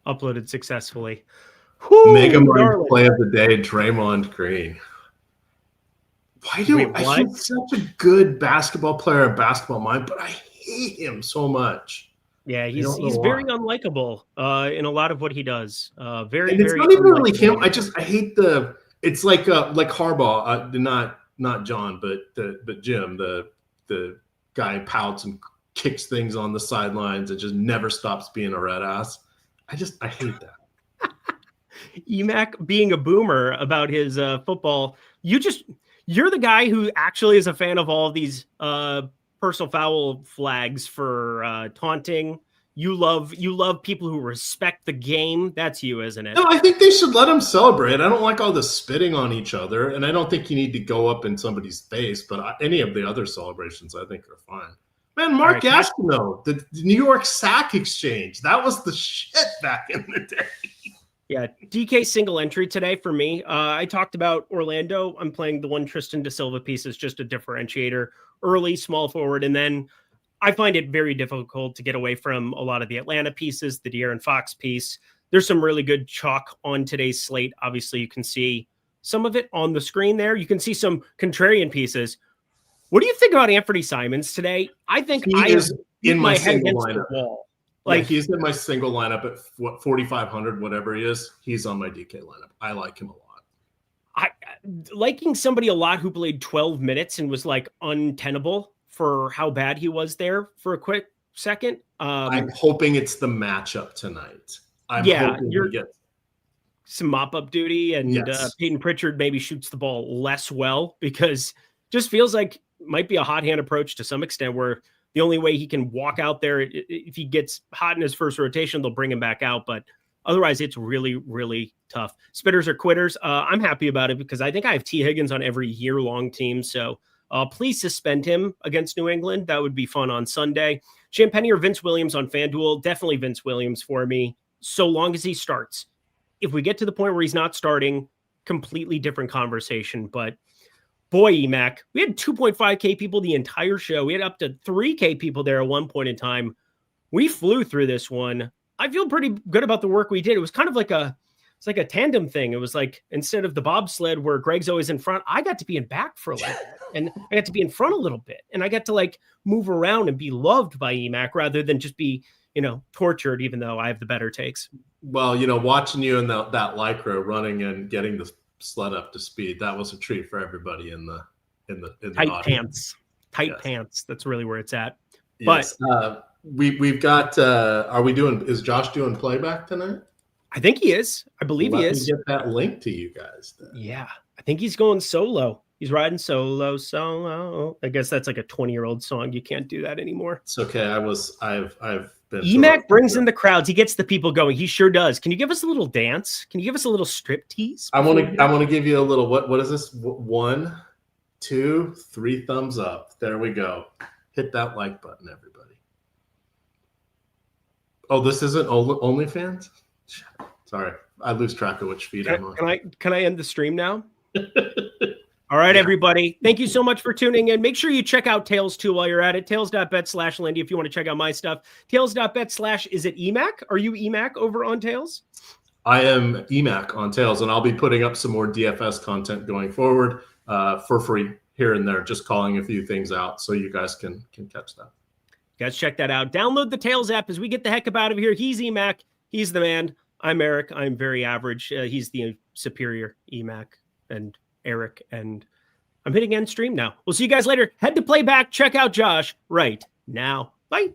Uploaded successfully. Mega Mind play of the day, Draymond Green. He's such a good basketball player and basketball mind, but I hate him so much. Yeah, he's very unlikable in a lot of what he does. And it's not even really him. I hate it's like Harbaugh, not John, but Jim, the guy pouts and kicks things on the sidelines and just never stops being a red ass. I hate that. Emac being a boomer about his football. You're the guy who actually is a fan of all of these personal foul flags for taunting. You love people who respect the game. That's you, isn't it? No, I think they should let them celebrate. I don't like all the spitting on each other, and I don't think you need to go up in somebody's face, but any of the other celebrations I think are fine. Man, Mark Gastineau, the New York Sack Exchange, that was the shit back in the day. Yeah, DK single entry today for me. I talked about Orlando. I'm playing the one Tristan Da Silva piece as just a differentiator, early, small forward, and then I find it very difficult to get away from a lot of the Atlanta pieces, the De'Aaron Fox piece. There's some really good chalk on today's slate. Obviously, you can see some of it on the screen there. You can see some contrarian pieces. What do you think about Anthony Simons today? I think he is in my single lineup. Wall. He's in my single lineup at 4,500, whatever he is. He's on my DK lineup. I like him a lot. Liking somebody a lot who played 12 minutes and was like untenable for how bad he was there for a quick second. I'm hoping it's the matchup tonight. You're get some mop-up duty, and Peyton Pritchard maybe shoots the ball less well because just feels like might be a hot hand approach to some extent where the only way he can walk out there, if he gets hot in his first rotation, they'll bring him back out. But otherwise, it's really, really tough. Spitters or quitters. I'm happy about it because I think I have T. Higgins on every year-long team. So please suspend him against New England. That would be fun on Sunday. Champagny or Vince Williams on FanDuel. Definitely Vince Williams for me, so long as he starts. If we get to the point where he's not starting, completely different conversation. But boy, EMAC, we had 2.5K people the entire show. We had up to 3K people there at one point in time. We flew through this one. I feel pretty good about the work we did. It was kind of like a tandem thing. It was like, instead of the bobsled where Greg's always in front, I got to be in back for a little bit, and I got to be in front a little bit, and I got to like move around and be loved by EMAC rather than just be, tortured, even though I have the better takes. Well, watching you in that Lycra running and getting the sled up to speed, that was a treat for everybody in the tight audience. Pants. That's really where it's at. Yes. But we've got is Josh doing playback tonight? I think he is. I believe he is. Get that link to you guys then. Yeah, I think he's going solo. He's riding solo. I guess that's like a 20-year-old song. You can't do that anymore. It's okay. I've been. EMAC brings in the crowds. He gets the people going. He sure does. Can you give us a little dance? Can you give us a little strip tease? I want to give you a little. What is this? 1, 2, 3 thumbs up. There we go. Hit that like button, everybody. Oh, this isn't OnlyFans? Sorry. I lose track of which feed I'm on. Can I end the stream now? All right, everybody. Thank you so much for tuning in. Make sure you check out Tails too while you're at it. Tails.bet/Lindy if you want to check out my stuff. Tails.bet/ is it EMAC? Are you EMAC over on Tails? I am EMAC on Tails, and I'll be putting up some more DFS content going forward for free here and there, just calling a few things out so you guys can catch that. Guys, check that out. Download the Tails app as we get the heck up out of here. He's EMAC. He's the man. I'm Eric. I'm very average. He's the superior EMAC and Eric, and I'm hitting end stream now. We'll see you guys later. Head to playback. Check out Josh right now. Bye.